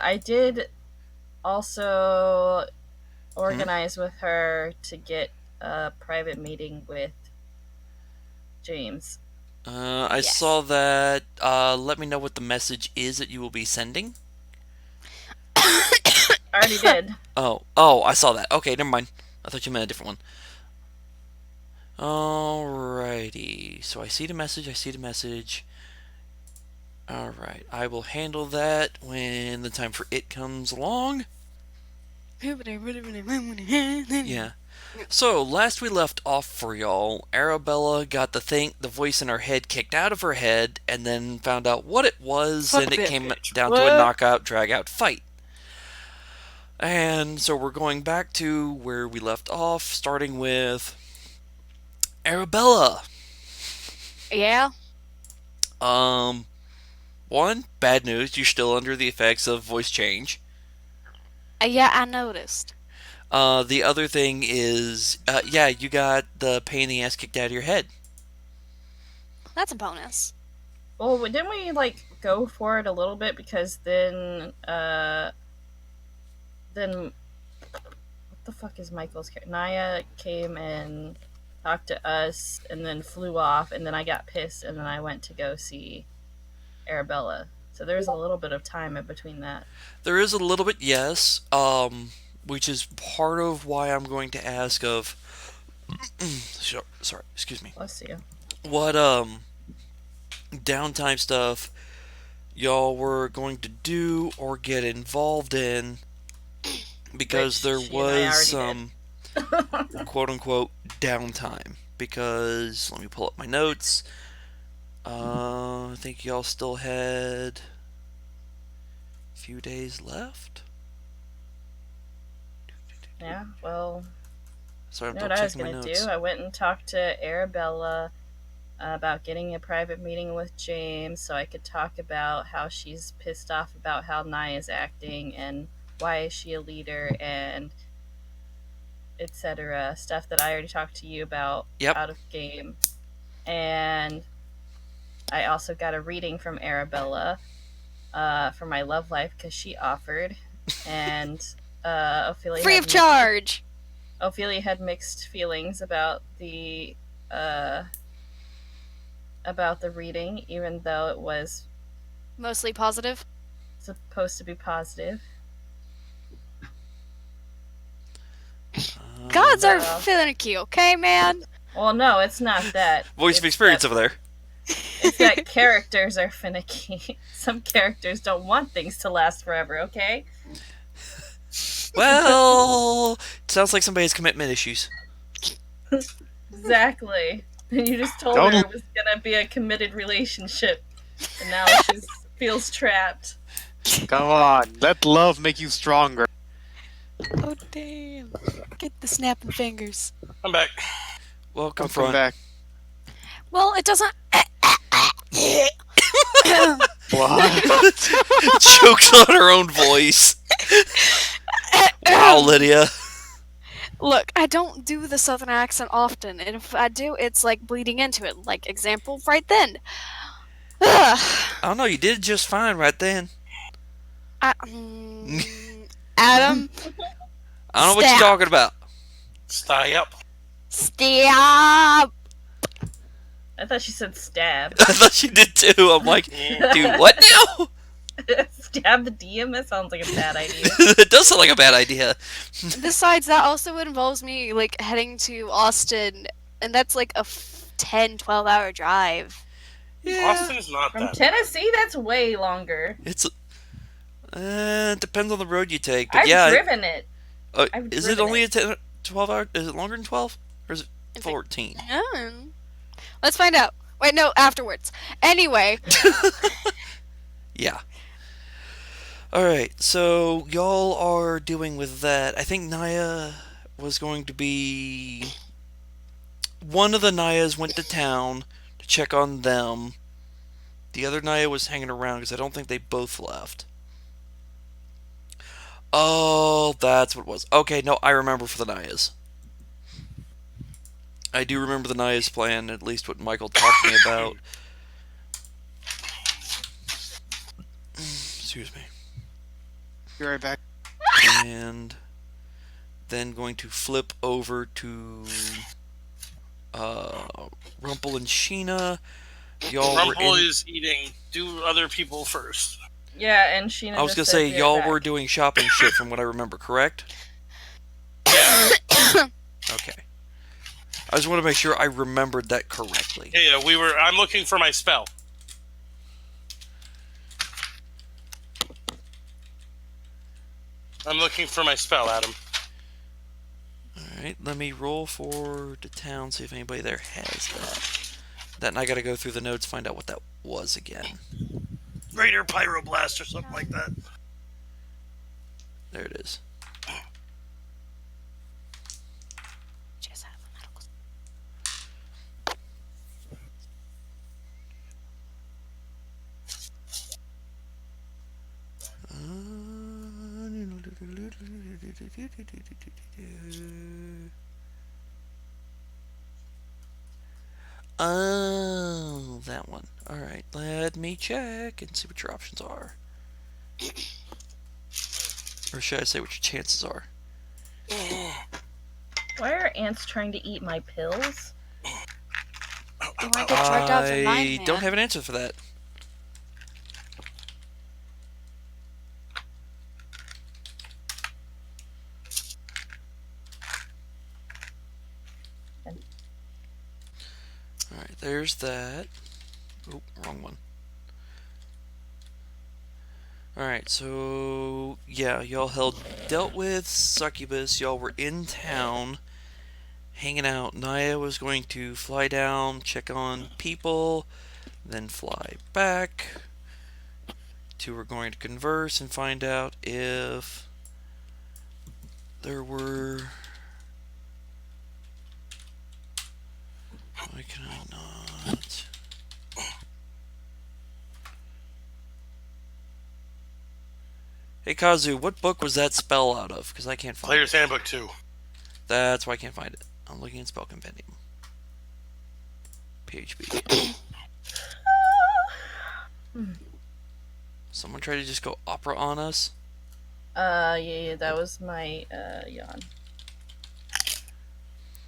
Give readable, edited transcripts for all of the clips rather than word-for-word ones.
I did also Hmm? organize with her to get a private meeting with James. I saw Yes. that. Let me know what the message is that you will be sending. I already did. Oh, I saw that. Okay, never mind. I thought you meant a different one. Alrighty. So I see the message. I see the message. Alright. I will handle that when the time for it comes along. Yeah. So, last we left off for y'all, Arabella got the voice in her head kicked out of her head, and then found out what it was, Fuck and it that came bitch. down to a What? knockout, drag-out fight. And so we're going back to where we left off, starting with Arabella. Yeah. Um, one, bad news, you're still under the effects of voice change. Yeah, I noticed. The other thing is, yeah, you got the pain in the ass kicked out of your head. That's a bonus. Well, didn't we like go for it a little bit because then what the fuck is Michael's character? Naya came and talked to us and then flew off, and then I got pissed, and then I went to go see Arabella. So there's a little bit of time in between that. There is a little bit, yes, which is part of why I'm going to ask of, sorry, excuse me, Bless you. what, downtime stuff y'all were going to do or get involved in, Which because there she and I was already did. some quote unquote downtime. Because, let me pull up my notes. I think y'all still had a few days left. Yeah, well, Sorry, I'm you know double what I was checking my gonna do? notes. I went and talked to Arabella about getting a private meeting with James so I could talk about how she's pissed off about how Nye is acting and why is she a leader and etc. Stuff that I already talked to you about Yep. out of game. And I also got a reading from Arabella for my love life because she offered, and Ophelia Free had of charge. mixed feelings uh, about the reading, even though it was Mostly positive. supposed to be positive. Gods are So, finicky, okay, man? well, no, it's not that. Voice of experience over there. It's that characters are finicky. Some characters don't want things to last forever. Okay. Well, it sounds like somebody has commitment issues. Exactly. And you just told her Don't it was gonna be a committed relationship, and now she feels trapped. come on. Let love make you stronger. Oh, damn. Get the snapping fingers. I'm back. Welcome, Welcome front. back. Well, it doesn't. What? Chokes on her own voice. Wow, Lydia. Look, I don't do the southern accent often, and if I do, it's like bleeding into it. Like, example, right then. Ugh. I don't know, you did just fine right then. I, Adam, I don't know what you're stop. talking about. Stay up. Stop. I thought she said stab. I thought you did too. I'm like, dude, what now? Stab the DM? That sounds like a bad idea. It does sound like a bad idea. Besides, that also involves me, like, heading to Austin, and that's like a 10, 12-hour drive. Yeah, Austin's not From that. Tennessee, that's way longer. it's depends on the road you take, but I've yeah. driven it. I've Is it driven only it. a 12 hour? Is it longer than 12? Or is it If it- 14? Let's find out. Wait, no, afterwards. Anyway, Yeah. Alright, so y'all are doing with that. I think Naya was going to be. One of the Nayas went to town to check on them. The other Naya was hanging around because I don't think they both left. Oh, that's what it was. Okay, no, I remember for the Nayas. I do remember the Naya's plan, at least what Michael talked to me about. Excuse me. Be right back. And then going to flip over to Rumple and Sheena. Y'all were Rumple in. is eating. Do other people first. Yeah, and Sheena I was just gonna said say be right y'all back. were doing shopping shit from what I remember, correct? Okay. I just want to make sure I remembered that correctly. Yeah, we were. I'm looking for my spell. I'm looking for my spell, Adam. Alright, let me roll for the town, see if anybody there has that. And I gotta go through the notes, find out what that was again. Greater Pyroblast or something like that. There it is. Just have a medical. Oh, that one. Alright, let me check and see what your options are. Or should I say what your chances are? Why are ants trying to eat my pills? They want to get drugged out of their mind, I man. don't have an answer for that. Alright, there's that. Oh, wrong one. Alright, so yeah, y'all dealt with Succubus, y'all were in town hanging out. Naya was going to fly down, check on people, then fly back. Two were going to converse and find out if there were. Why can I not? Hey Kazu, what book was that spell out of? Because I can't find Player's it. Handbook 2. That's why I can't find it. I'm looking in Spell Compendium. PHP. Someone tried to just go opera on us? Yeah, that was my, yawn.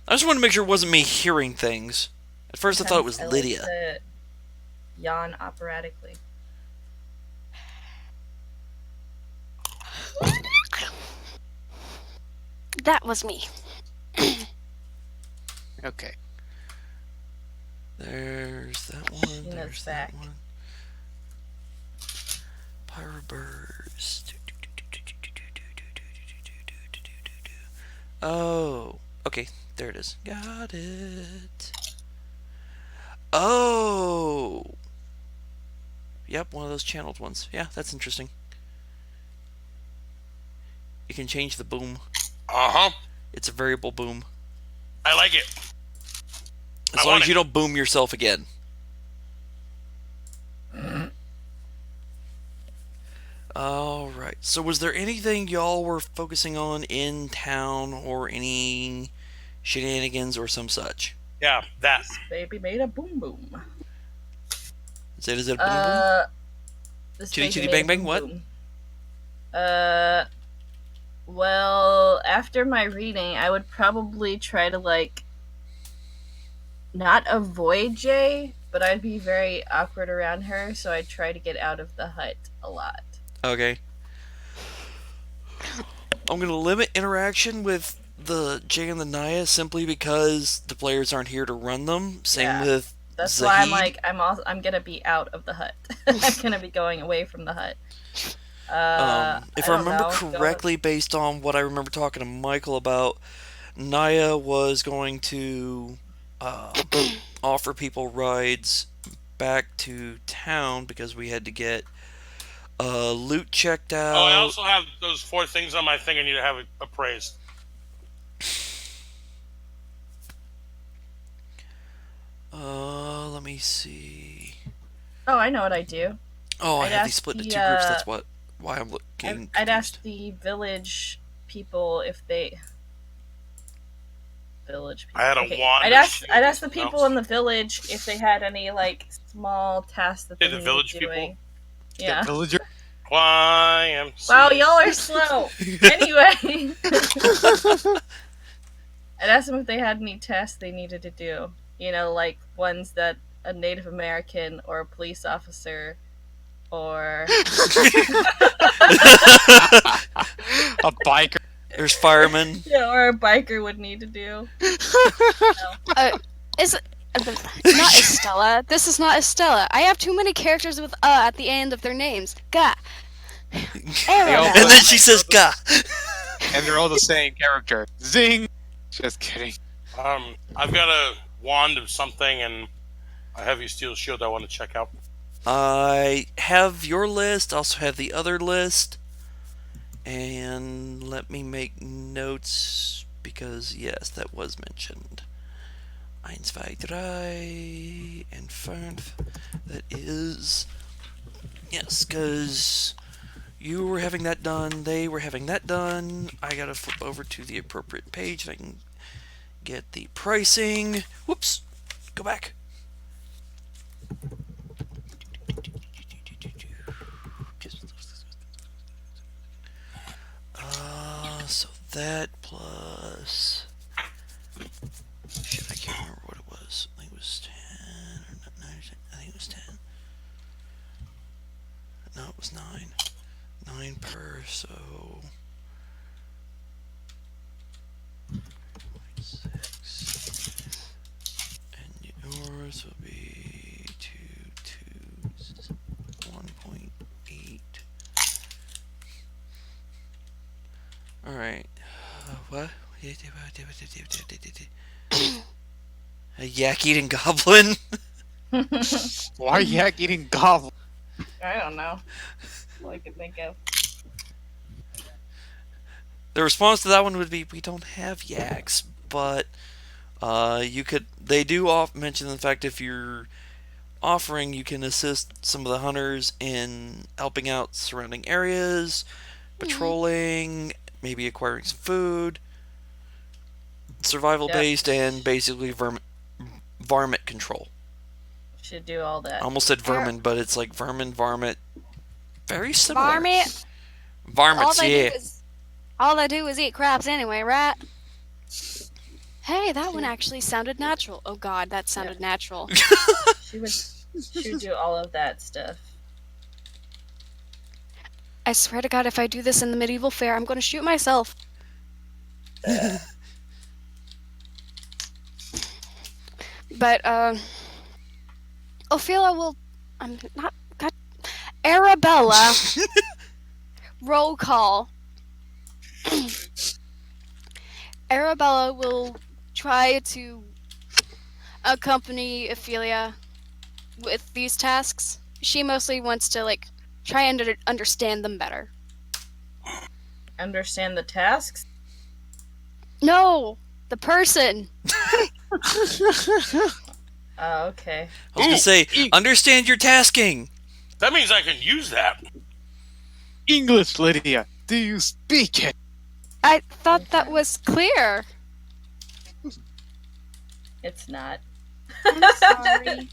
I just wanted to make sure it wasn't me hearing things. At first I thought it was I Lydia. like to yawn operatically. That was me. Okay. There's that one. Sheena's There's back. that one. Pyroburst. Oh. Okay, there it is. Got it. Oh. Yep, one of those channeled ones. Yeah, that's interesting. You can change the boom. Uh-huh. It's a variable boom. I like it. As long as you don't boom yourself again. Alright, so was there anything y'all were focusing on in town or any shenanigans or some such? Yeah, that. Baby made a boom boom. Is it a boom boom? This Chitty baby chitty made bang a bang, boom what? boom. Well, after my reading, I would probably try to, like, not avoid Jay, but I'd be very awkward around her, so I'd try to get out of the hut a lot. Okay. I'm going to limit interaction with the Jay and the Naya simply because the players aren't here to run them. Same Yeah. with That's Zahid. why I'm like, I'm gonna be out of the hut. I'm gonna be going away from the hut. If I remember correctly, based on what I remember talking to Michael about, Naya was going to offer people rides back to town because we had to get loot checked out. Oh, I also have those 4 things on my thing I need to have appraised. Let me see. Oh, I know what I do. Oh, I I'd have these ask split into the, 2 groups. That's why I'm looking. I'd ask the village people if they. Village people. I had a Okay. wand. I'd ask the people in the village if they had any like small tasks that they the needed village doing. people? Yeah. The villager. YMCA. Wow, y'all are slow. Anyway, I'd asked them if they had any tests they needed to do. You know, like ones that a Native American or a police officer or A biker. There's firemen. yeah, or a biker would need to do. Is not Estella. This is not Estella. I have too many characters with at the end of their names. Gah. all- And then she says, "Gah." And they're all the same character. Zing! Just kidding. I've got a wand of something and a heavy steel shield I want to check out. I have your list. Also have the other list. And let me make notes because yes, that was mentioned. 1, 2, 3 and 5. That is yes, because you were having that done. They were having that done. I gotta flip over to the appropriate page and I can get the pricing. Whoops. Go back. So that plus shit, I can't remember what it was. I think it was 10 or not 9. I think it was 10. No, it was 9. 9 per, so 6. And yours will be 2 2s, 1.8. Alright. What? A yak eating goblin? Why yak eating goblin? I don't know. All I could think of. The response to that one would be, we don't have yaks, but you could. They do mention the fact if you're offering, you can assist some of the hunters in helping out surrounding areas, patrolling, maybe acquiring some food, survival based, and basically varmint control. Should do all that. I almost said vermin, but it's like vermin, varmint. Very similar. Varmint. Varmints, yeah. All they do is eat crabs anyway, right? Hey, that one actually sounded natural. Oh god, that sounded natural. She would do all of that stuff. I swear to god, if I do this in the medieval fair, I'm going to shoot myself. But, Ophelia will... I'm not... God... Arabella. Roll call. Arabella will try to accompany Ophelia with these tasks. She mostly wants to, like, try and understand them better. Understand the tasks? No! The person! Oh, okay. I was going to say, understand your tasking. That means I can use that. English, Lydia. Do you speak it? I thought that was clear. It's not. I'm sorry.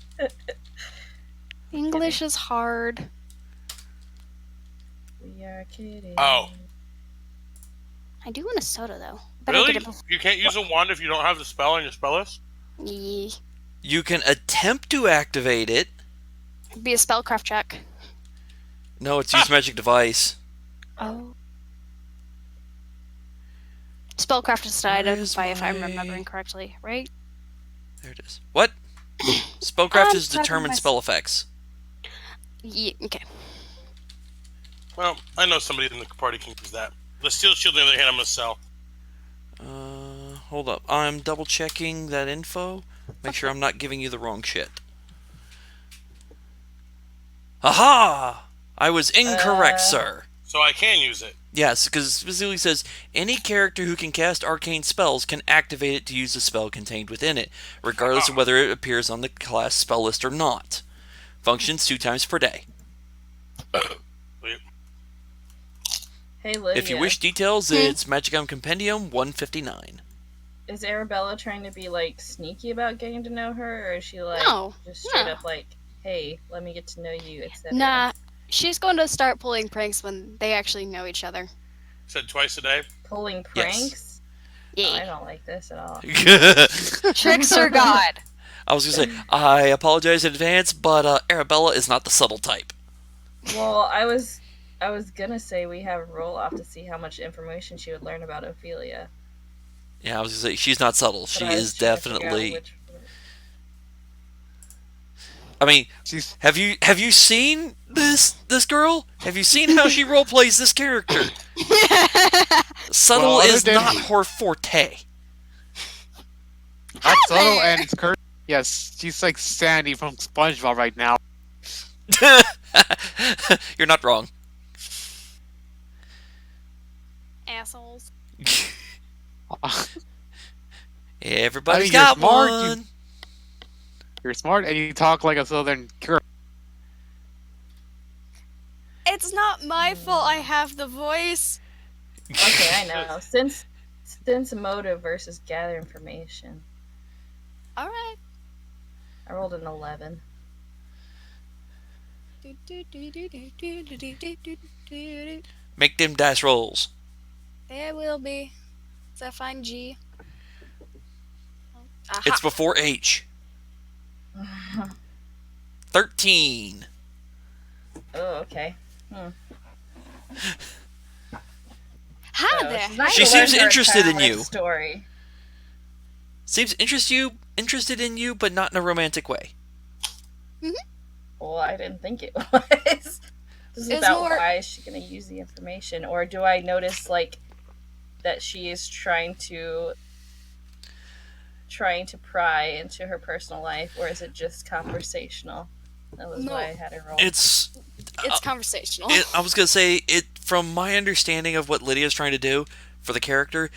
English is hard. We are kidding. Oh. I do want a soda, though. Better Really? get it You can't use a wand if you don't have the spell on your spell list? Yee. You can attempt to activate it. Be a spellcraft check. No, it's use magic device. Oh. Spellcraft is to Where identify is if I'm my- remembering correctly, right? There it is. What? Spellcraft I'm is determined talking spell effects. Yeah, okay. Well, I know somebody in the party can use that. The steel shield, on the other hand, I'm going to sell. Hold up. I'm double checking that info. Make sure I'm not giving you the wrong shit. Aha! I was incorrect, sir. So I can use it. Yes, because it specifically says any character who can cast arcane spells can activate it to use the spell contained within it, regardless of whether it appears on the class spell list or not. Functions 2 times per day. Hey, Lydia. If you wish details, it's Magicom Compendium 159. Is Arabella trying to be, like, sneaky about getting to know her? Or is she, like, No, just straight no. up like, hey, let me get to know you, etc.? Nah, She's going to start pulling pranks when they actually know each other. Said twice a day. Pulling pranks? Oh, I don't like this at all. Trickster God. I was gonna say, I apologize in advance, but Arabella is not the subtle type. Well, I was gonna say we have a roll off to see how much information she would learn about Ophelia. Yeah, I was gonna say she's not subtle. But She I was is trying to figure out definitely. which- I mean, She's have you seen this girl? Have you seen how she role plays this character? Subtle Well, other is than- not her forte. not subtle and it's cursed. Yes, she's like Sandy from SpongeBob right now. You're not wrong. Assholes. Everybody's I mean, you're got smart, one. You're smart and you talk like a southern girl. It's not my fault I have the voice. Okay, I know. Sense motive versus gather information. Alright. I rolled an 11. Make them dice rolls. There will be. So I find G. Aha. It's before H. 13. Oh, okay. Hi So there. she's not She gonna seems learn her interested in childhood you. Story. Seems interested in you, but not in a romantic way. Well, I didn't think it was. This is It's about more- why is she going to use the information, or do I notice like that she is trying to pry into her personal life, or is it just conversational? That was No. why I had her roll. It's It's conversational. I was gonna say it from my understanding of what Lydia's trying to do for the character.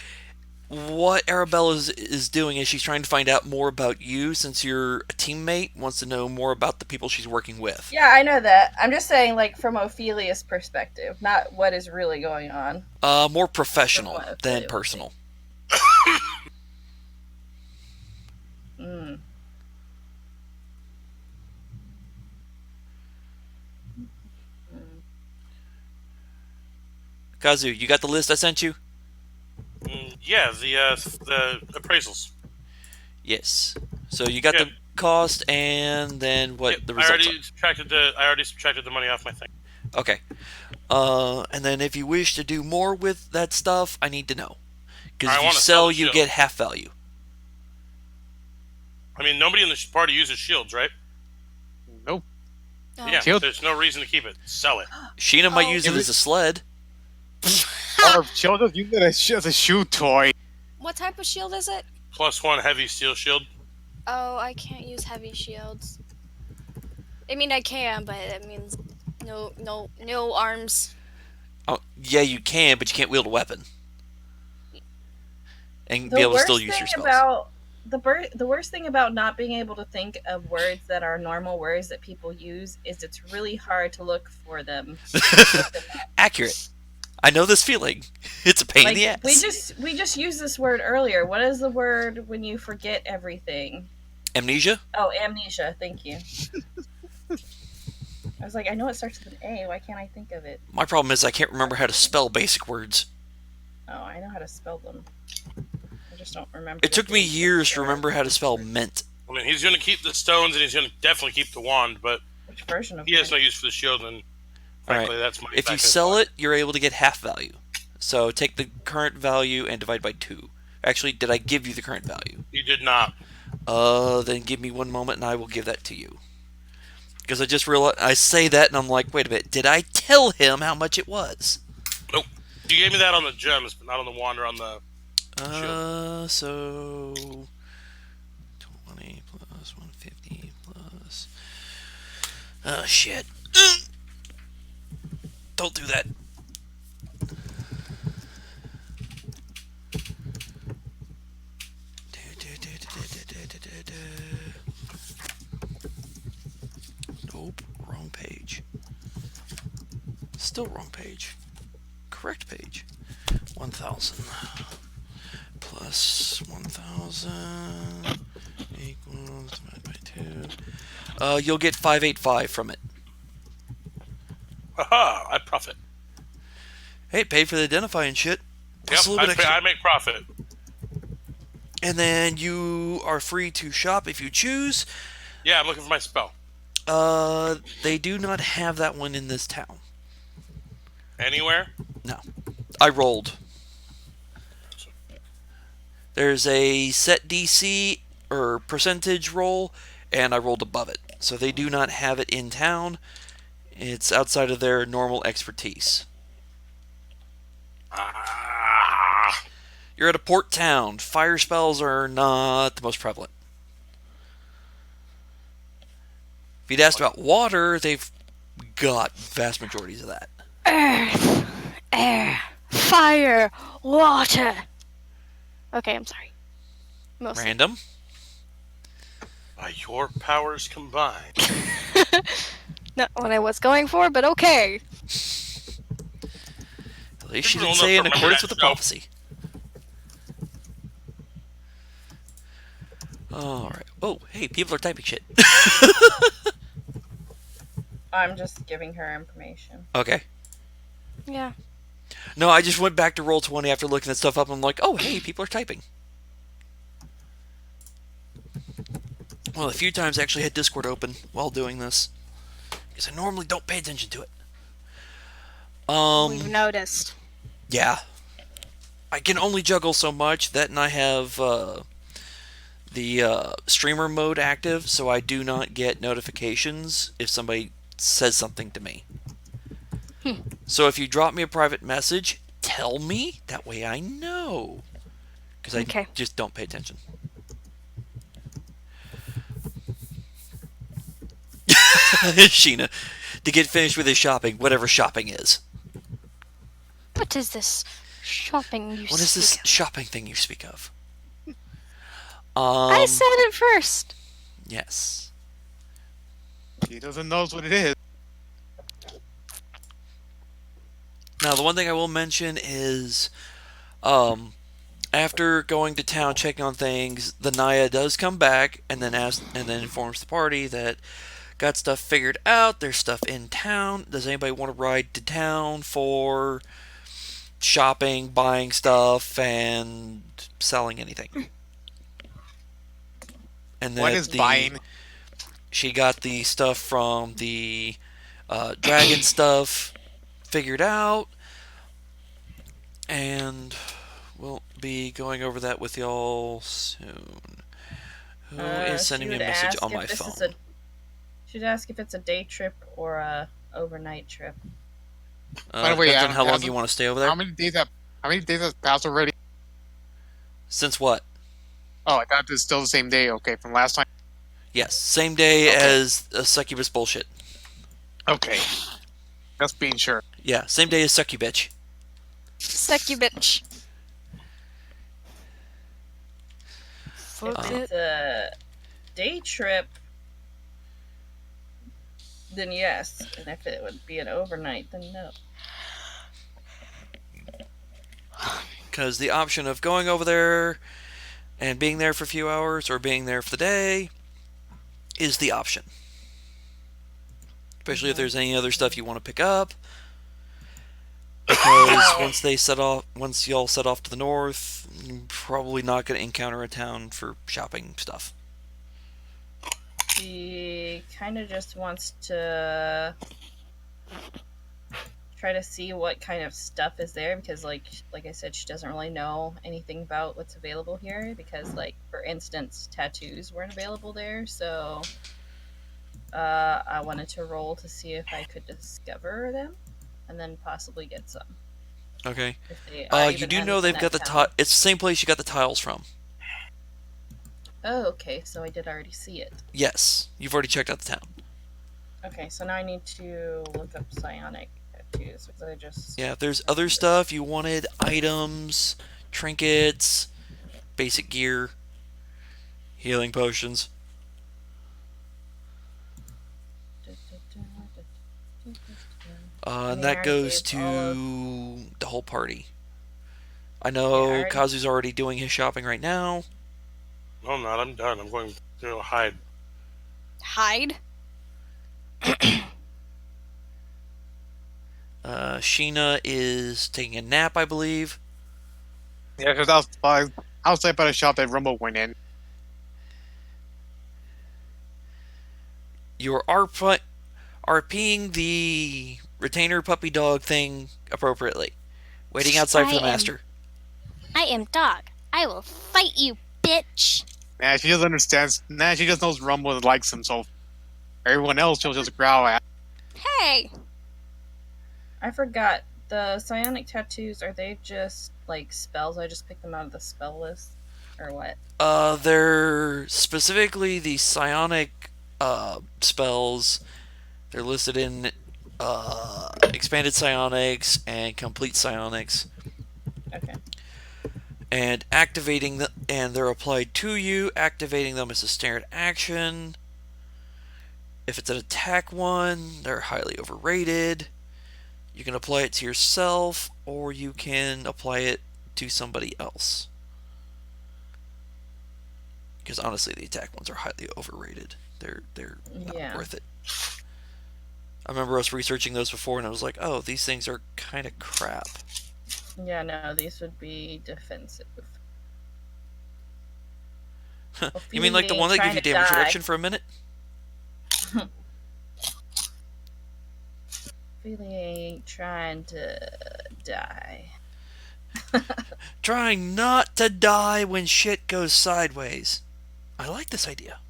What Arabella is doing is she's trying to find out more about you, since you're a teammate, wants to know more about the people she's working with. Yeah, I know that. I'm just saying, like, from Ophelia's perspective, not what is really going on. More professional From what than Ophelia would personal. Mm. Kazu, you got the list I sent you? Yeah, the appraisals. Yes. So you got Yeah. the cost and then what Yep, the I results already subtracted the money off my thing. are. Okay. And then if you wish to do more with that stuff, I need to know. Because I if you wanna sell, sell the you shield. get half value. I mean, nobody in the party uses shields, right? Nope. No. Yeah, Shield? there's no reason to keep it. Sell it. Sheena might Oh. use it as a sled. Or she'll just use it as a shoe toy. What type of shield is it? +1 heavy steel shield. Oh, I can't use heavy shields. I mean, I can, but it means no arms. Oh, yeah, you can, but you can't wield a weapon. And The be able to worst still use thing your spells. about the worst thing about not being able to think of words that are normal words that people use is it's really hard to look for them. Accurate. I know this feeling. It's a pain in the ass. we just used this word earlier. What is the word when you forget everything? Amnesia? Oh, amnesia. Thank you. I was like, I know it starts with an A. Why can't I think of it? My problem is I can't remember how to spell basic words. Oh, I know how to spell them. I just don't remember. It took me the years to word. remember how to spell mint. I mean, he's going to keep the stones and he's going to definitely keep the wand, but Which version of he has it? no use for the shield, and frankly, that's my. If you exact sell thought. it, you're able to get half value. So take the current value and divide by 2. Actually, did I give you the current value? You did not. Then give me one moment and I will give that to you. Because I just realized, I say that and I'm like, wait a minute, did I tell him how much it was? Nope. You gave me that on the gems, but not on the wand or on the. So 20 plus 150 plus. Oh shit! Don't do that. Nope, wrong page. Still wrong page. Correct page. 1,000 plus 1,000 equals divided by 2. You'll get 585 from it. Aha! I profit. Hey, paid for the identifying shit. Yep, Plus a little bit extra. I make profit. And then you are free to shop if you choose. Yeah, I'm looking for my spell. They do not have that one in this town. Anywhere? No. I rolled. There's a set DC or percentage roll, and I rolled above it. So they do not have it in town. It's outside of their normal expertise. Ah. You're at a port town. Fire spells are not the most prevalent. If you'd asked about water, they've got vast majorities of that. Earth, air, fire, water. Okay, I'm sorry. Mostly. Random. By your powers combined. Not what I was going for, but okay. At least she You're didn't old say enough in to remember accordance that with the show. prophecy. Alright. Oh, hey, people are typing shit. I'm just giving her information. Okay. Yeah. No, I just went back to Roll20 after looking that stuff up. I'm like, oh, hey, people are typing. Well, a few times I actually had Discord open while doing this. Because I normally don't pay attention to it. We've noticed. Yeah. I can only juggle so much. That and I have the streamer mode active, so I do not get notifications if somebody says something to me. So if you drop me a private message, tell me. That way I know. Because I just don't pay attention. Sheena, to get finished with his shopping, whatever shopping is. What is this shopping you What is speak this of? shopping thing you speak of? I said it first. Yes. He doesn't know what it is. Now, the one thing I will mention is, after going to town, checking on things, the Naya does come back and then informs the party that got stuff figured out. There's stuff in town. Does anybody want to ride to town for shopping, buying stuff, and selling anything? And What is buying? She got the stuff from the dragon stuff figured out, and we'll be going over that with y'all soon. Who is sending me a message on my phone? She'd ask if it's a day trip or a overnight trip. By the way, Depends on how long you want to stay over there. How many days have passed already? Since what? Oh, I thought it was still the same day. Okay, from last time. Yes, same day as succubus bullshit. Okay, just being sure. Yeah, same day as succubitch. Succubitch. If it's a day trip, then yes. And if it would be an overnight, then no. Because the option of going over there and being there for a few hours or being there for the day is the option. Especially if there's any other stuff you want to pick up. Because once y'all set off to the north, you're probably not going to encounter a town for shopping stuff. She kind of just wants to try to see what kind of stuff is there because, like I said, she doesn't really know anything about what's available here because, like, for instance, tattoos weren't available there, so I wanted to roll to see if I could discover them and then possibly get some. Okay. You do even know they've in got the that town. it's the same place you got the tiles from. Oh, okay, so I did already see it. Yes, you've already checked out the town. Okay, so now I need to look up psionic tattoos because I just... Yeah, if there's other stuff you wanted, items, trinkets, basic gear, healing potions. And that goes to the whole party. I know Kazu's already doing his shopping right now. No, I'm not. I'm done. I'm going to hide. Hide? Sheena is taking a nap, I believe. Yeah, because I was like by the shop that Rumble went in. You're RPing the retainer puppy dog thing appropriately. Waiting outside for the master. I am dog. I will fight you, bitch. Nah, she doesn't understand. Nah, she just knows Rumble likes him, so everyone else she'll just growl at. Hey. I forgot. The psionic tattoos, are they just like spells? I just picked them out of the spell list? Or what? They're specifically the psionic spells. They're listed in expanded psionics and complete psionics. Okay. And activating them, and they're applied to you. Activating them is a standard action. If it's an attack one, they're highly overrated. You can apply it to yourself, or you can apply it to somebody else. Because honestly, the attack ones are highly overrated. They're not worth it. I remember us researching those before, and I was like, oh, these things are kind of crap. Yeah, no, these would be defensive. You mean like the one that gives you damage reduction for a minute? Ophelia ain't trying to die. Trying not to die when shit goes sideways. I like this idea.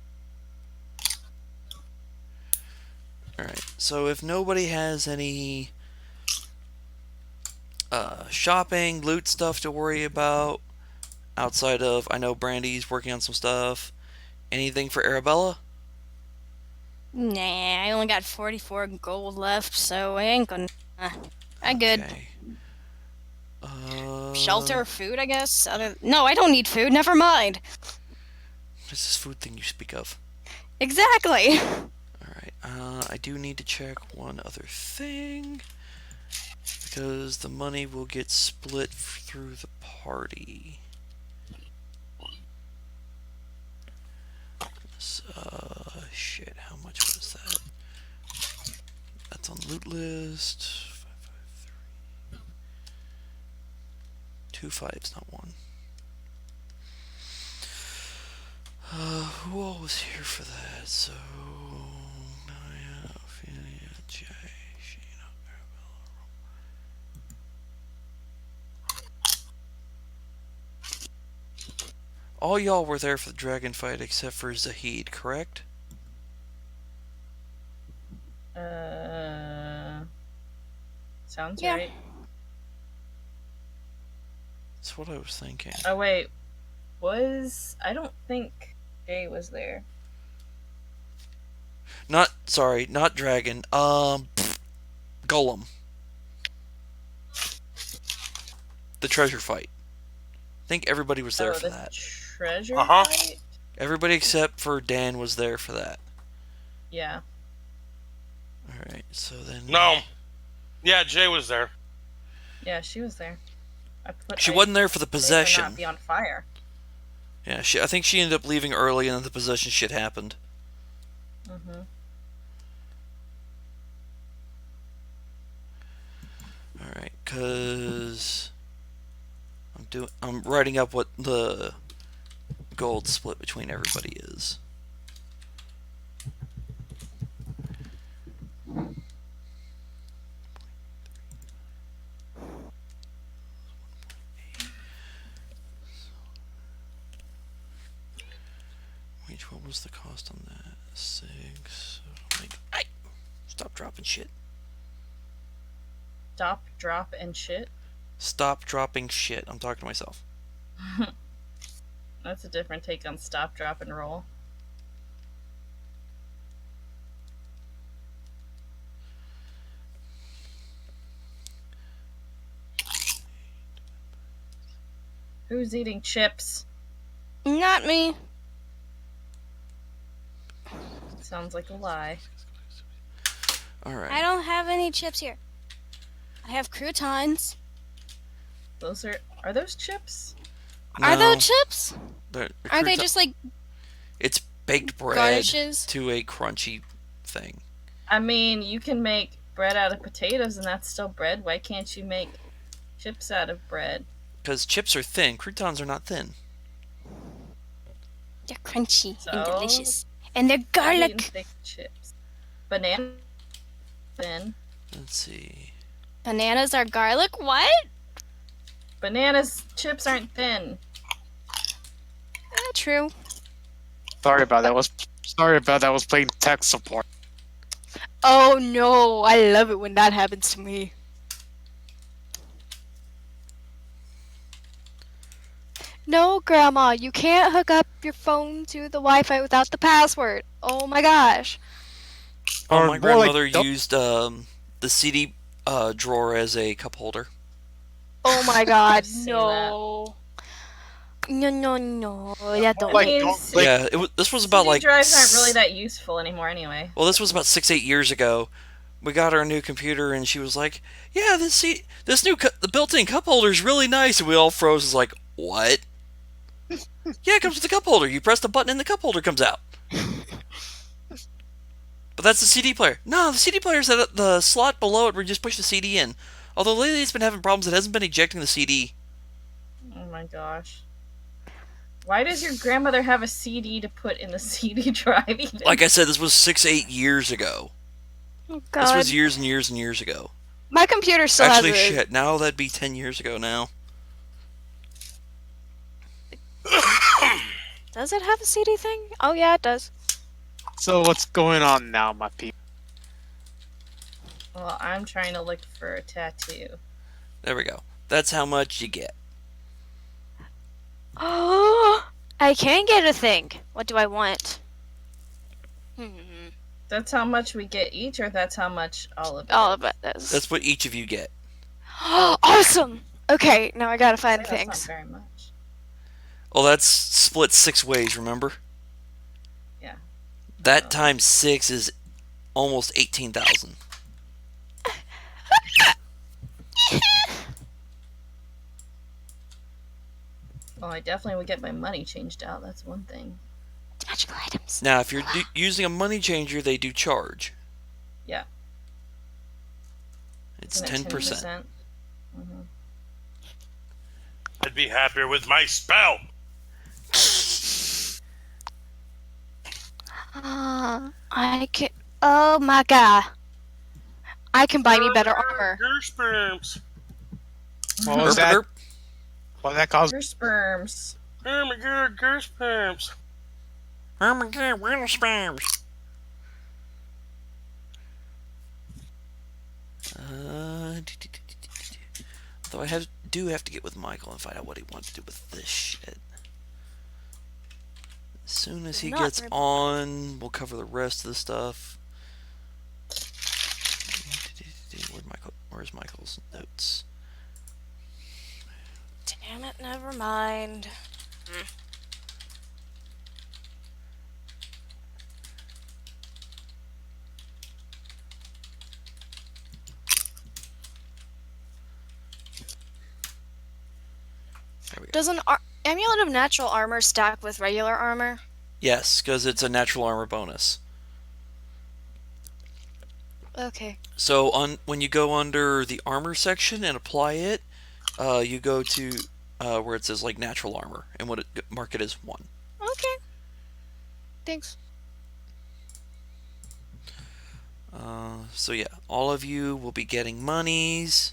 Alright, so if nobody has any shopping, loot stuff to worry about, outside of, I know Brandy's working on some stuff, anything for Arabella? Nah, I only got 44 gold left, so I ain't gonna... I'm good. Okay. Shelter, food, I guess? No, I don't need food, never mind. What is this food thing you speak of? Exactly. Alright, I do need to check one other thing. Because the money will get split through the party. Shit, how much was that? That's on loot list. 553. 2 5s, not 1. Who all was here for that? So, Naya, Ophelia, Jay, Sheena, Arabella. All y'all were there for the dragon fight except for Zahid, correct? Sounds Yeah. right. That's what I was thinking. Oh, wait. I don't think Jay was there. Not dragon. Golem. The treasure fight. I think everybody was there for that. Treasure Uh-huh. fight? Everybody except for Dan was there for that. Yeah. Alright, so then... No. Yeah, Jay was there. Yeah, she was there. She wasn't there for the possession. Not be on fire. Yeah, I think she ended up leaving early and then the possession shit happened. Mm-hmm. Alright, cause... I'm writing up what the gold split between everybody is. Wait, what was the cost on that? 6. Hey! Stop dropping shit. Stop, drop, and shit? Stop dropping shit. I'm talking to myself. That's a different take on stop, drop, and roll. Who's eating chips? Not me. Sounds like a lie. Alright. I don't have any chips here. I have croutons. Are those chips? Are those chips? Are they just like It's baked bread garnishes? to a crunchy thing. I mean, you can make bread out of potatoes and that's still bread. Why can't you make chips out of bread? Because chips are thin. Croutons are not thin. They're crunchy So, and delicious. And they're I'm eating garlic. thick chips. Banana thin. Let's see. Bananas are garlic? What? Bananas chips aren't thin. True. Sorry about that. Was playing tech support. Oh no, I love it when that happens to me. No, Grandma, you can't hook up your phone to the Wi-Fi without the password. Oh my gosh. Oh, Or my more like grandmother don't- used the CD drawer as a cup holder. Oh my god, I've seen no. No. That don't like make don't Means- click. Yeah, this was about CD like. drives aren't really that useful anymore anyway. Well, this was about 6-8 years ago. We got our new computer, and she was like, "Yeah, this new the built-in cup holder is really nice." And we all froze. Was like, "What?" Yeah, it comes with a cup holder. You press the button, and the cup holder comes out. But that's the CD player. No, the CD player's at the slot below it where you just push the CD in. Although lately it's been having problems. It hasn't been ejecting the CD. Oh my gosh. Why does your grandmother have a CD to put in the CD drive even? Like I said, this was 6-8 years ago. Oh This god. was years and years and years ago. My computer still Actually, has a... shit. Now that'd be 10 years ago now. Does it have a CD thing? Oh yeah, it does. So what's going on now, my people? Well, I'm trying to look for a tattoo. There we go. That's how much you get. Oh, I can get a thing. What do I want? That's how much we get each, or that's how much all of it? All of it is. That's what each of you get. Awesome! Okay, now I gotta find That's things. not very much. Well, that's split 6 ways, remember? Yeah. That times 6 is almost 18,000. Well, I definitely would get my money changed out. That's one thing. Magical items. Now, if you're using a money changer, they do charge. Yeah. It's Isn't it 10%. Mm-hmm. I'd be happier with my spell. I can. Oh my god. I can buy me better armor. Gersperms. What was that? Herp, What that caused? Your sperms. Oh my god, Gersperms. Oh my god, real spams. Though I do have to get with Michael and find out what he wants to do with this shit. As soon as he Not gets rib- on, we'll cover the rest of the stuff. Where's Michael's notes? Damn it, never mind. There we go. Does an amulet of natural armor stack with regular armor? Yes, because it's a natural armor bonus. Okay. So when you go under the armor section and apply it, you go to where it says like natural armor, and what mark it as 1. Okay. Thanks. So yeah, all of you will be getting monies.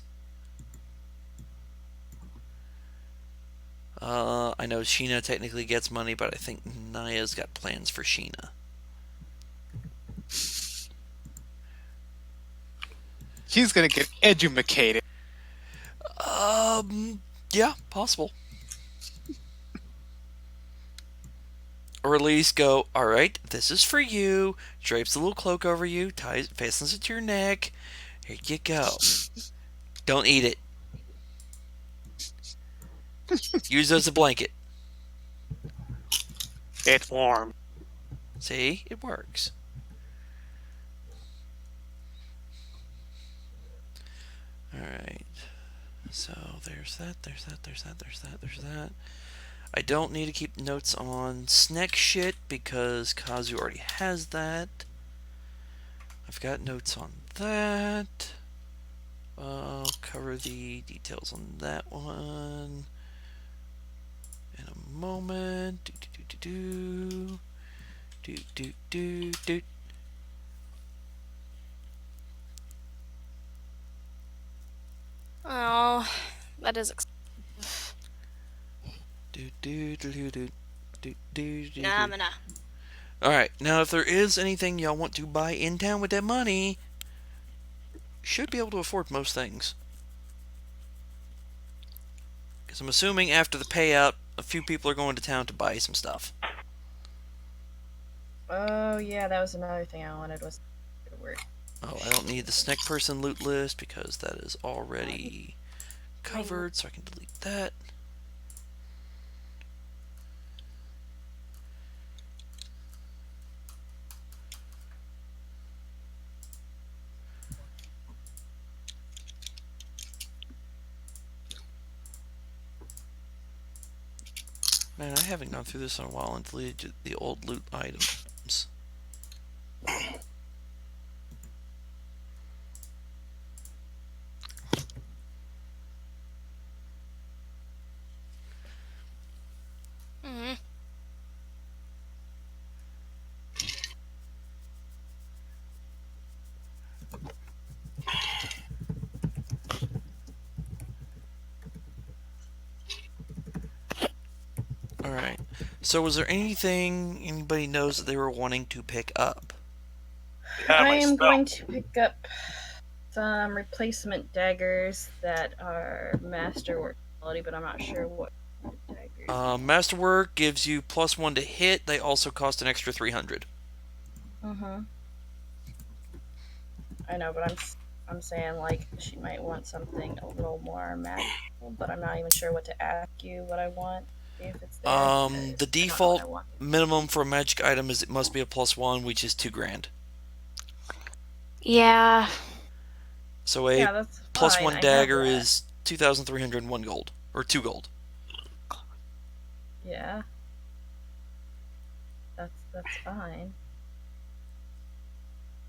I know Sheena technically gets money, but I think Naya's got plans for Sheena. She's gonna get edumacated. Yeah, possible. Or at least go, alright, this is for you. Drapes a little cloak over you, fastens it to your neck. Here you go. Don't eat it. Use it as a blanket. It's warm. See? It works. Alright. So there's that, there's that, there's that, there's that, there's that. I don't need to keep notes on snack shit because Kazu already has that. I've got notes on that. I'll cover the details on that one in a moment. Do. Oh, that is nah, nah. Alright, now if there is anything y'all want to buy in town with that money, should be able to afford most things. Because I'm assuming after the payout, a few people are going to town to buy some stuff. Oh yeah, that was another thing I wanted was to work. Oh, I don't need the snack person loot list because that is already covered, so I can delete that. Man, I haven't gone through this in a while and deleted the old loot items. Mm-hmm. Alright, so was there anything anybody knows that they were wanting to pick up? Yeah, I my am spell. going to pick up some replacement daggers that are masterwork quality, but I'm not sure what daggers. Masterwork gives you +1 to hit. They also cost an extra 300. I know, but I'm saying like she might want something a little more magical, but I'm not even sure what to ask you what I want. See if it's there. The because I don't know what default I want. minimum for a magic item is it must be a +1, which is 2 grand. Yeah. So a Yeah, that's plus fine. 1 I have dagger that. is 2,301 gold. Or 2 gold. Yeah. That's fine.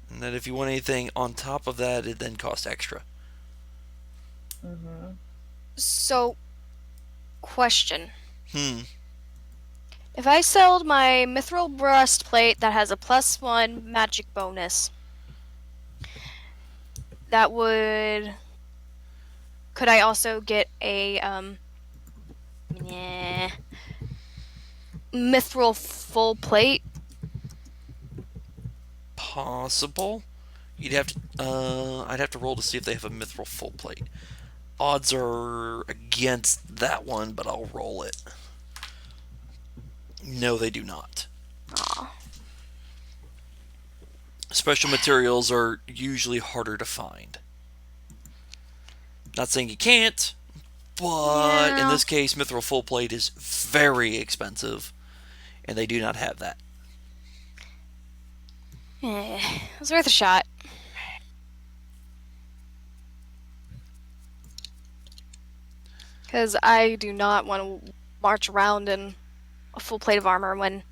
And then if you want anything on top of that, it then costs extra. So, question. Hmm. If I sold my mithril breastplate that has a +1 magic bonus, that would. Could I also get a mithril full plate? Possible. You'd have to. I'd have to roll to see if they have a mithril full plate. Odds are against that one, but I'll roll it. No, they do not. Aw. Special materials are usually harder to find. Not saying you can't, but in this case, mithril full plate is very expensive, and they do not have that. It was worth a shot. Because I do not want to march around in a full plate of armor when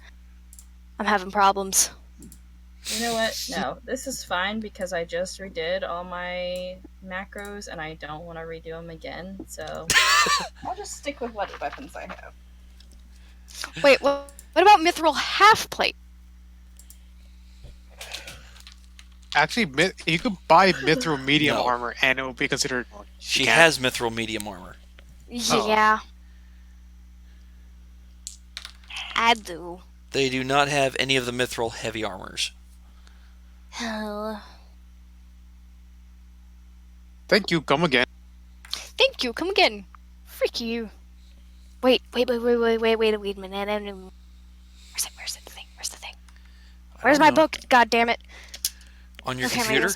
I'm having problems. You know what? No, this is fine because I just redid all my macros and I don't want to redo them again. So I'll just stick with what weapons I have. Wait, what about mithril half plate? Actually, you could buy mithril medium No. armor, and it will be considered. She has mithril medium armor. Yeah. I do. They do not have any of the mithril heavy armors. Oh. Thank you. Come again. Thank you. Come again. Freak you. Wait a minute. Where's the thing? Where's my book? God damn it. On your Okay, computer?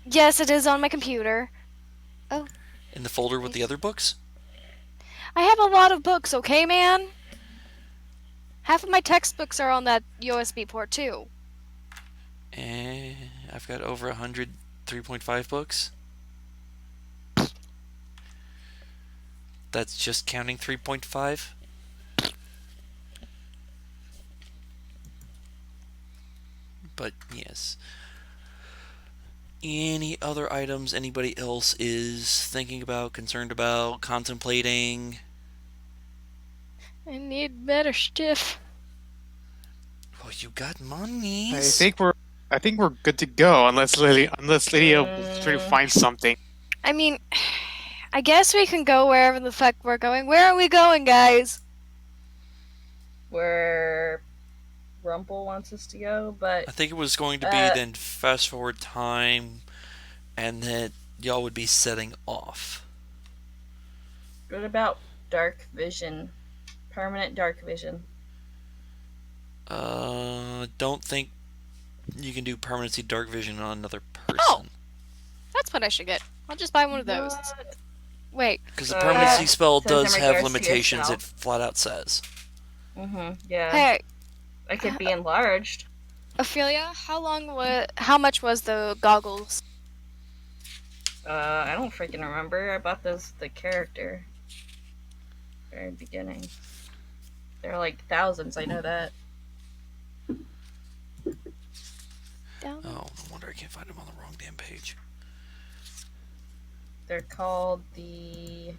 Yes, it is on my computer. Oh. In the folder with the other books? I have a lot of books, okay, man? Half of my textbooks are on that USB port, too. I've got over 100 3.5 books. That's just counting 3.5. But yes. any other items anybody else is thinking about, concerned about, contemplating? I need better stuff. Well, you got I monies. think we're good to go unless Lydia will try to find something. I mean, I guess we can go wherever the fuck we're going. Where are we going, guys? Where Rumple wants us to go, but I think it was going to be then fast forward time, and then y'all would be setting off. what about dark vision? Permanent dark vision. Don't think you can do permanency dark vision on another person. Oh. That's what I should get. I'll just buy one of those. What? Wait. Because the permanency spell says in does have regards to limitations, it yourself. flat out says. Yeah. Hey, It could be enlarged. Ophelia, how much was the goggles? I don't freaking remember. I bought the character. Very beginning. They're like thousands, I know that. Down. Oh, no wonder I can't find them on the wrong damn page. They're called the...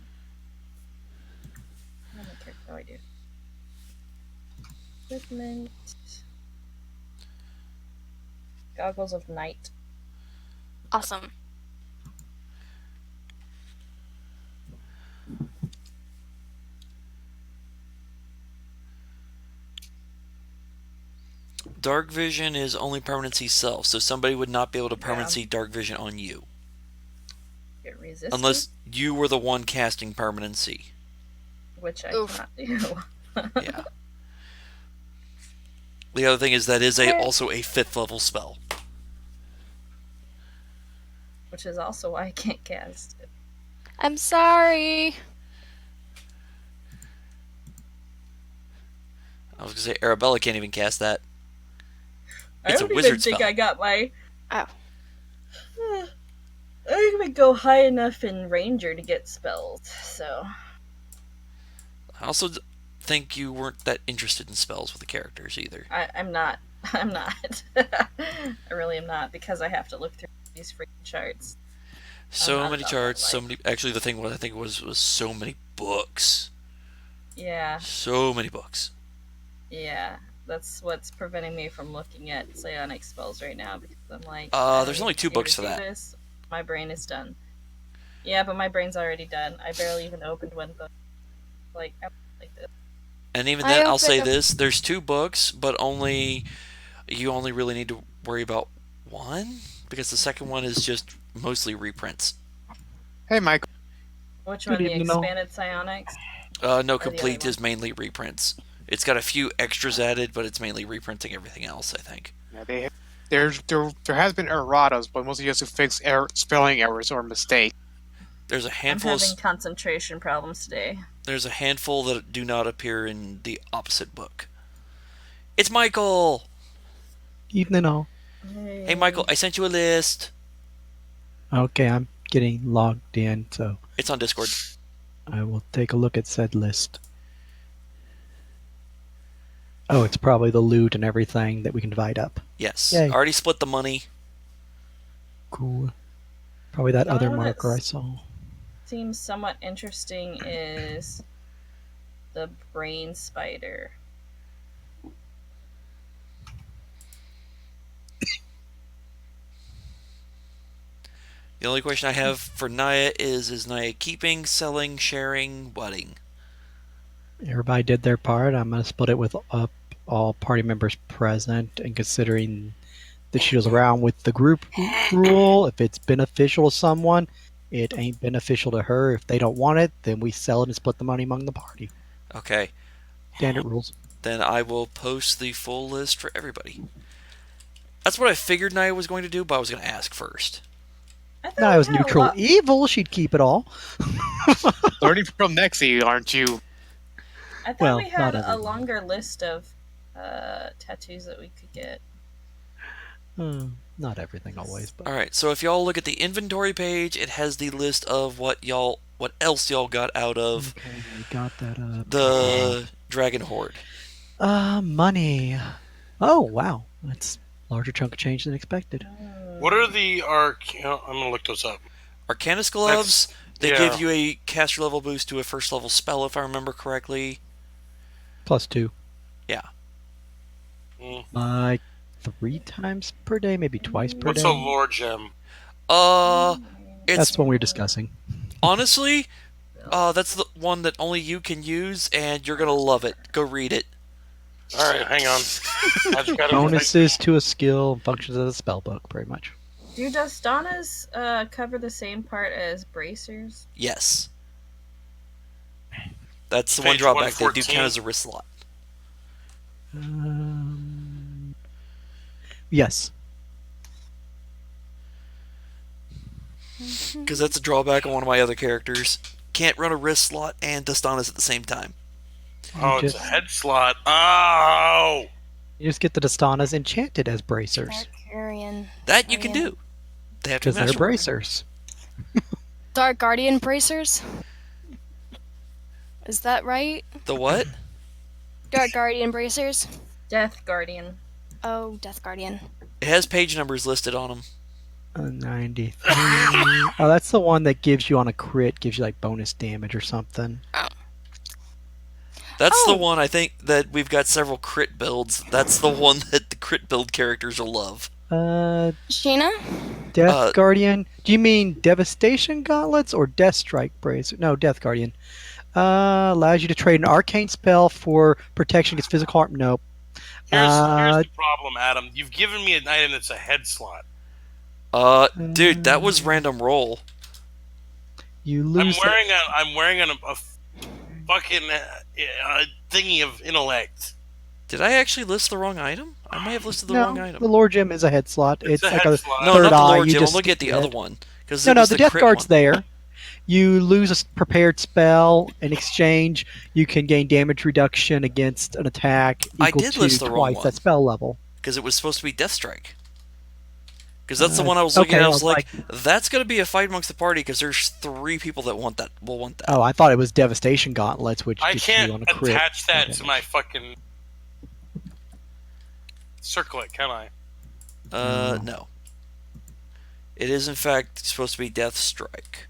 I don't care. Oh, I do. Equipment. Goggles of Night. Awesome. Dark vision is only permanency self, so somebody would not be able to permanency dark vision on you. Get resistant. Unless you were the one casting permanency. Which I Oof. cannot do. Yeah. The other thing is that is also a 5th level spell. Which is also why I can't cast it. I'm sorry. I was going to say, Arabella can't even cast that. I It's a don't even wizard think spell. I got my... Oh. I don't even go high enough in Ranger to get spells, so... I also think you weren't that interested in spells with the characters either. I'm not. I'm not. I really am not, because I have to look through these freaking charts. So not many about charts, that so life. many... Actually, the thing was, I think it was so many books. Yeah, So many books. yeah. That's what's preventing me from looking at psionic spells right now, because I'm like... There's only 2 books for that. This. My brain is done. Yeah, but my brain's already done. I barely even opened one book. Like, I like this. And even I then, I'll opened say a- this: there's 2 books, but you only really need to worry about one, because the second one is just mostly reprints. Hey, Michael. Which Good one? The evening, all. expanded psionics? No, the complete other is mainly reprints. It's got a few extras added, but it's mainly reprinting everything else, I think. Yeah, there has been erratas, but mostly just to fix spelling errors or mistakes. There's a I'm handful. having concentration problems today. There's a handful that do not appear in the opposite book. It's Michael. Evening all. Hey, Michael, I sent you a list. Okay, I'm getting logged in, so It's on Discord. I will take a look at said list. Oh, it's probably the loot and everything that we can divide up. Yes. Yay. Already split the money. Cool. Probably that other Oh, marker I that's- saw. Seems somewhat interesting is the brain spider. The only question I have for Naya is Naya keeping, selling, sharing, wedding? Everybody did their part. I'm going to split it with up all party members present, and considering that she was around with the group rule, if it's beneficial to someone, it ain't beneficial to her. If they don't want it, then we sell it and split the money among the party. Okay. Standard rules. Then I will post the full list for everybody. That's what I figured Naya was going to do, but I was going to ask first. I thought Now I we was had a neutral lot- evil. She'd keep it all. Learning from Nexi, aren't you? I thought Well, we had not a everyone. longer list of tattoos that we could get. Not everything always, but Alright, so if y'all look at the inventory page, it has the list of what else y'all got out of okay, we got that up. the Dragon Horde. Money. Oh wow, that's a larger chunk of change than expected. What are the I'm gonna look those up. Arcanist gloves, they yeah. give you a caster level boost to a first level spell, if I remember correctly. +2. Yeah. Like 3 times per day, maybe twice per What's day. a lore gem? It's That's what we were discussing. honestly, that's the one that only you can use, and you're gonna love it. Go read it. All right, hang on. I just gotta Bonuses to a skill and functions as a spell book, pretty much. Do Dostanas cover the same part as bracers? Yes. That's the one Page drawback. They do 114. count as a wrist slot. Yes. Because that's a drawback on one of my other characters. Can't run a wrist slot and Dostanas at the same time. Oh, it's a head slot. Oh! You just get the Dostanas enchanted as bracers. Carrion. That you can do. They have to Because be they're masterful. bracers. Dark Guardian bracers? Is that right? The what? Dark Guardian bracers? Death Guardian. Oh, Death Guardian. It has page numbers listed on them. 93. Oh, that's the one that gives you on a crit, gives you like bonus damage or something. That's Oh. the one I think that we've got several crit builds. That's the one that the crit build characters will love. Sheena? Death Guardian. Do you mean Devastation Gauntlets or Death Strike Bracer? No, Death Guardian. Allows you to trade an arcane spell for protection against physical harm. Nope. Here's the problem, Adam. You've given me an item that's a head slot. Dude, that was random roll. You lose. I'm wearing a fucking thingy of intellect. Did I actually list the wrong item? I may have listed the wrong item. The Lore Gem is a head slot. It's a like head a slot. No, third not the eye. Lord You Gem. I'm just looking at the skip other it. one. No, the Death crit Guard's one. there. You lose a prepared spell. In exchange, you can gain damage reduction against an attack I equal did to list the wrong twice one. that spell level. Because it was supposed to be Death Strike. Because that's the one I was looking okay, at. I I was was like, that's going to be a fight amongst the party because there's 3 people that want that. Will want that. Oh, I thought it was Devastation Gauntlets, which I gets you on can't a crit. attach that to my fucking circlet, can I? No. It is in fact supposed to be Death Strike.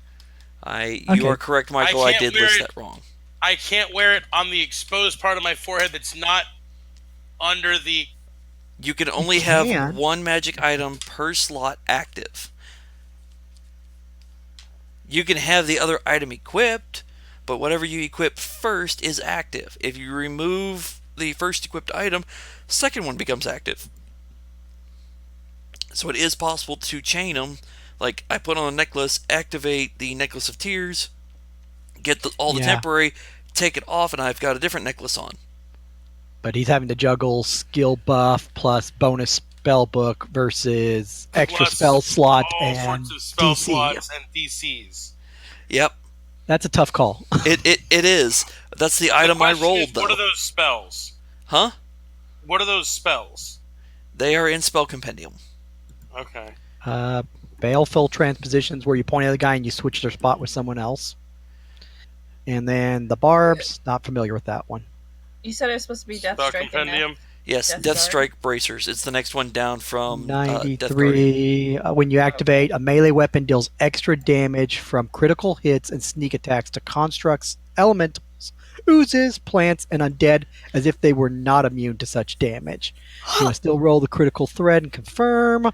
You Okay. are correct, Michael. I can't did wear list it. that wrong. I can't wear it on the exposed part of my forehead that's not under the. You can only can. have one magic item per slot active. You can have the other item equipped, but whatever you equip first is active. If you remove the first equipped item, second one becomes active. So it is possible to chain them. Like, I put on a necklace, activate the Necklace of Tears, get all the Yeah. temporary, take it off, and I've got a different necklace on. But he's having to juggle skill buff plus bonus spell book versus extra plus spell slot all and sorts of spell DC. slots and DCs. Yep, That's a tough call. it is. That's the item I question rolled, is, what though. are those spells? Huh? What are those spells? They are in Spell Compendium. Okay. Baleful transpositions where you point at the guy and you switch their spot with someone else. And then the barbs, not familiar with that one. You said it was supposed to be Death Spell Strike. compendium. Yes, Death Death Guard? Strike Bracers. It's the next one down from Death Guardian. 93. When you activate, a melee weapon deals extra damage from critical hits and sneak attacks to constructs, elementals, oozes, plants, and undead as if they were not immune to such damage. You must still roll the critical threat and confirm,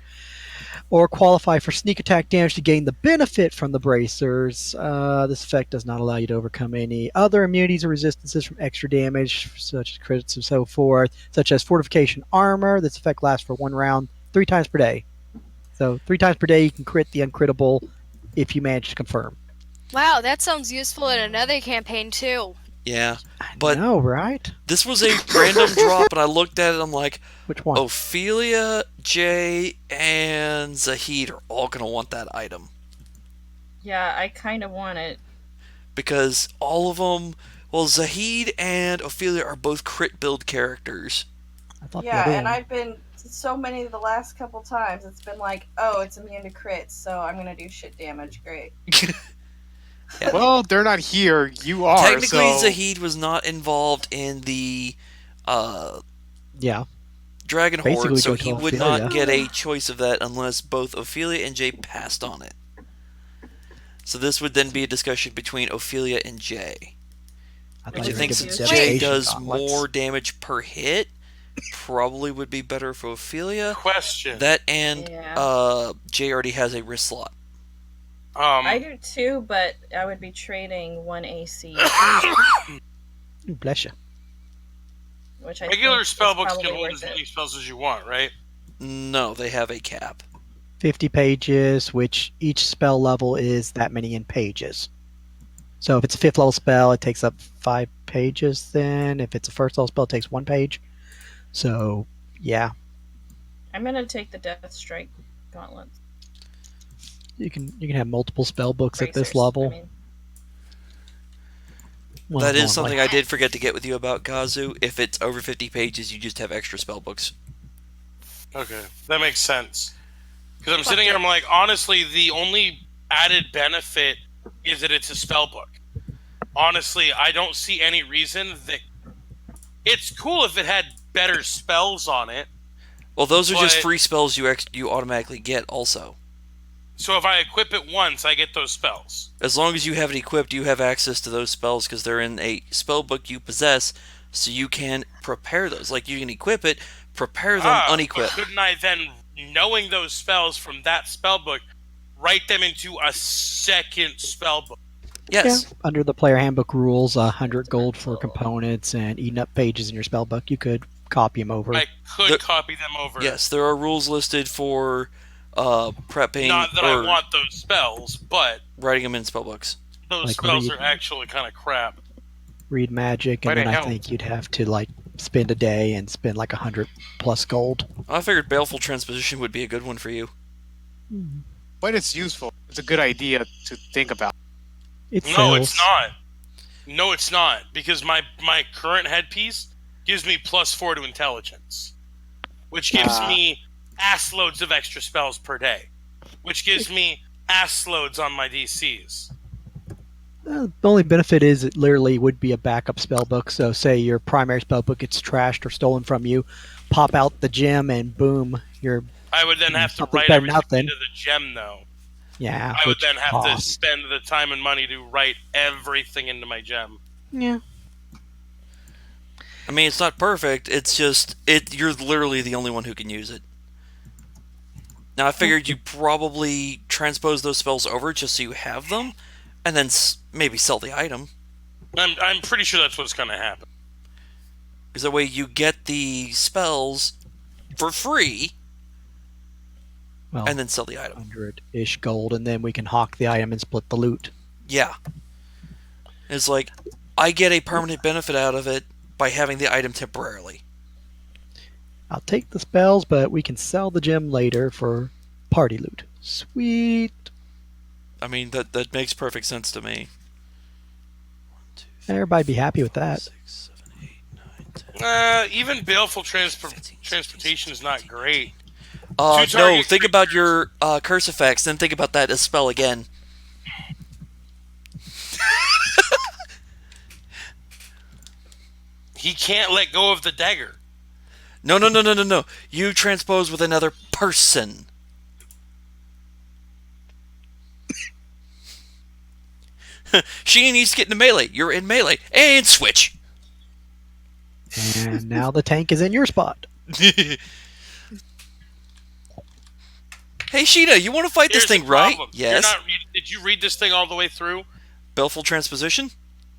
or qualify for sneak attack damage to gain the benefit from the bracers. This effect does not allow you to overcome any other immunities or resistances from extra damage, such as crits and so forth, such as fortification armor. This effect lasts for 1 round, 3 times per day. So 3 times per day you can crit the uncrittable if you manage to confirm. Wow, that sounds useful in another campaign too. Yeah, but No, right? this was a random drop, and I looked at it, I'm like, Which one? Ophelia, Jay, and Zahid are all going to want that item. Yeah, I kind of want it. Because all of them, well, Zahid and Ophelia are both crit build characters. I thought the Yeah, other and one. I've been so many the last couple times. It's been like, oh, it's immune to crits, so I'm gonna do shit damage. Great. Well, they're not here. You are. Technically, so... Zahid was not involved in the Yeah. Dragon Basically Horde, so go to he would Ophelia. not get a choice of that unless both Ophelia and Jay passed on it. So this would then be a discussion between Ophelia and Jay. I Which thought I you were think gonna since give Jay devastation does gauntlets. more damage per hit, probably would be better for Ophelia. Question. That and Yeah. Jay already has a wrist slot. I do too, but I would be trading one AC, Bless you. which I regular think spell is books probably can hold worth as it. many spells as you want, right? No, they have a cap. 50 pages, which each spell level is that many in pages. So if it's a 5th level spell, it takes up 5 pages then. If it's a 1st level spell, it takes 1 page. So, yeah. I'm gonna take the Death Strike Gauntlet. You can have multiple spell books at this Bracers, level. I mean. Well, That is normally. something I did forget to get with you about Gazu. If it's over 50 pages, you just have extra spell books. Okay, that makes sense. Because I'm sitting here, I'm like, honestly, the only added benefit is that it's a spell book. Honestly, I don't see any reason that... It's cool if it had better spells on it. Well, those are just But- free spells you automatically get also. So if I equip it once, I get those spells. As long as you have it equipped, you have access to those spells because they're in a spell book you possess, so you can prepare those. Like, you can equip it, prepare them But unequipped. couldn't I then, knowing those spells from that spell book, write them into a second spell book? Yes. Yeah, under the player handbook rules, 100 gold for components and eating up pages in your spell book, you could copy them over. I could The- copy them over. Yes, there are rules listed for prepping Not that or I want those spells, but writing them in spell books. those Like spells read. are actually kind of crap. Read magic, and But it then I helps. think you'd have to like spend a day and spend like 100 plus gold. I figured Baleful Transposition would be a good one for you. But it's useful. It's a good idea to think about. It No, it's sells. not. No, it's not. Because my current headpiece gives me +4 to intelligence. Which gives me ass loads of extra spells per day. Which gives me ass loads on my DCs. The only benefit is it literally would be a backup spell book. So, say your primary spell book gets trashed or stolen from you, pop out the gem, and boom, you're I would then have to Something write better everything nothing. into the gem, though. yeah. I would which then have to costs. spend the time and money to write everything into my gem. Yeah. I mean, it's not perfect. It's just you're literally the only one who can use it. Now, I figured you probably transpose those spells over just so you have them, and then maybe sell the item. I'm pretty sure that's what's going to happen. Because that way you get the spells for free, Well, and then sell the item. 100-ish gold, and then we can hawk the item and split the loot. Yeah. It's like, I get a permanent benefit out of it by having the item temporarily. I'll take the spells, but we can sell the gem later for party loot. Sweet. I mean, that makes perfect sense to me. Everybody be happy with that. 6, 7, 8, 9, 10. Even baleful transportation is not great. Two No, target think about your curse effects, then think about that as spell again. He can't let go of the dagger. No. You transpose with another person. She needs to get into melee. You're in melee. And switch. And now the tank is in your spot. Hey, Sheena, you want to fight this Here's thing, the right? problem. Yes. Did you read this thing all the way through? Baleful Transposition?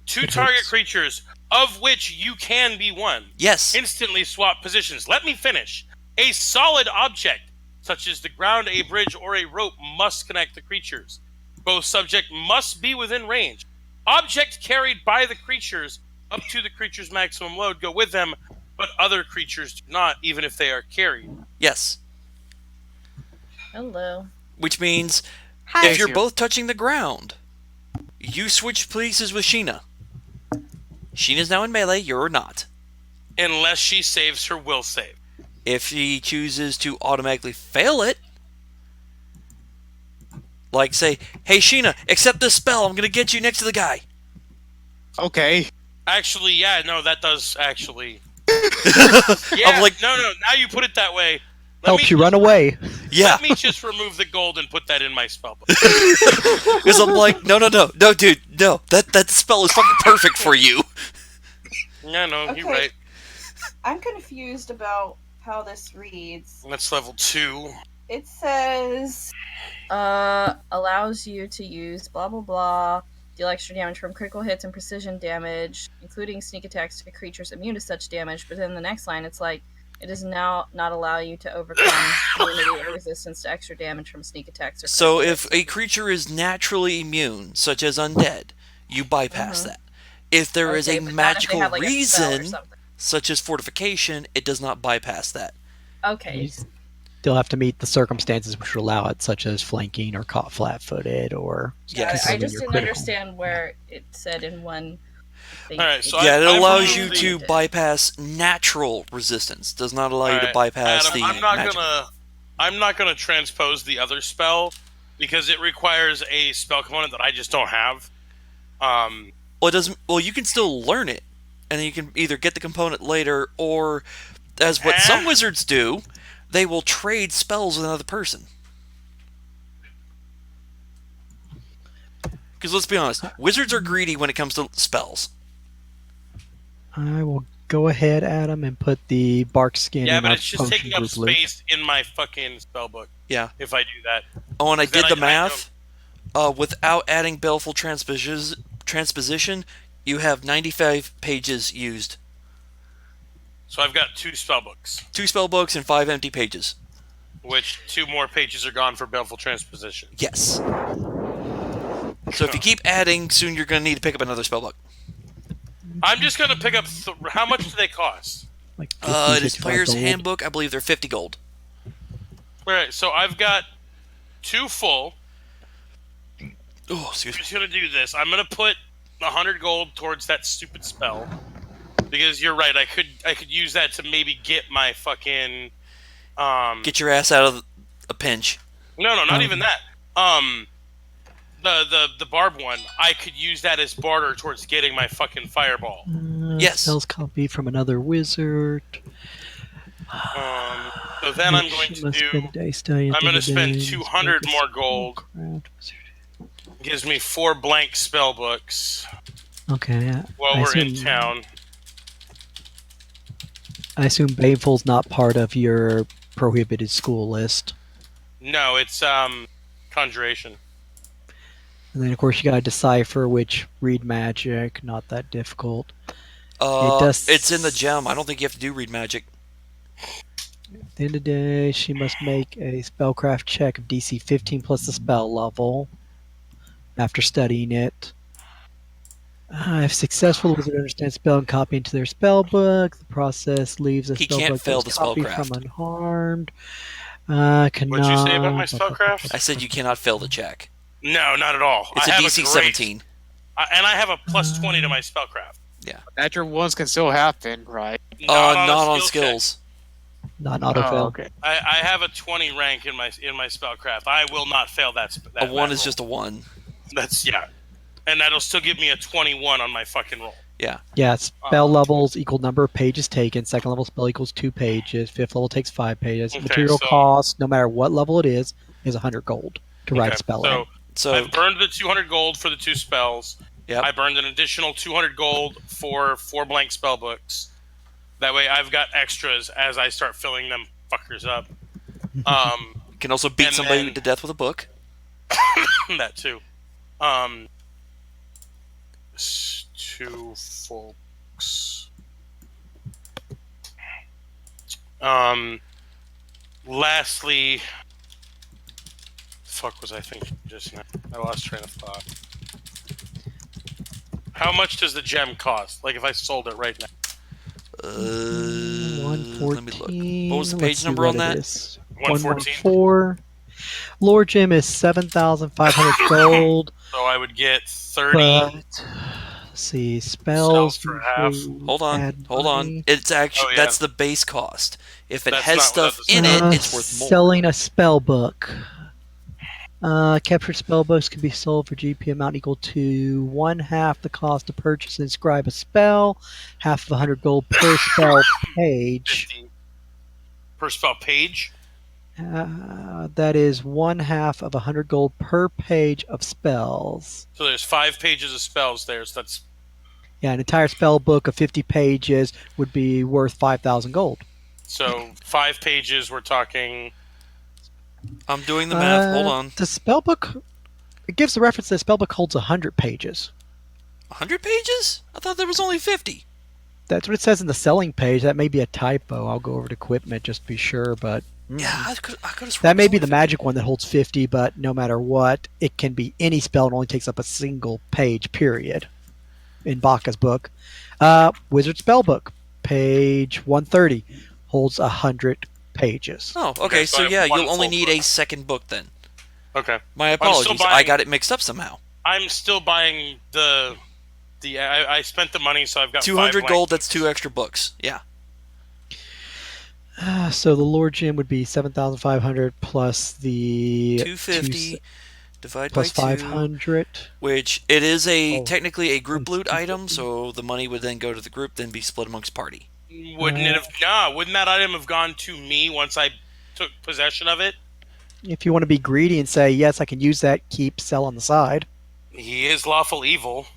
Two target creatures, of which you can be one. Yes. Instantly swap positions. Let me finish. A solid object, such as the ground, a bridge, or a rope, must connect the creatures. Both subject must be within range. Object carried by the creatures up to the creature's maximum load go with them, but other creatures do not, even if they are carried. Yes. Hello. Which means Hi. if you're both touching the ground, you switch places with Sheena. Sheena's now in melee, you're not. Unless she saves her will save. If she chooses to automatically fail it, like say, hey Sheena, accept this spell, I'm going to get you next to the guy. Okay. Actually, yeah, no, that does actually. Yeah, I'm like, no. Now you put it that way. Helps you run away. yeah. Let me just remove the gold and put that in my spellbook. Because I'm like, no, dude, no. That spell is fucking perfect for you. Yeah, no, you're Okay. right. I'm confused about how this reads. That's level 2. It says, allows you to use blah blah blah, deal extra damage from critical hits and precision damage, including sneak attacks to creatures immune to such damage. But then the next line, it's like, it does now not allow you to overcome immunity or resistance to extra damage from sneak attacks or So critical if hits. a creature is naturally immune, such as undead, you bypass that. If there is Okay, a but not if they magical have, like, a spell or reason, something. such as fortification, it does not bypass that. Okay. You still have to meet the circumstances which would allow it, such as flanking or caught flat-footed or Yes. I concealing just your didn't critical. understand where it said in one thing. Alright, so Yeah, it I've allows removed you the- to bypass natural resistance. Does not allow you to Alright, bypass Adam, the magical. I'm not gonna transpose the other spell because it requires a spell component that I just don't have. Well, it doesn't. Well, you can still learn it, and then you can either get the component later, or as what some wizards do, they will trade spells with another person. Because let's be honest, wizards are greedy when it comes to spells. I will go ahead, Adam, and put the bark skin Yeah, in but our it's just potion taking up group loop. space in my fucking spellbook Yeah. if I do that. Oh, and I Then did the I math. Without adding baleful transposition, you have 95 pages used. So I've got 2 spellbooks, 2 spell books and 5 empty pages. which 2 more pages are gone for Baleful Transposition. Yes. So if you keep adding, soon you're going to need to pick up another spell book. I'm just gonna pick up. How much do they cost? Like It is 65 Player's gold. Handbook. I believe they're 50 gold. Alright, so I've got 2 full. Oh, excuse I'm me. just gonna do this. I'm gonna put 100 gold towards that stupid spell because you're right. I could use that to maybe get my fucking Get your ass out of a pinch. No, not even that. The barb one. I could use that as barter towards getting my fucking fireball. Yes. Spells copy from another wizard. So then I'm going She to must do. spend a day studying I'm going gonna to spend 200 more gold. Gives me 4 blank spell books Okay. while I we're in assume- town. I assume Baneful's not part of your prohibited school list. No, it's conjuration. And then, of course, you gotta decipher which read magic. Not that difficult. It's in the gem. I don't think you have to do read magic. At the end of the day, she must make a spellcraft check of DC 15 plus the spell level after studying it. If successful, the wizard understands spell and copy into their spell book. The process leaves a He spell can't book fail that was the copied spellcraft. from unharmed. What'd you say about my spellcraft? I said you cannot fail the check. No, not at all. It's I a have DC great- 17. and I have a plus 20 to my spellcraft. Natural ones can still happen, right? Not a on skill check. skills. Not an autofill. Oh, okay. I have a 20 rank in my spellcraft. I will not fail that. A 1 is roll. just a 1. That's and that'll still give me a 21 on my fucking roll. Yeah, spell levels equal number of pages taken. Second level spell equals 2 pages. Fifth level takes 5 pages. Okay, Material so- cost, no matter what level it is 100 gold to write Okay, a spell so in. So I've burned the 200 gold for the 2 spells. Yep. I burned an additional 200 gold for 4 blank spell books. That way, I've got extras as I start filling them fuckers up. you can also beat and somebody then- to death with a book. That too. 2 folks. Lastly, fuck was I thinking just now? I lost train of thought. How much does the gem cost? Like if I sold it right now. Let me look. 114. What was the Let's page see number what on that? it is. 114. 114. Lore gem is 7,500 gold. So I would get 30. But let's see, spells for half. you Hold add on. money. It's actually Oh, yeah. that's the base cost. If it That's has not stuff without the in spell. it, it's worth more. Selling a spell book. Captured spellbooks can be sold for GP amount equal to 1/2 the cost to purchase and inscribe a spell, half of 100 gold per spell page. 50 per spell page. That is 1/2 of 100 gold per page of spells. So there's 5 pages of spells there. So that's Yeah, an entire spell book of 50 pages would be worth 5,000 gold. so 5 pages. We're talking. I'm doing the math. Hold on. The spellbook, it gives the reference that the spellbook holds 100 pages. 100 pages? I thought there was only 50. That's what it says in the selling page. That may be a typo. I'll go over to equipment just to be sure, but Yeah, I could have sworn that it may was be the only magic one that holds 50, but no matter what, it can be any spell and only takes up a single page, period, in Baka's book. Wizard Spellbook, page 130, holds 100 pages. 50. Oh, okay. Okay, so So I have yeah, one you'll only full need book. a second book then. Okay. My still apologies. I buying- got it mixed up somehow. I'm still buying the. I spent the money, so I've got 200 5 gold, blank that's 2 extra books. Yeah. So the Lord Gem would be 7,500 plus the 250 divided plus by 2, 500. which it is Oh, technically a group that's loot item, 250. so the money would then go to the group, then be split amongst party. Wouldn't it have? Nah. Wouldn't that item have gone to me once I took possession of it? If you want to be greedy and say, yes, I can use that, keep, sell on the side. He is lawful evil.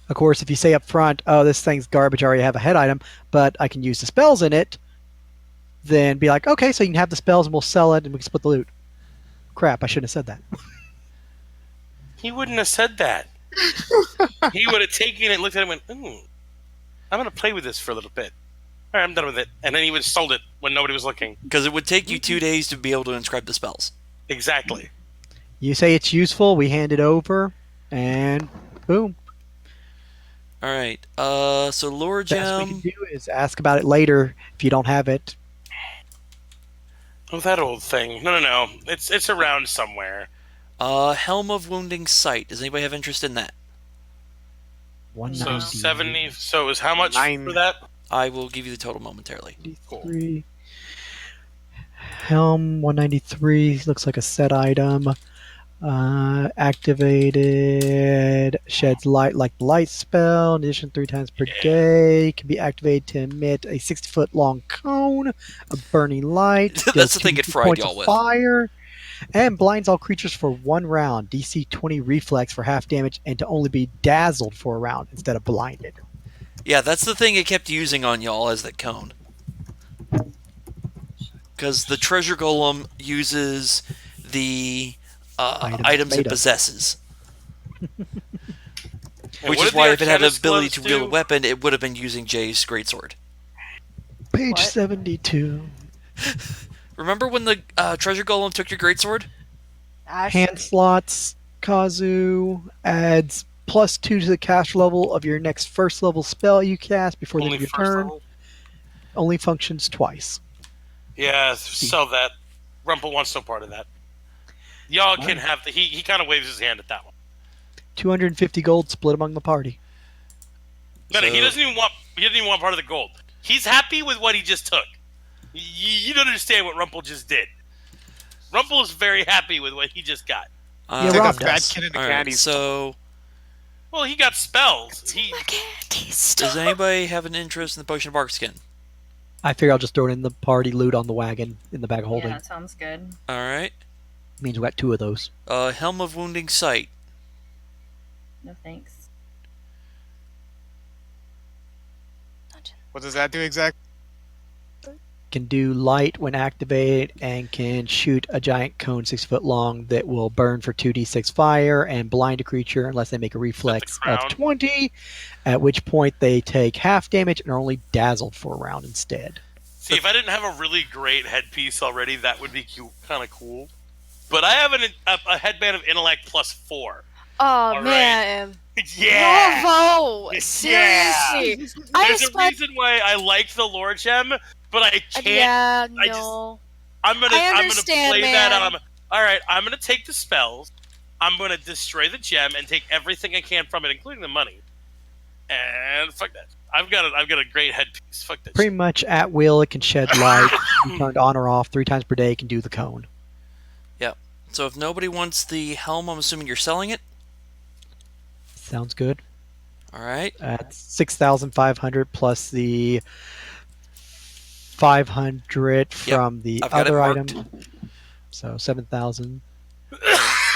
Of course, if you say up front, oh, this thing's garbage, I already have a head item, but I can use the spells in it, then be like, okay, so you can have the spells and we'll sell it and we can split the loot. Crap, I shouldn't have said that. He wouldn't have said that. He would have taken it, looked at it, and went, "Ooh, I'm going to play with this for a little bit. All right, I'm done with it." And then he would have sold it when nobody was looking. Because it would take you 2 days to be able to inscribe the spells. Exactly. You say it's useful, we hand it over, and boom. Alright, so Lore Best we can Gem. do is ask about it later if you don't have it. Oh, that old thing. No. It's around somewhere. Helm of Wounding Sight. Does anybody have interest in that? So 190. 70. So is how much 9. for that? I will give you the total momentarily. 193. Helm 193 looks like a set item. Activated sheds light like the light spell. In addition, 3 times per day can be activated to emit a 60-foot long cone of burning light. That's deals the thing 2 it fried points y'all of with. Fire and blinds all creatures for 1 round. DC 20 reflex for half damage and to only be dazzled for a round instead of blinded. Yeah, that's the thing it kept using on y'all as that cone. Because the treasure golem uses the items made it of. possesses. And Which what is did why the if it had the Arcanist ability gloves to wield a do? weapon, it would have been using Jay's greatsword. Page What? 72. Remember when the treasure golem took your greatsword? Ash, Hand slots. Kazu adds +2 to the cast level of your next first level spell you cast before the end Only of your first turn. level? Only functions twice. Yeah, sell that. Rumple wants no part of that. Y'all can have the. He kind of waves his hand at that one. 250 gold split among the party. No, he So- doesn't even want. He doesn't even want part of the gold. He's happy with what he just took. You don't understand what Rumple just did. Rumple is very happy with what he just got. Yeah, It's like Rob a fat does. kid in a Alright, candy store. so Well, he got spells. He does anybody have an interest in the Potion of Barkskin? I figure I'll just throw it in the party loot on the wagon in the bag of holding. yeah, that sounds good. Alright. Means we got 2 of those. Helm of Wounding Sight. No thanks. What does that do exactly? Can do light when activated and can shoot a giant cone 6 foot long that will burn for 2d6 fire and blind a creature unless they make a reflex of crown? 20, at which point they take half damage and are only dazzled for a round instead. see if I didn't have a really great headpiece already, that would be kind of cool. But I have a headband of intellect +4. Oh right. man, Yeah. Bravo! Yeah. Seriously, I There's a spent. reason why I like the lore gem, but I can't. Yeah, I just- no. I'm gonna understand, play that man. on. All right, I'm gonna take the spells. I'm gonna destroy the gem and take everything I can from it, including the money. And fuck that. I've got a great headpiece. Fuck that. Pretty shit. much at will, it can shed light, be turned on or off 3 times per day, can do the cone. Yep. So if nobody wants the helm, I'm assuming you're selling it. Sounds good. All right. At 6,500 plus the 500 from the I've got it other marked. item. So 7,000.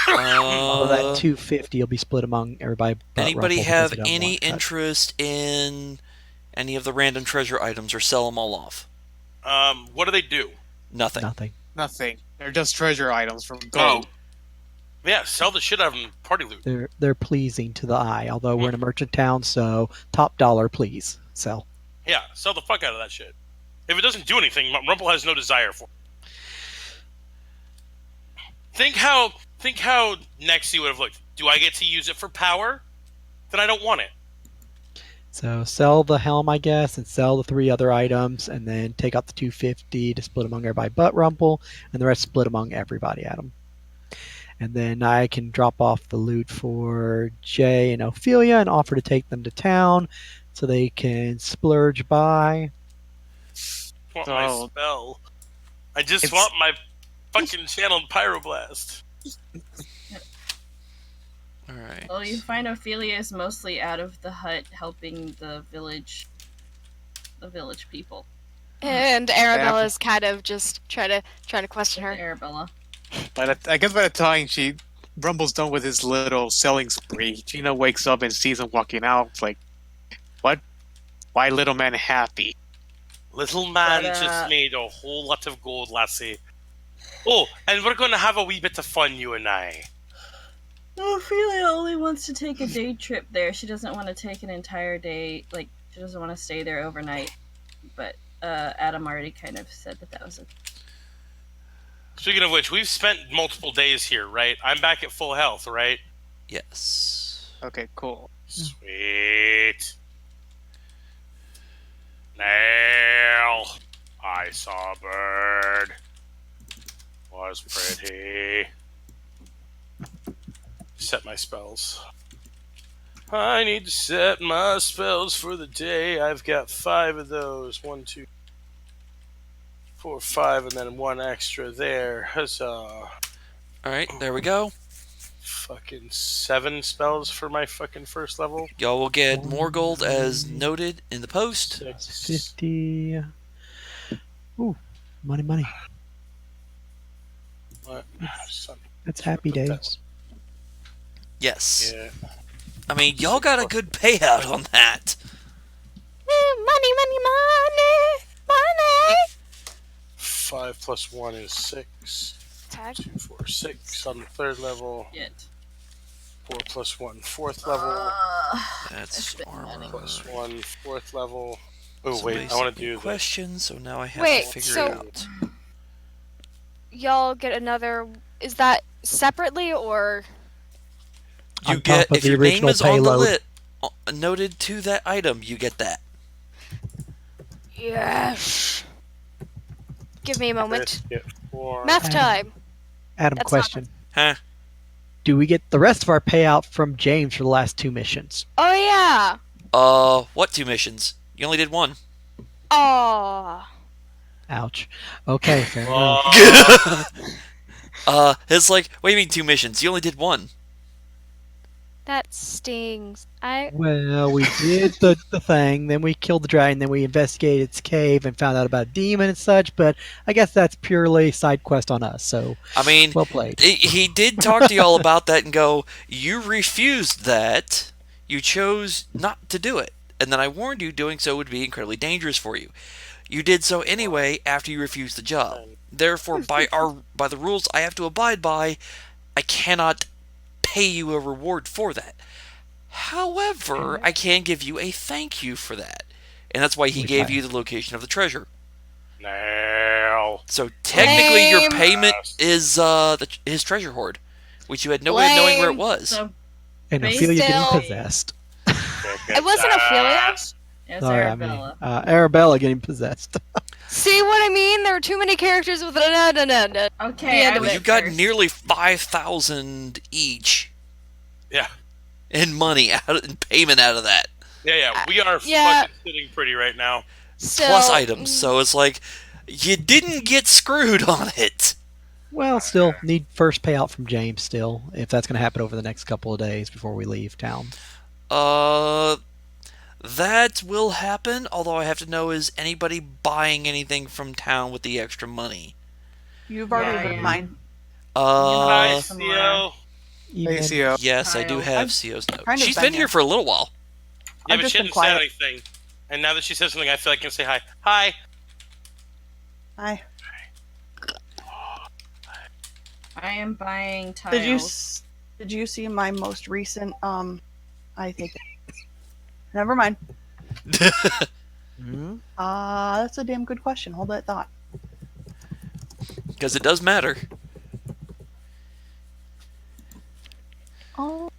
All of that 250 will be split among everybody. But Anybody Ruffle because have he doesn't any want cut. interest in any of the random treasure items, or sell them all off? What do they do? Nothing. Nothing. Nothing. They're just treasure items from Oh. gold. Yeah, sell the shit out of them. Party loot. They're pleasing to the eye. Although we're in a merchant town, so top dollar, please sell. Yeah, sell the fuck out of that shit. If it doesn't do anything, Rumple has no desire for it. Think how Nexi would have looked. Do I get to use it for power? Then I don't want it. So sell the helm, I guess, and sell the 3 other items, and then take out the 250 to split among everybody but Rumple, and the rest split among everybody, Adam. And then I can drop off the loot for Jay and Ophelia and offer to take them to town so they can splurge by. Want my Oh. spell. I just It's- want my fucking channeled pyroblast. All right. Well, you find Ophelia is mostly out of the hut helping the village people. And Arabella's kind of just trying to question her. Arabella. But I guess by the time Rumble's done with his little selling spree, Gina wakes up and sees him walking out. It's like, what? Why little man happy? Little man But, just made a whole lot of gold, lassie. Oh, and we're going to have a wee bit of fun, you and I. Ophelia only wants to take a day trip there. She doesn't want to take an entire day. Like, she doesn't want to stay there overnight. But Adam already kind of said that was a... Speaking of which, we've spent multiple days here, right? I'm back at full health, right? Yes. Okay, cool. Sweet. Nail. I saw a bird. Was pretty. Set my spells. I need to set my spells for the day. I've got 5 of those. 1, 2, 4, 5, and then 1 extra there. Huzzah. All right, there we go. Fucking 7 spells for my fucking first level. Y'all will get more gold as noted in the post. 6. 50. Ooh, money. What? Son. That's happy days. Yes. Yeah. I mean, y'all got a good payout on that. Money. 5 plus 1 is 6. Tag. 2, 4, 6 on the 3rd level. Yet. 4 plus 1, 4th level. That's armor. Plus 1, 4th level. Oh, Somebody wait, I want sent to me do a the question, so now I have Wait, to figure so- it out. Y'all get another. Is that separately or? You On get, top of if the your name original is on the payload. lit noted to that item, you get that. Yes. Give me a moment. Get 4. Math time. Adam, That's not- question. Huh? Do we get the rest of our payout from James for the last 2 missions? Oh yeah. What 2 missions? You only did 1. Oh. Ouch. Okay, fair enough. It's like, what do you mean 2 missions? You only did 1. That stings. Well, we did the thing, then we killed the dragon, then we investigated its cave and found out about a demon and such, but I guess that's purely side quest on us, so I mean, well played. he did talk to y'all about that and go, you refused that. You chose not to do it. And then I warned you doing so would be incredibly dangerous for you. You did so anyway after you refused the job. Therefore, by the rules I have to abide by, I cannot pay you a reward for that. However, I can give you a thank you for that. And that's why he Which gave I- you the location of the treasure. Nail. So technically your Lame. payment is his treasure hoard, which you had no way of knowing where it was. So And Based Ophelia getting still- possessed. It wasn't Ophelia. it's Sorry, Arabella. Arabella getting possessed. See what I mean? There were too many characters with no. Okay, Yeah, I but went You got first. nearly 5,000 each Yeah. in money in payment out of that. Yeah. We are Yeah. fucking sitting pretty right now. Still, Plus items. So it's like you didn't get screwed on it. Well, still need first payout from James. Still, if that's going to happen over the next couple of days before we leave town. Uh, that will happen. Although I have to know, is anybody buying anything from town with the extra money? You've Yeah, already I read am. mine. Hi, Uh, CO. Even Hey, CO. yes, I do Kyle. have I've CO's note. kind of She's been been here here. for a little while. Yeah, I've but just she been hadn't said quiet. anything. And now that she says something, I feel like I can say hi. Hi. Hi. I am buying tiles. Did you see my most recent I think never mind. Hmm? That's a damn good question. Hold that thought. Because it does matter. Oh.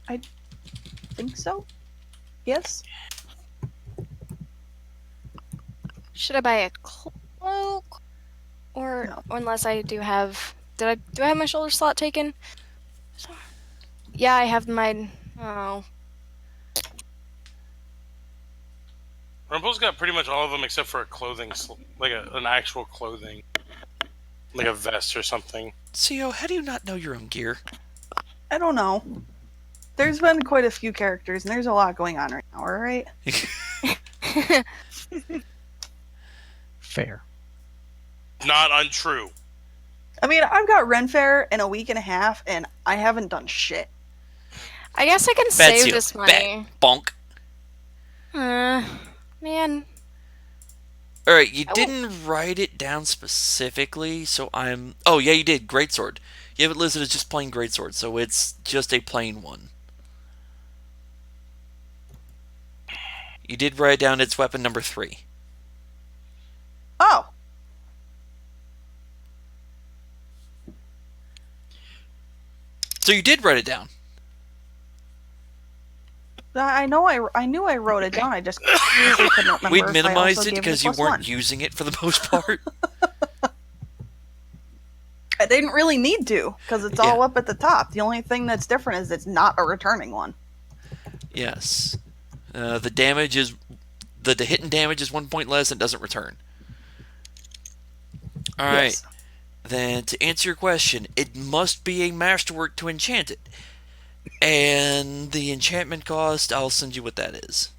I think so. Yes. Should I buy a cloak? Or No. unless I do have do I have my shoulder slot taken? Yeah, I have mine. Oh. Rumple's got pretty much all of them except for a clothing, like an actual clothing. Like a vest or something. CO, how do you not know your own gear? I don't know. There's been quite a few characters, and there's a lot going on right now. All right. fair. Not untrue. I mean, I've got Ren Fair in a week and a half, and I haven't done shit. I guess I can Bad save CO. this money. Bonk. Man. Alright, you I didn't write it down specifically, so I'm... Oh, yeah, you did. Greatsword. You have it listed as just plain Greatsword, so it's just a plain one. You did write down its weapon number 3. Oh, So you did write it down. I know. I knew I wrote it down. I just really couldn't remember. We'd if I minimized also it gave because you plus weren't one. using it for the most part. I didn't really need to because it's all up at the top. The only thing that's different is it's not a returning one. Yes. The damage is... The hit and damage is 1 point less and doesn't return. Alright. Yes. Then, to answer your question, it must be a masterwork to enchant it. And the enchantment cost, I'll send you what that is.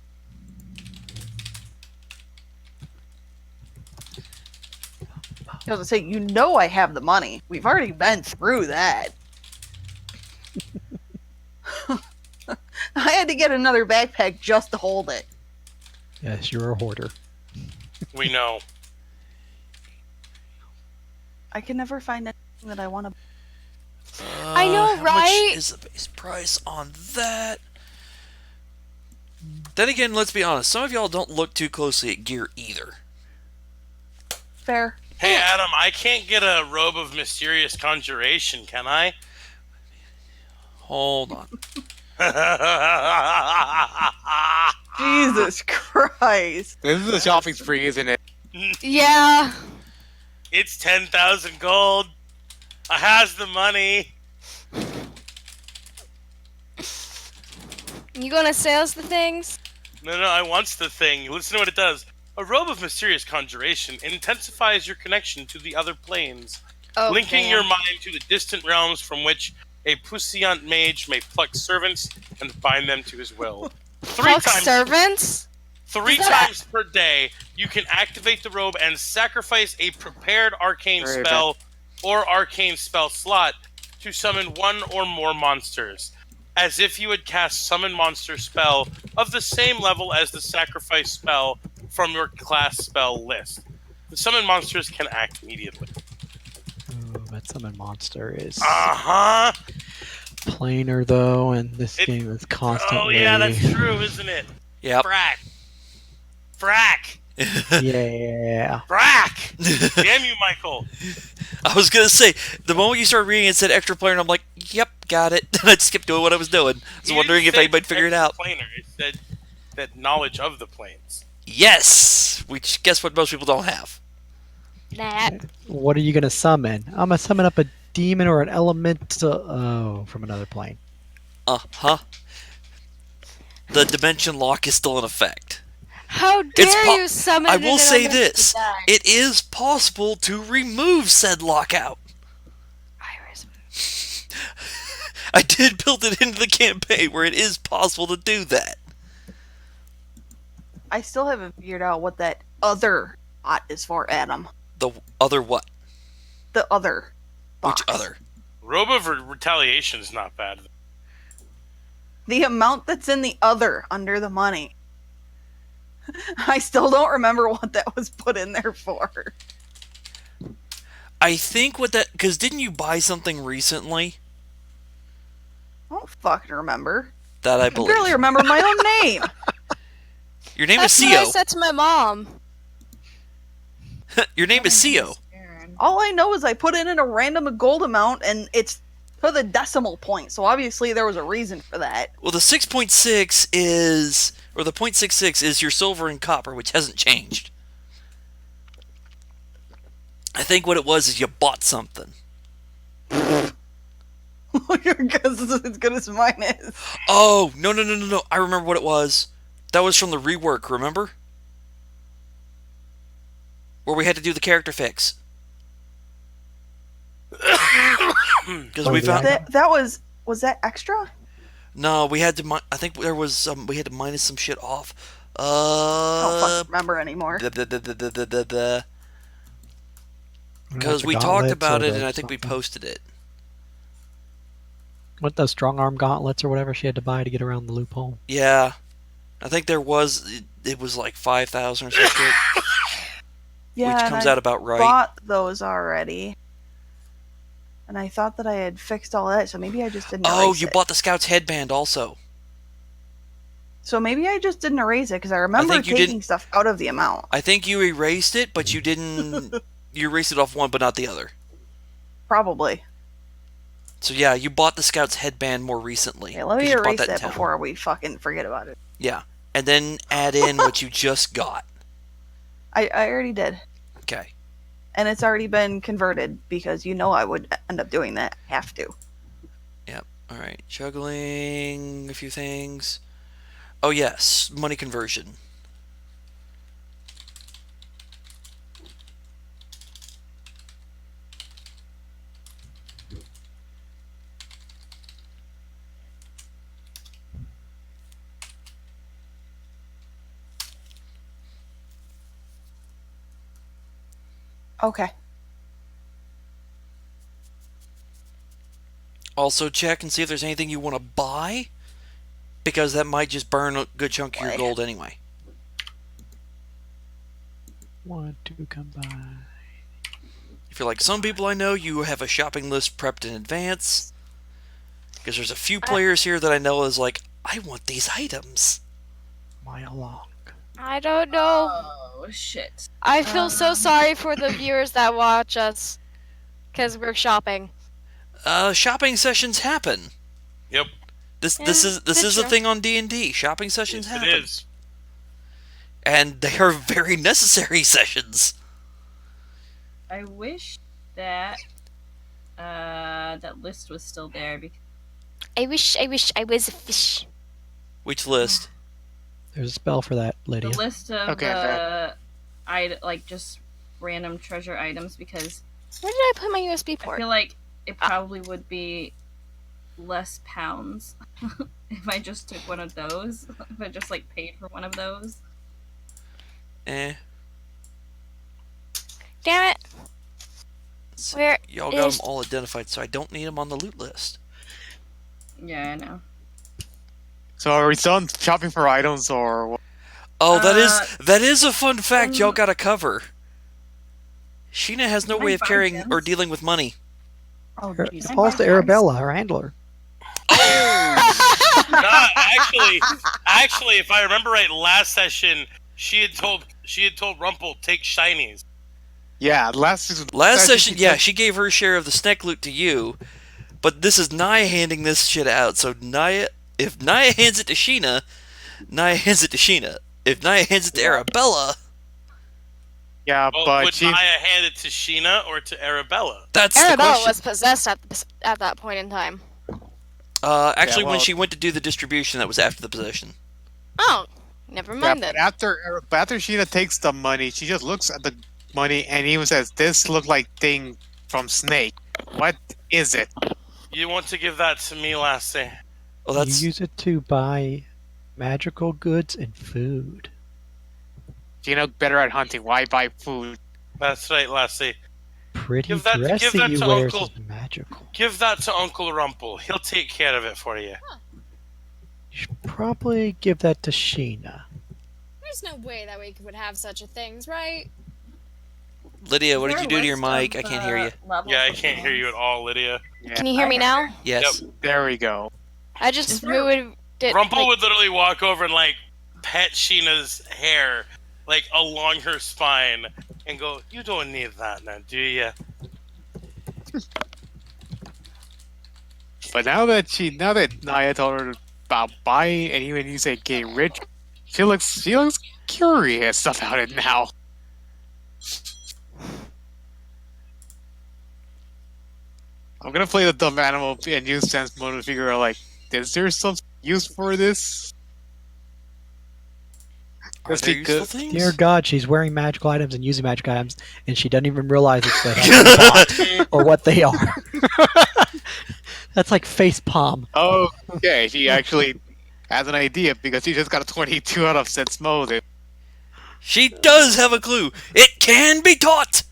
I was gonna say, you know, I have the money. We've already been through that. I had to get another backpack just to hold it. Yes, you're a hoarder. We know. I can never find anything that I want to. I know, how right? much is the base price on that? Then again, let's be honest. Some of y'all don't look too closely at gear either. Fair. Hey, Adam, I can't get a robe of mysterious conjuration, can I? Hold on. Jesus Christ. This is a shopping spree, isn't it? Yeah. It's 10,000 gold. I has the money. You gonna sell us the things? No, I wants the thing. Listen to what it does. A robe of mysterious conjuration intensifies your connection to the other planes, Oh, linking damn. your mind to the distant realms from which a puissant mage may pluck servants and bind them to his will. Fuck servants? Three times per day, you can activate the robe and sacrifice a prepared arcane Very spell or arcane spell slot to summon one or more monsters, as if you had cast summon monster spell of the same level as the sacrifice spell from your class spell list. The summon monsters can act immediately. Oh, that summon monster is Uh-huh! plainer though, and this game is Oh constantly. yeah, that's true, isn't it? Yep. Frack! Yeah. Damn you, Michael! I was gonna say, the moment you started reading it said extra player, and I'm like, yep, got it. And I just kept doing what I was doing. I was You wondering didn't if say anybody figured it out. Planar. It said that knowledge of the planes. Yes! Which, guess what most people don't have? Nah. What are you gonna summon? I'm gonna summon up a demon or an elemental. Oh, from another plane. Uh-huh. the dimension lock is still in effect. How It's dare you summon I it will and say I'm this: gonna die. it is possible to remove said lockout. Iris. I did build it into the campaign where it is possible to do that. I still haven't figured out what that other bot is for, Adam. The other what? The other box. Which other? Robo retaliation is not bad. The amount that's in the other under the money. I still don't remember what that was put in there for. I think what that... Because didn't you buy something recently? I don't fucking remember. That I I believe. barely remember my own name. Your name That's is what I Sio. said to my mom. Your name is Sio. All I know is I put in a random gold amount and it's to the decimal point, so obviously there was a reason for that. Well, the 6.6 is... Or the 0.66 is your silver and copper, which hasn't changed. I think what it was is you bought something. Your guess is as good as mine is. Oh, no. I remember what it was. That was from the rework, remember? Where we had to do the character fix. Because we found... That was that extra? No, we had to... I think there was... we had to minus some shit off. I don't fucking remember anymore. Because we talked about it, and I think we posted it. What, those strong arm gauntlets or whatever she had to buy to get around the loophole? Yeah. I think there was... It was like 5,000 or some shit. Yeah, which and comes I out about right. bought those already. And I thought that I had fixed all that, so maybe I just didn't Oh, erase you it. bought the Scout's headband also. So maybe I just didn't erase it, because I remember think you taking didn't- stuff out of the amount. I think you erased it, but you didn't... you erased it off one, but not the other. Probably. So yeah, you bought the Scout's headband more recently. Okay, let 'cause me you bought erase that in that town. before we fucking forget about it. Yeah. And then add in what you just got. I already did. Okay. And it's already been converted, because you know I would end up doing that. Have to. Yep. Alright. Juggling a few things. Oh yes, money conversion. Okay. Also check and see if there's anything you want to buy, because that might just burn a good chunk of your Boy. gold anyway. Want to combine. If you're like some people I know, you have a shopping list prepped in advance. Because there's a few players here that I know is like, I want these items. Mile long. I don't know. Oh, shit. I feel so sorry for the viewers that watch us. Because we're shopping. Shopping sessions happen. Yep, This Yeah, is that's a true. thing on D&D. Shopping sessions yes, happen. it is. And they are very necessary sessions. I wish that that list was still there because I wish I was a fish. Which list? There's a spell for that, Lydia. the list of Okay, like just random treasure items, because Where did I put my USB I port? feel like it probably would be less pounds if I just took one of those. If I just like paid for one of those. Eh. Damn it. So Where y'all got is- them all identified, so I don't need them on the loot list. Yeah, I know. So are we done shopping for items, or what? Oh, that is a fun fact y'all um, gotta cover. Sheena has no Can I way of buy carrying gems? or dealing with money. Oh, It jeez. falls to Arabella, our handler. Nah, actually, if I remember right, last session she had told Rumpel take shinies. Yeah, last Session, yeah, she gave her share of the snack loot to you, but this is Naya handing this shit out. So Naya, if Naya hands it to Sheena, Naya hands it to Sheena. If Naya hands it to Arabella, Yeah, Well, but would she. Naya hand it to Sheena or to Arabella? that's the Arabella question. was possessed at that point in time. Actually, Yeah, when well- she went to do the distribution, that was after the possession. Oh, never Yeah, mind but then. after Sheena takes the money, she just looks at the money and even says, "This look like thing from Snake. What is it?" You want to give that to me, lassie? Well, You that's use it to buy magical goods and food. Sheena better at hunting. Why buy food? That's right, lassie. Pretty Give that dress that to you wear Uncle. is magical. Give that to Uncle Rumple. He'll take care of it for you. You should probably give that to Sheena. There's no way that we would have such a thing, right? Lydia. What Is did there you a do to your list mic? of, I can't hear you. levels Yeah, I of can't hear you at all, Lydia. Yeah, Can you hear me now? Yes. there we go. I Is just there- moved it. Rumple like- would literally walk over and like pet Sheena's hair, like along her spine, and go, "You don't need that now, do you?" But now that Naya told her about buying and even you say getting rich, she looks curious about it now. I'm gonna play the dumb animal and use sense mode to figure out like, is there some use for this? Are Just there useful because- things? Dear God, she's wearing magical items and using magical items, and she doesn't even realize it's the hell they bought or what they are. That's like face palm. Okay, she actually has an idea because she just got a 22 out of sense mode. She does have a clue. It can be taught.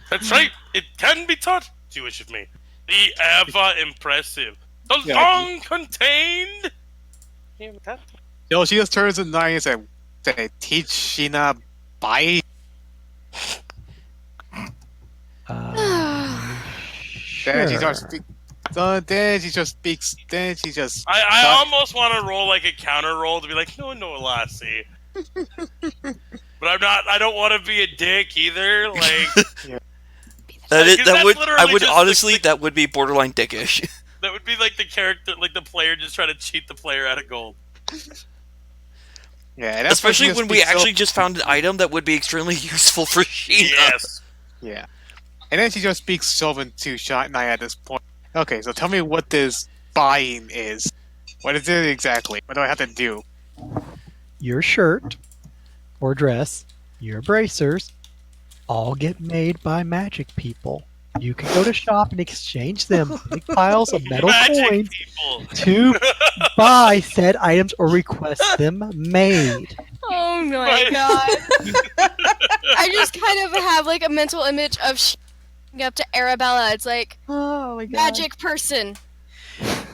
That's right. It can be taught. Jewish of me. The ever impressive. The Yeah, long contained. Yeah, but that- No, she just turns to Naya and said, teach Sheena buy. Then she starts Sure. then she just speaks. Then she just. I almost want to roll like a counter roll to be like, no, lassie. But I'm not. I don't want to be a dick either. Like That is, Because that that's would. I literally would just honestly. like- That would be borderline dickish. that would be like the character, like the player just trying to cheat the player out of gold. Yeah, and that's Especially she just when we speaks so- actually just found an item that would be extremely useful for Sheena. Yes. Yeah, and then she just speaks Sylvan to Naya at this point. Okay, so tell me what this buying is. What is it exactly? What do I have to do? Your shirt or dress, your bracers, all get made by magic people. You can go to shop and exchange them big piles of metal Magic coins people. to buy said items or request them made. Oh my Right. god. I just kind of have like a mental image of going up to Arabella. It's like, Oh my god. magic person.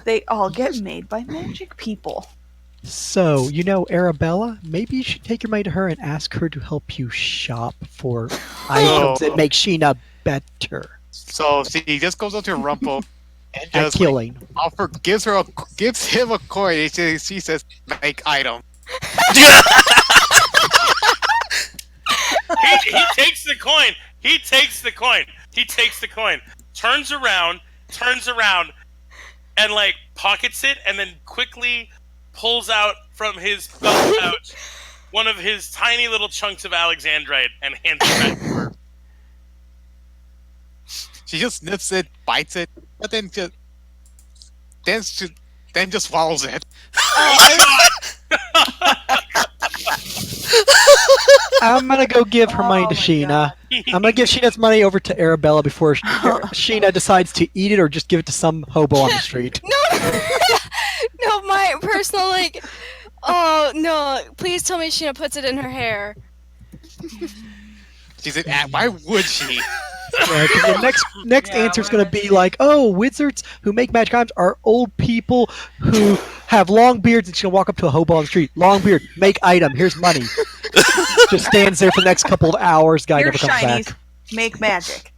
They all get made by magic people. So, you know, Arabella, maybe you should take your money to her and ask her to help you shop for items that make Sheena better So she just goes up to Rumple and at just killing. gives him a coin. And she says, "Make item." He takes the coin. He takes the coin. He takes the coin. Turns around, and like pockets it, and then quickly pulls out from his belt pouch one of his tiny little chunks of Alexandrite and hands it back to her. She just sniffs it, bites it, but then just swallows it. I'm gonna go give her money Oh to my Sheena. I'm gonna give Sheena's money over to Arabella before Sheena decides to eat it or just give it to some hobo on the street. No, no, my personal like. Oh no! Please tell me Sheena puts it in her hair. She said, "Why would she?" Yeah, 'cause the next Yeah, answer is what going am to I be like, oh, wizards who make magic items are old people who have long beards, and she'll walk up to a hobo on the street. Long beard, make item, here's money. Just stands there for the next couple of hours, guy Here's never comes shinies. back. Make magic.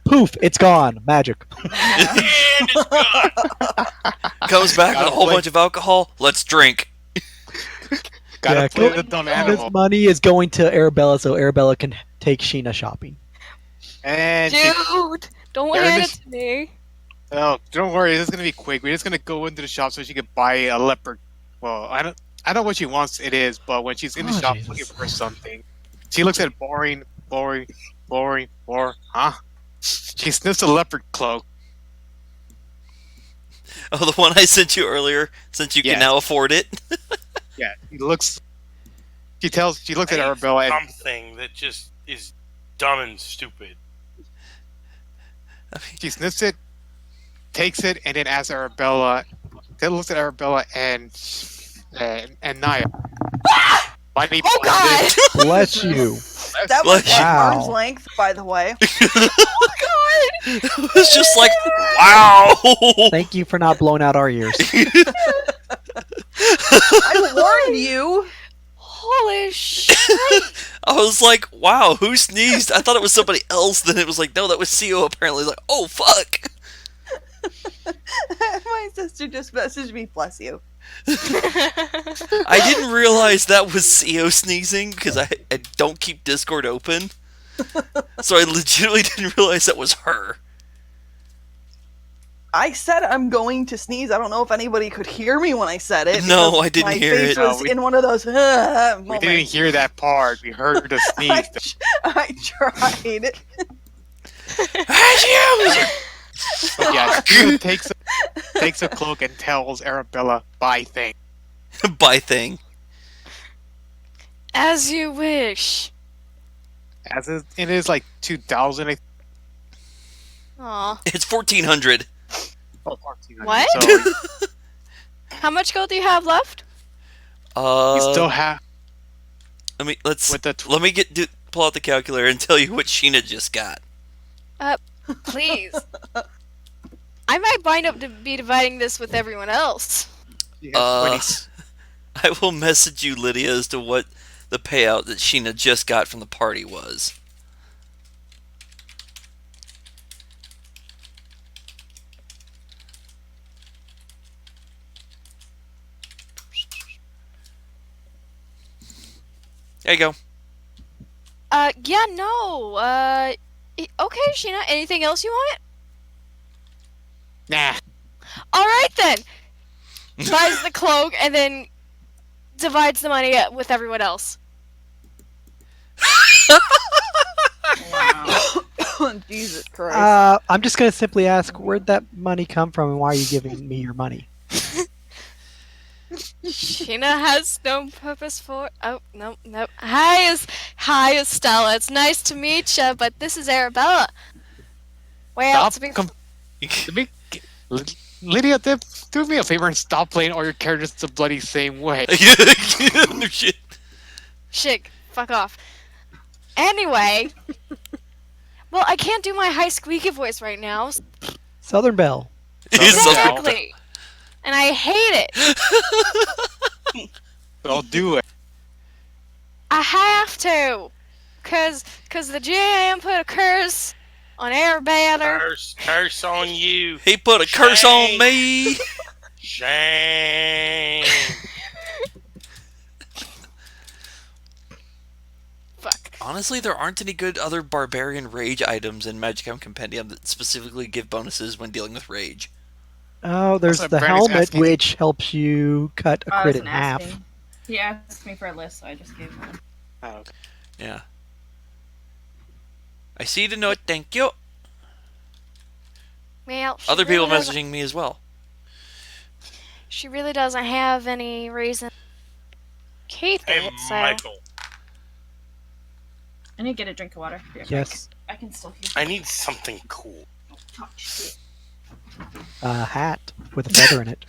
Poof, it's gone. Magic. And it's gone. Comes back with a whole bunch of alcohol. Let's drink. Gotta Yeah, play go- the dumb This animal. money is going to Arabella so Arabella can take Sheena shopping. And she, Dude, don't There hand it it to me. oh, don't worry, this is gonna be quick. We're just gonna go into the shop so she can buy a leopard. Well, I don't know what she wants it is, but when she's in the Oh, shop Jesus. looking for something, she looks at boring, huh? She sniffs a leopard cloak. Oh, the one I sent you earlier, since you can Yes. now afford it. Yeah, he looks. She looks at I hate Arabella and something that just is dumb and stupid. she sniffs it, takes it, and then asks Arabella. Then looks at Arabella and Naya. Why do you Oh find God! this? Bless you. That was at Wow. arm's length, by the way. It was just like, wow. Thank you for not blowing out our ears. I warned you. Holy shit! I was like, wow, who sneezed? I thought it was somebody else. Then it was like, no, that was CO apparently. Like, oh, fuck. My sister just messaged me, bless you. I didn't realize that was CO sneezing because I don't keep Discord open. So I legitimately didn't realize that was her. I said I'm going to sneeze. I don't know if anybody could hear me when I said it. No, because I didn't my hear face it. was No, we- in one of those We moments. didn't hear that part. We heard the sneeze. I tried. But yeah, Steven takes a cloak and tells Arabella, "Buy thing." Bye thing. As you wish. It is like 2,000. Aw. It's 1,400. What? So How much gold do you have left? you still have Let me pull out the calculator and tell you what Sheena just got. Please. I might wind up to be dividing this with everyone else. you have 20. I will message you, Lydia, as to what the payout that Sheena just got from the party was. There you go. Yeah, no. Okay, Sheena, anything else you want? Nah. Alright then. Buys the cloak and then divides the money with everyone else. Wow. Jesus Christ. I'm just going to simply ask, where'd that money come from and why are you giving me your money? Sheena has no purpose for. Oh, no. Hi, Estella. It's nice to meet you, but this is Arabella. Well, to be Lydia, do me a favor and stop playing all your characters the bloody same way. No shit. shit, fuck off. Anyway, well, I can't do my high squeaky voice right now. Southern Belle. Exactly. And I hate it. I'll do it. I have to. Cause the GM put a curse on Arabella. Curse on you. He put a curse on Shame. me. Shame. Fuck. Honestly, there aren't any good other barbarian rage items in Magicom Compendium that specifically give bonuses when dealing with rage. Oh, there's Also, the Brandon's helmet, asking- which helps you cut a I crit in wasn't half. asking. He asked me for a list, so I just gave him. Oh, okay. Yeah. I see the note, thank you. Well, she Other people really doesn't- messaging me as well. She really doesn't have any reason to keep Hey, it, so. Michael. I need to get a drink of water. Be right Yes. back. I can still hear. I need something cool. Talk shit. A hat with a feather in it.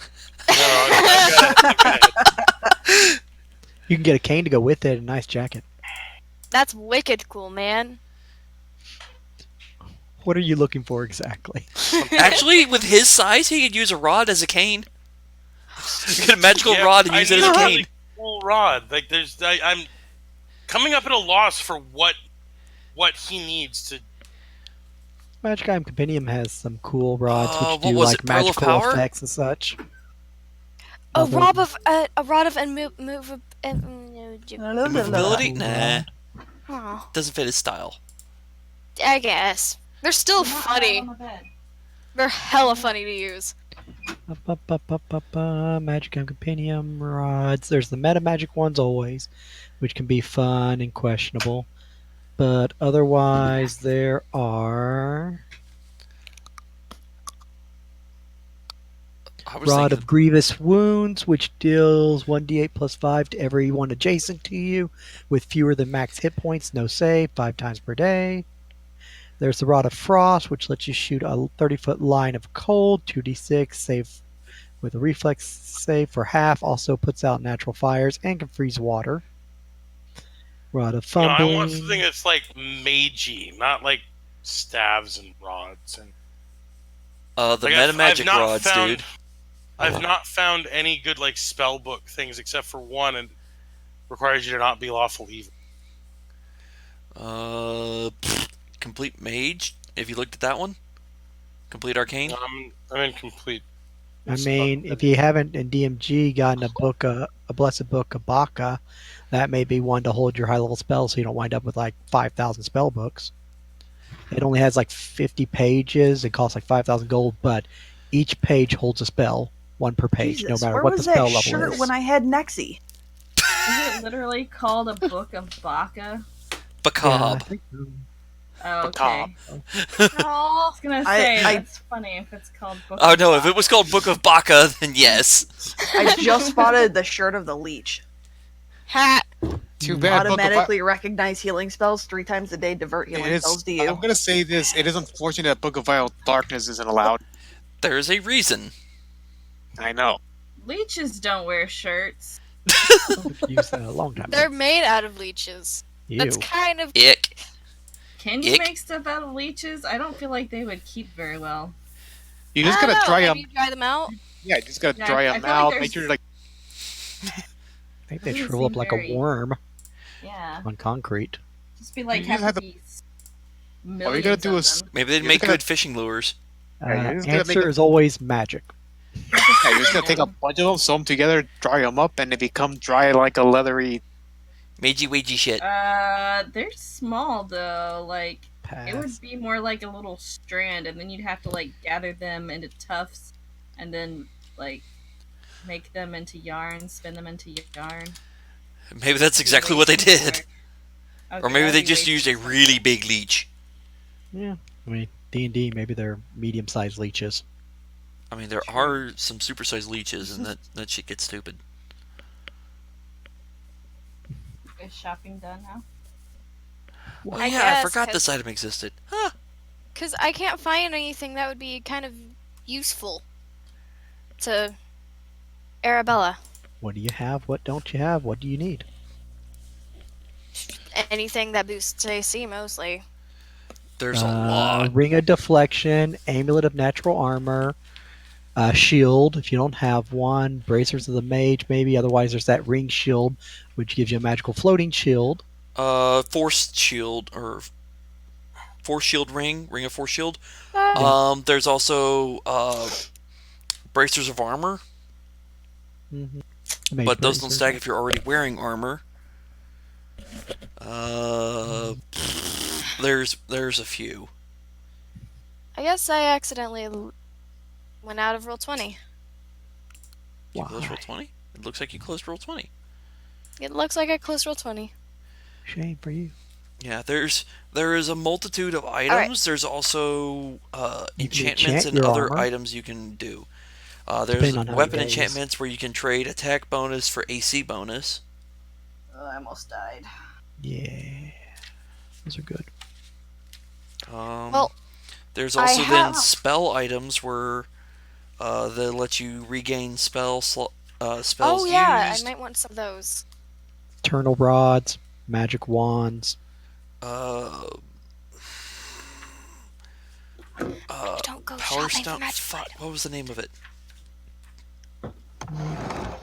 No, I've got it. You can get a cane to go with it and a nice jacket. That's wicked cool, man. What are you looking for exactly? Actually, with his size, he could use a rod as a cane. Get a magical Yeah, rod and I use it need as a a cane. really cool rod. Like I'm coming up at a loss for what he needs to. Magic Item Compendium has some cool rods what which do was like it, Pearl of magical Power? effects and such. A Although- rod of move. Movability? Nah. Oh, Doesn't fit his style. I guess they're still funny. On the bed. They're hella funny to use. Magic Item Compendium rods. There's the meta magic ones always, which can be fun and questionable. But otherwise, there are I was Rod thinking. of Grievous Wounds, which deals 1d8 plus 5 to everyone adjacent to you with fewer than max hit points, no save, 5 times per day. There's the Rod of Frost, which lets you shoot a 30-foot line of cold, 2d6, save with a reflex save for half, also puts out natural fires and can freeze water. Rod of You know, I Fumbling. want something that's like magey, not like staves and rods. And The like, meta I've magic not rods, found, dude. I've not found any good like spell book things except for one, and requires you to not be lawful evil. Complete mage. Have you looked at that one? Complete arcane. I'm incomplete. I mean, if you haven't in DMG gotten a blessed book of Baka, that may be one to hold your high level spells so you don't wind up with like 5,000 spell books. It only has like 50 pages. It costs like 5,000 gold, but each page holds a spell, one per page, Jesus, no matter where what the was spell that level shirt is. when I had Nexi? Is it literally called a book of Baka? Yeah, I Bacab. think so. Oh, Baka. okay. I was gonna say I- that's funny if it's called book. Oh of no! If Baka. it was called Book of Baka, then yes. I just spotted the shirt of the leech. Ha! Too bad. Book of Automatically recognize healing spells 3 times a day, divert It healing is, spells to I'm you. gonna say this. It is unfortunate that Book of Vile Darkness isn't allowed. There's a reason. I know. Leeches don't wear shirts. Used that a long time They're ago. made out of leeches. Ew. That's kind of Ick. Can you Ick. make stuff out of leeches? I don't feel like they would keep very well. You just I don't gotta know, dry maybe them. you dry them out. Yeah, you just gotta Yeah, dry I them feel like out. there's- Make sure like I think they Doesn't shrivel up seem like very- a worm Yeah, on concrete. just be like You just have have to be all you gotta millions do of is them. Maybe they'd You're make gonna- good fishing lures. Yeah, you're just gonna make Answer a- is always magic. yeah, you're just gonna take a bunch of them, sew them together, dry them up, and they become dry like a leathery. Magey wagey shit. They're small though. Like Pass. it would be more like a little strand, and then you'd have to like gather them into tufts, and then like make them into yarn, spin them into yarn. Maybe that's That'd be exactly way what they too much did. work. Or Okay, maybe that'd they be just way used too a much really work. big leech. Yeah, I mean D&D. Maybe they're medium-sized leeches. I mean, there are some supersized leeches, and that shit gets stupid. Is shopping done now? Oh I yeah, I guess, forgot 'cause- this item existed. Huh. Because I can't find anything that would be kind of useful to Arabella. What do you have? What don't you have? What do you need? Anything that boosts AC mostly. There's a lot. Ring of Deflection, Amulet of Natural Armor, Shield if you don't have one, Bracers of the Mage maybe. Otherwise, there's that Ring Shield, which gives you a magical floating shield. Force shield or force shield ring of force shield. Uh, There's also bracers of armor, Mm-hmm. but those don't stack if you're already wearing armor. There's a few. I guess I accidentally went out of roll 20. You closed roll 20? It looks like you closed roll 20. It looks like I closed roll 20. Shame for you. Yeah, there is a multitude of items. right. There's also You can enchantments enchant and your other armor. items you can do. There's Depending on how weapon it goes. enchantments where you can trade attack bonus for AC bonus. Oh, I almost died. Yeah, those are good. Well, there's I also then have- spell items where they let you regain spells Oh yeah, used. I might want some of those. Eternal Rods, Magic Wands. Don't go Power shopping Stone. for magic Fuck, items. what was the name of it?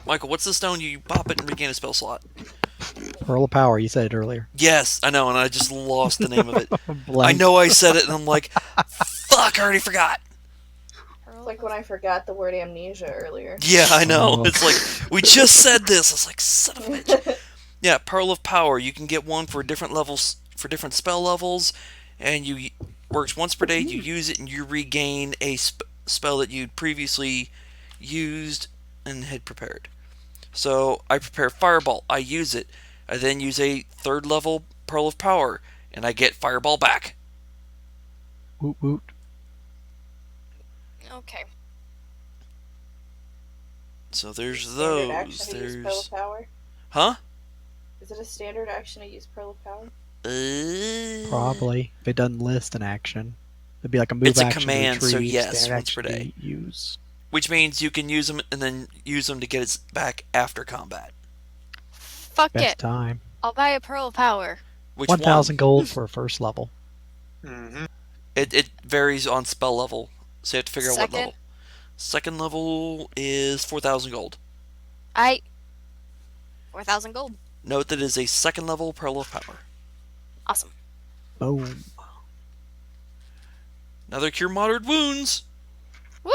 Michael, what's the stone you pop it and regain a spell slot? Pearl of Power, you said it earlier. Yes, I know, and I just lost the name of it. I Blank. know I said it, and I'm like, fuck, I already forgot. It's like when I forgot the word amnesia earlier. Yeah, I know. Oh. It's like, we just said this. I was like, son of a bitch. Yeah, Pearl of Power. You can get one for different levels, for different spell levels, and you works once per day. You use it, and you regain a spell that you'd previously used and had prepared. So I prepare Fireball. I use it. I then use a third level Pearl of Power, and I get Fireball back. Woot woot. Okay. So there's Standard those. action to use Pearl of Power? Huh? Is it a standard action to use Pearl of Power? Probably. If it doesn't list an action. It'd be like a move It's a action command, to so retrieve, yes, standard once per action day. to use. Which means you can use them and then use them to get it back after combat. Fuck Best it. time. I'll buy a Pearl of Power. Which 1,000 one? gold for a first level. Mm-hmm. It varies on spell level, so you have to figure out what Second. level. Second level is 4,000 gold. 4,000 gold. Note that it is a second level Pearl of Power. Awesome. Boom. Another cure moderate wounds, Woo!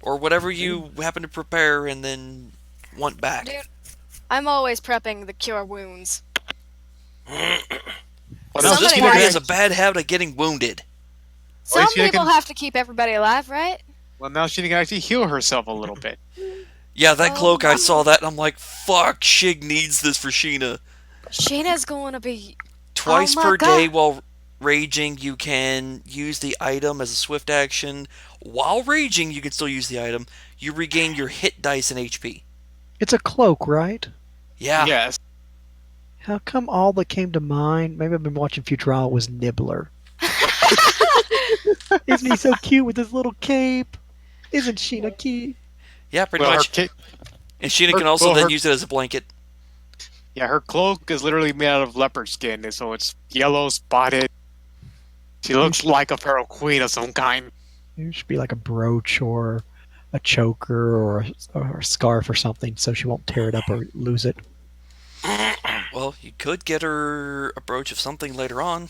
or whatever you happen to prepare and then want back. Dude, I'm always prepping the cure wounds. Well, No, now this Somebody party has- has a bad habit of getting wounded. Some she people can- have to keep everybody alive, right? well, now she can actually heal herself a little bit. Yeah, that Oh cloak, I my- saw that and I'm like, fuck, Shig needs this for Sheena. Shayna's going to be... Twice Oh my per day God. while raging, you can use the item as a swift action. While raging, you can still use the item. You regain your hit dice and HP. It's a cloak, right? Yeah. Yes. How come all that came to mind, maybe I've been watching Futurama, was Nibbler? Isn't he so cute with his little cape? Isn't Sheena cute? Yeah, pretty Well, much. And Sheena can also then use it as a blanket. her cloak is literally made out of leopard skin, and so it's yellow, spotted. She looks like a feral queen of some kind. It should be like a brooch or a choker or a scarf or something so she won't tear it up or lose it. Well, you could get her a brooch of something later on.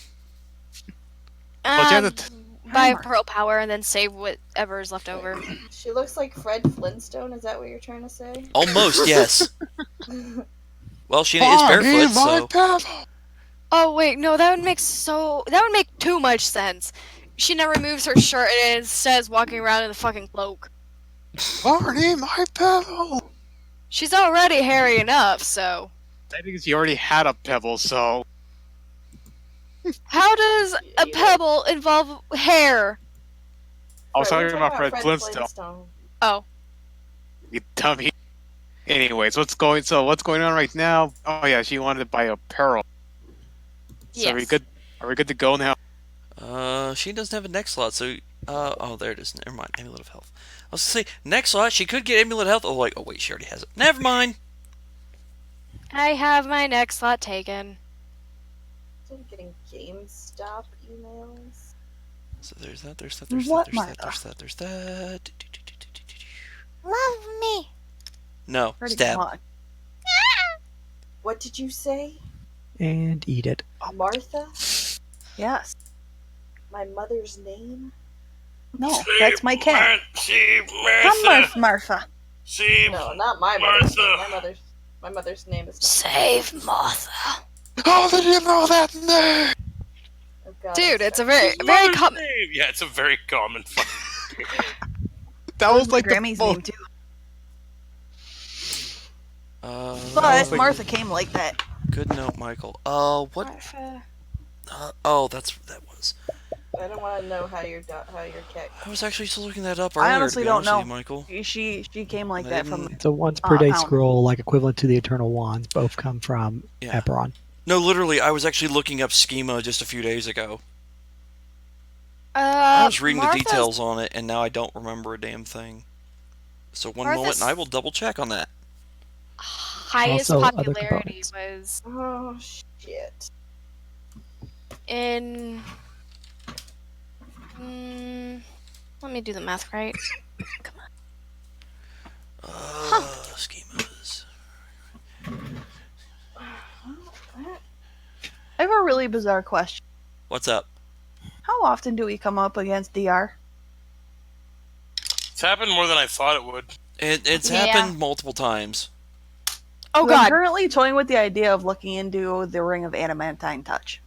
Well, Janet- buy a Pearl Power and then save whatever is left over. She looks like Fred Flintstone. Is that what you're trying to say? Almost, yes. Well, Sheena is barefoot, so... Oh wait, no, that would make too much sense. Sheena removes her shirt and instead is walking around in the fucking cloak. Barney, my pebble! She's already hairy enough, so I think she already had a pebble, so... how does a pebble involve hair? I was We're talking about Fred Flintstone. Oh, You dummy. Anyways, what's going on right now? Oh yeah, she wanted to buy a pearl. So yes. Are we good to go now? She doesn't have a next slot, so... oh, there it is. Never mind. Amulet of Health. I was gonna say, next slot, she could get Amulet of Health. Oh, like, oh wait, she already has it. Never mind. I have my next slot taken. I'm getting GameStop emails. So there's that, there's that, What, there's Martha? that, there's that, there's that. Love me. No, Pretty stab. much. What did you say? And eat it. Martha? Yes. My mother's name? No, that's my cat. Save Come, Martha. Martha. Save No, not my mother's name. Martha. My mother's name is. Save Martha. How did you know that name? Oh, God, Dude, I'm it's a sorry. very Mother's common. name. Yeah, it's a very common fucking That was like Grammy's the name too. That But Martha came like that. Good note, Michael. What? That was. I don't want to know how your cat. I was actually still looking that up I earlier, honestly to be don't honest with know. you, Michael. She came like I that from. didn't- It's a once per day Pound. scroll, like equivalent to the Eternal Wands. Both come from Yeah. Eberron. No, literally, I was actually looking up schema just a few days ago. I I was reading the details on it, and now I don't remember a damn thing. So one moment, Martha's- and I will double check on that. Highest Also, other popularity components. was Oh shit! in. Let me do the math right. Come on. Schemas. I have a really bizarre question. What's up? How often do we come up against DR? It's happened more than I thought it would. It's Yeah. happened multiple times. Oh I'm god. currently toying with the idea of looking into the Ring of Adamantine Touch.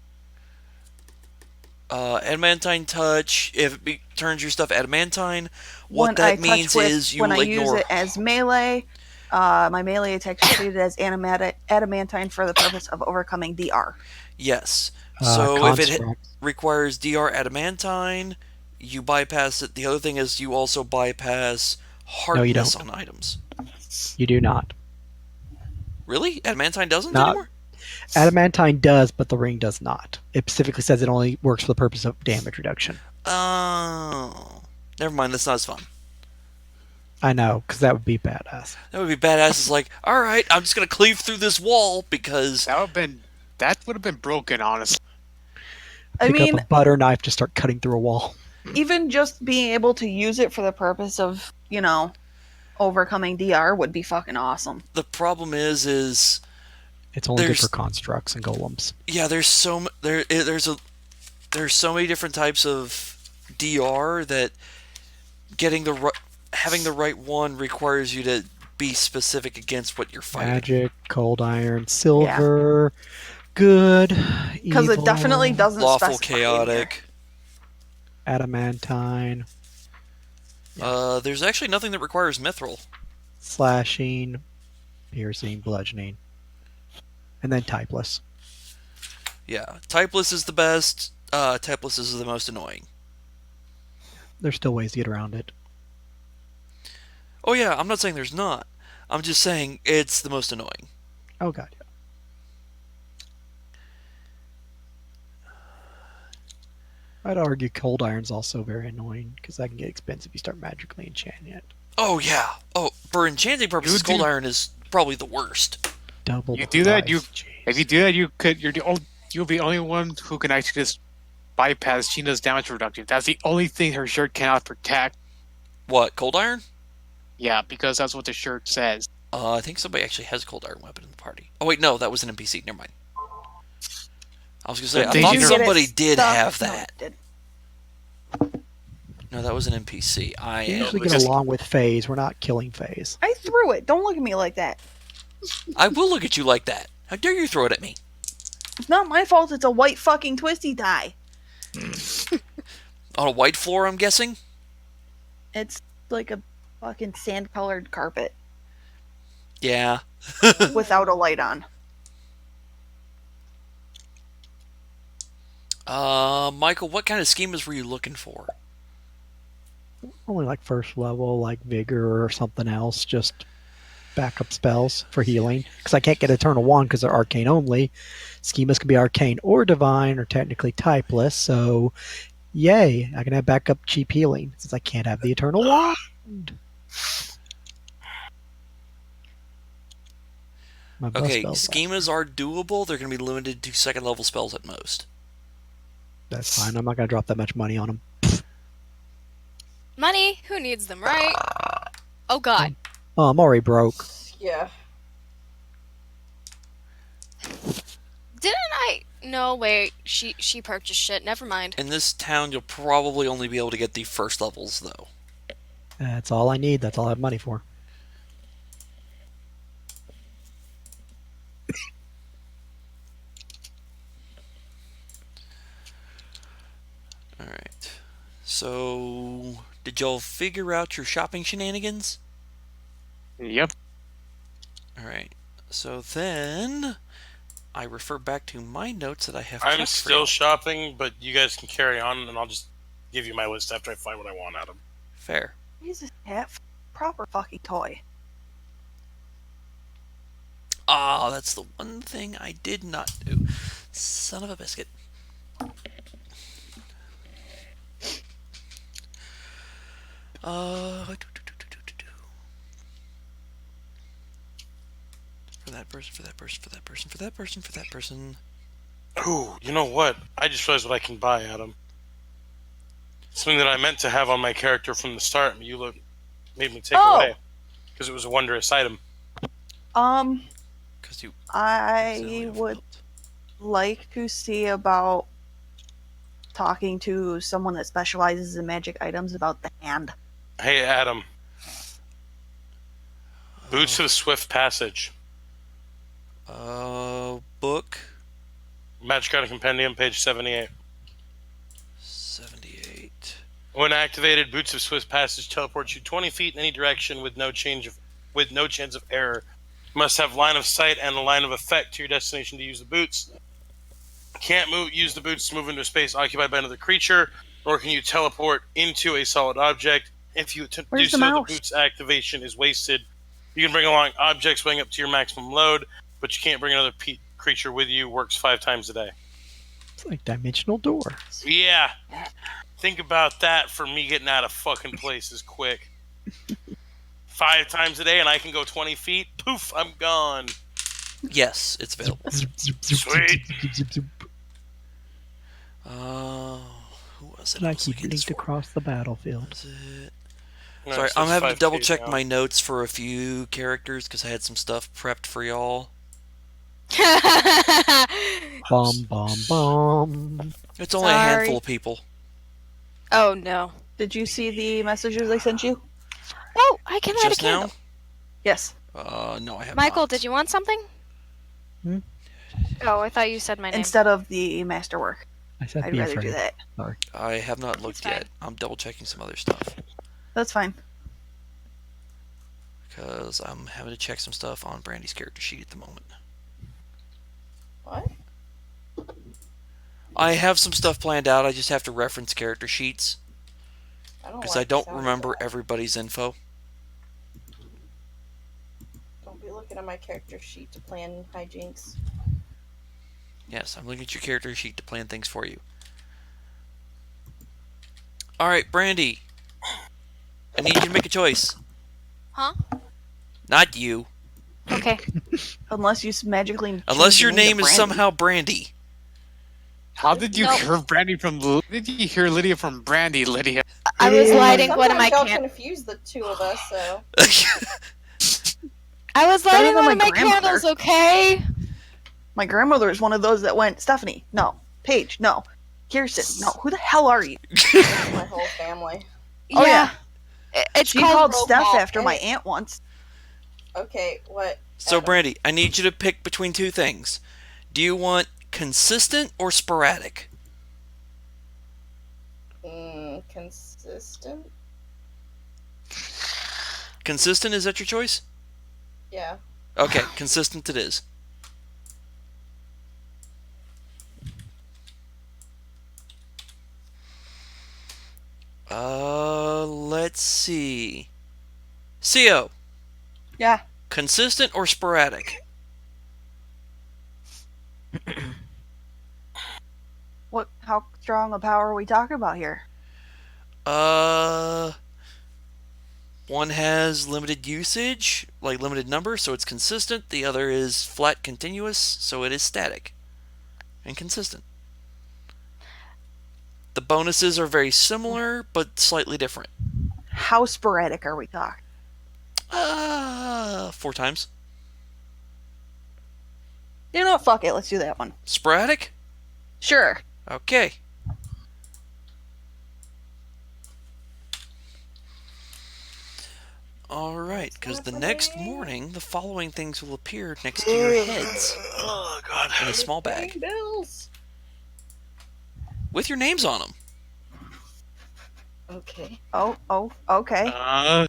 Adamantine touch. If it turns your stuff adamantine, what When that I touch means with- is you when will I use ignore. it as melee, my melee attack is treated as adamantine for the purpose of overcoming DR. Yes. So if it Construct. requires DR adamantine, you bypass it. The other thing is you also bypass hardness don't. on items. You do not. Really? Adamantine doesn't Not anymore? adamantine does, but the ring does not. It specifically says it only works for the purpose of damage reduction. Oh. Never mind, that's not as fun. I know, because that would be badass. That would be badass. It's like, alright, I'm just going to cleave through this wall because... That would have been broken, honestly. I Pick mean, up a butter knife to start cutting through a wall. even just being able to use it for the purpose of, overcoming DR would be fucking awesome. The problem is It's only good There's- for constructs and golems. yeah, there's so many different types of DR that having the right one requires you to be specific against what you're fighting. Magic, cold iron, silver, good, Because it definitely evil, doesn't Lawful, specify in here. chaotic. adamantine, There's actually nothing that requires mithril. slashing, piercing, bludgeoning, and then typeless. Yeah, typeless is the best. Typeless is the most annoying. There's still ways to get around it. Oh yeah, I'm not saying there's not. I'm just saying it's the most annoying. Oh god, yeah. I'd argue cold iron's also very annoying because that can get expensive if you start magically enchanting it. Oh yeah. Oh, for enchanting purposes, You do- cold iron is probably the worst. Double. You the do that, price, If you do that, you'll be the only one who can actually just bypass Sheena's damage reduction. That's the only thing her shirt cannot protect. What, cold iron? Yeah, because that's what the shirt says. I think somebody actually has a cold iron weapon in the party. Oh wait, no, that was an NPC. Never mind. I was gonna say, But I did thought you get somebody did stuck? have No, that. it did. No, that was an NPC. We usually because- get along with phase. We're not killing phase. I threw it. Don't look at me like that. I will look at you like that. How dare you throw it at me? It's not my fault. It's a white fucking twisty tie. On a white floor, I'm guessing? It's like a fucking sand-colored carpet Yeah. without a light on. Michael, what kind of schemas were you looking for? Only like first level, like vigor or something else. Just backup spells for healing. Because I can't get Eternal Wand because they're arcane only. Schemas can be arcane or divine or technically typeless. So, yay, I can have backup cheap healing since I can't have the Eternal Wand. My best Okay, spells left. schemas are doable. They're going to be limited to second level spells at most. That's fine. I'm not going to drop that much money on them. Money? Who needs them, right? Oh god. Oh, I'm already broke. Yeah. Didn't I? No, wait. She purchased shit. Never mind. In this town, you'll probably only be able to get the first levels, though. That's all I need. That's all I have money for. Alright. So, did y'all figure out your shopping shenanigans? Yep. Alright. So then, I refer back to my notes that I have I'm kept for still you. shopping, but you guys can carry on, and I'll just give you my list after I find what I want out of them. Fair. Jesus, cat. Proper fucking toy. Ah, that's the one thing I did not do. Son of a biscuit. For that person, for that person, for that person, for that person, for that person. Ooh, you know what? I just realized what I can buy, Adam. Something that I meant to have on my character from the start, but you made me take Oh. away. Because it was a wondrous item. Because you. I would like to see about talking to someone that specializes in magic items about the hand. Hey, Adam. Boots to the Swift Passage. Book Magic Item Compendium, page 78. 78. When activated, Boots of Swift Passage teleports you 20 feet in any direction with no chance of error. You must have line of sight and a line of effect to your destination to use the boots. Can't use the boots to move into a space occupied by another creature, nor can you teleport into a solid object. if you attempt to do Where's the so, the mouse? boot's activation is wasted. You can bring along objects weighing up to your maximum load, but you can't bring another creature with you. Works 5 times a day. It's like dimensional door. Yeah. Think about that for me getting out of fucking places quick. 5 times a day, and I can go 20 feet. Poof, I'm gone. Yes, it's available. Sweet. Who was it? I Like was he looking blinked for? across the battlefield. Was it? No, Sorry, it I'm says having to 5K double check now. my notes for a few characters because I had some stuff prepped for y'all. Bum bum bum. It's only a Sorry. handful of people. Oh no. Did you see the messages I sent you? Oh, I can light a Just candle. now? Yes. No, I have Michael, not. did you want something? Hmm? Oh, I thought you said my name. Instead of the masterwork. I said I'd be rather afraid. do that. Sorry. I have not looked fine. yet. I'm double checking some other stuff That's fine. because I'm having to check some stuff on Brandy's character sheet at the moment. What? I have some stuff planned out. I just have to reference character sheets because I like the don't sound of remember that. everybody's info. Don't be looking at my character sheet to plan hijinks. Yes, I'm looking at your character sheet to plan things for you. Alright, Brandy. I need you to make a choice. Huh? Not you. Okay. Unless you magically. Unless change your the to name is Brandy. somehow Brandy. How did you Nope. hear Brandy from? Did you hear Lydia from Brandy, Lydia? I was lighting Sometimes one of my y'all candles. confuse the two of us, so. I was Better lighting than one of my my grandmother. candles, okay? My grandmother is one of those that went, Stephanie, no. Paige, no. Kirsten, no. Who the hell are you? That's my whole family. Oh, yeah. It's She called called roll Steph call. after my aunt once. Okay, what? So, Adam? Brandy, I need you to pick between two things. Do you want consistent or sporadic? Consistent? Consistent, is that your choice? Yeah. Okay, consistent it is. Let's see. CO, Yeah. consistent or sporadic? How strong a power are we talking about here? One has limited usage, like limited number, so it's consistent. The other is flat continuous, so it is static and consistent. The bonuses are very similar, but slightly different. How sporadic are we talking? 4 times. You know what? Fuck it. Let's do that one. Sporadic? Sure. Okay. Alright, because the next morning, the following things will appear next to your heads Oh, God. in a small bag Bills. with your names on them. Okay. Oh, okay.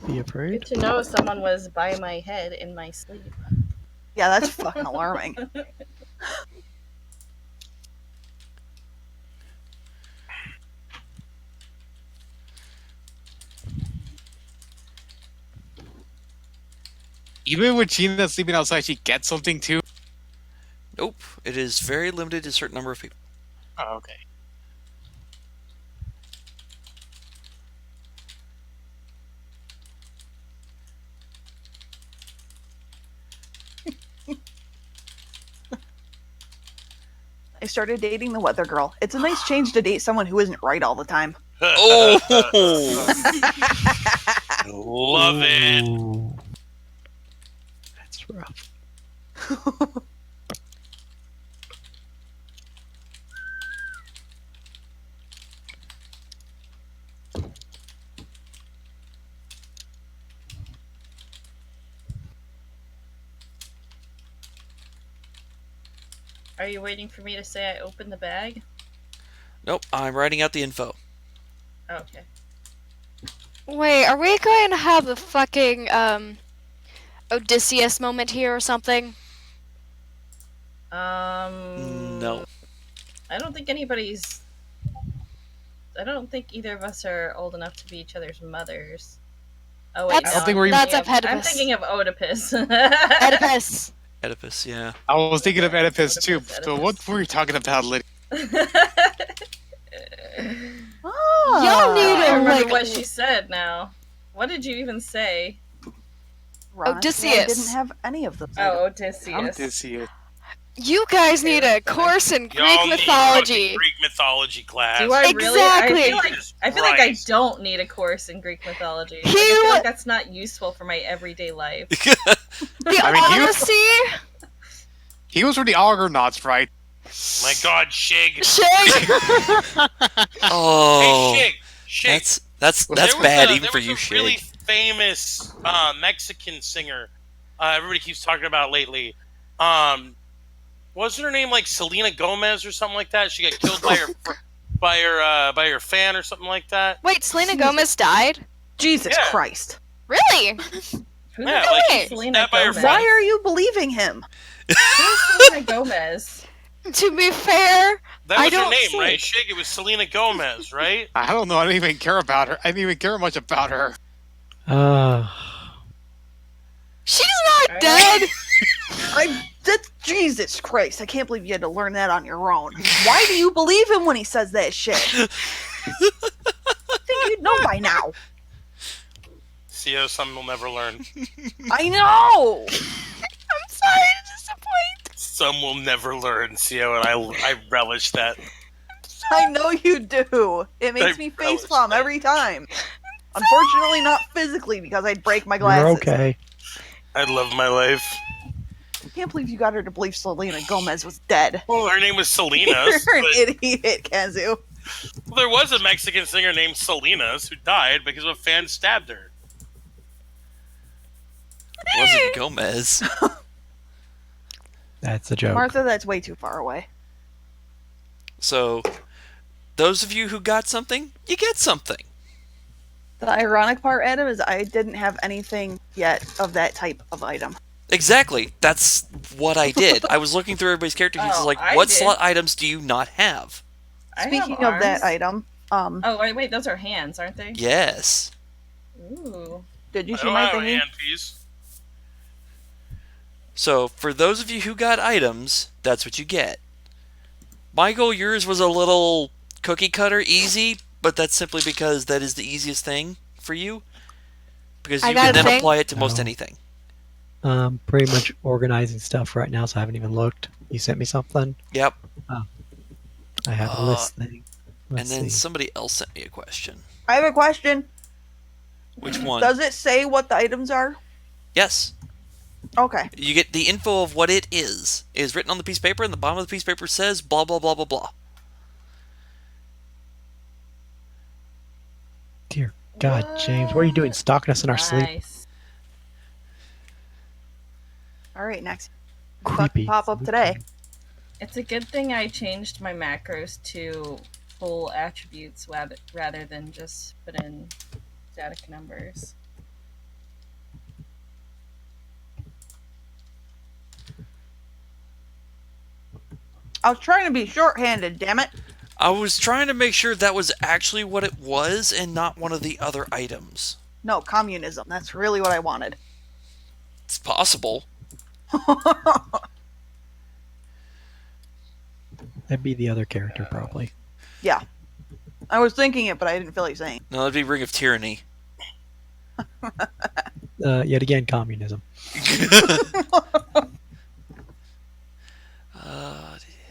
Be afraid. Good to know someone was by my head in my sleep. Yeah, that's fucking alarming. Even with Gina sleeping outside, she gets something too. Nope, it is very limited to a certain number of people. Oh, okay. I started dating the weather girl. It's a nice change to date someone who isn't right all the time. Oh! Love it. Ooh. That's rough. Are you waiting for me to say I opened the bag? Nope, I'm writing out the info. Oh, okay. Wait, are we going to have a fucking Odysseus moment here or something? No. I don't think anybody's I don't think either of us are old enough to be each other's mothers. Oh wait, That's- I don't think we're even- that's I'm Oedipus. thinking of Oedipus. Oedipus. Oedipus, yeah. I was thinking of Oedipus too. Oedipus. So what were you talking about, Lydia? Oh. Y'all I need don't a, remember like, what she said now. What did you even say? Honestly, I Odysseus. didn't have any of those. Oh, Odysseus. Odysseus. You guys need a course in Y'all Greek need mythology. fucking Greek mythology class. Do I really? Exactly. I feel like I Christ. don't need a course in Greek mythology. Like, I He feel wa- like that's not useful for my everyday life. The I mean, you- Odyssey? He was from the Argonauts, right? My God, Shig. Shig? Oh, Hey, Shig. that's There was bad a- even there for was you, a really Shig. famous Mexican singer. Everybody keeps talking about lately. Wasn't her name like Selena Gomez or something like that? She got killed by her fan or something like that. Wait, Selena Gomez died? Jesus Yeah. Christ. Really? Who Yeah, the like, fuck he is Selena stabbed by her Gomez? friend. Why are you believing him? Who's Selena Gomez? To be fair, That I was her don't name, right? think- Shig. It was Selena Gomez, right? I don't know. I didn't even care about her. I didn't even care much about her. she's not Alright. dead. Jesus Christ. I can't believe you had to learn that on your own. Why do you believe him when he says that shit? I think you'd know by now. See how something we'll never learn. I know. I'm sorry to disappoint. Some will never learn. See how I relish that. I know you do. It makes me relish facepalm that. every time. Unfortunately, not physically because I'd break my You're glasses. okay. I love my life. I can't believe you got her to believe Selena Gomez was dead. Well, her name was Selena's. You're an but idiot, Kazu. there was a Mexican singer named Selena's who died because a fan stabbed her. It wasn't Gomez. That's a joke. Martha, that's way too far away. So, those of you who got something, you get something. The ironic part, Adam, is I didn't have anything yet of that type of item. Exactly. That's what I did. I was looking through everybody's character sheets. Oh, Like, I what did. slot items do you not have? I have Speaking of that arms. item, Oh wait, those are hands, aren't they? Yes. Ooh. did you I see don't my have a thingy? hand piece. So, for those of you who got items, that's what you get. Michael, yours was a little cookie cutter easy, but that's simply because that is the easiest thing for you. Because I you got can a then thing. apply it to most Oh. anything. Pretty much organizing stuff right now, so I haven't even looked. You sent me something. Yep. I have a list thing. Let's and then see. somebody else sent me a question. I have a question. Which one? Does it say what the items are? Yes. Okay. You get the info of what it is written on the piece of paper, and the bottom of the piece of paper says blah blah blah blah blah. Dear God, James, what are you doing? Stalking us in our sleep? Nice. All right, next. Creepy. Pop up today. It's a good thing I changed my macros to full attributes rather than just put in static numbers. I was trying to be shorthanded, damn it. I was trying to make sure that was actually what it was and not one of the other items. No, communism. That's really what I wanted. It's possible. That'd be the other character, probably. Yeah. I was thinking it, but I didn't feel like saying. No, that'd be Ring of Tyranny. Yet again, communism.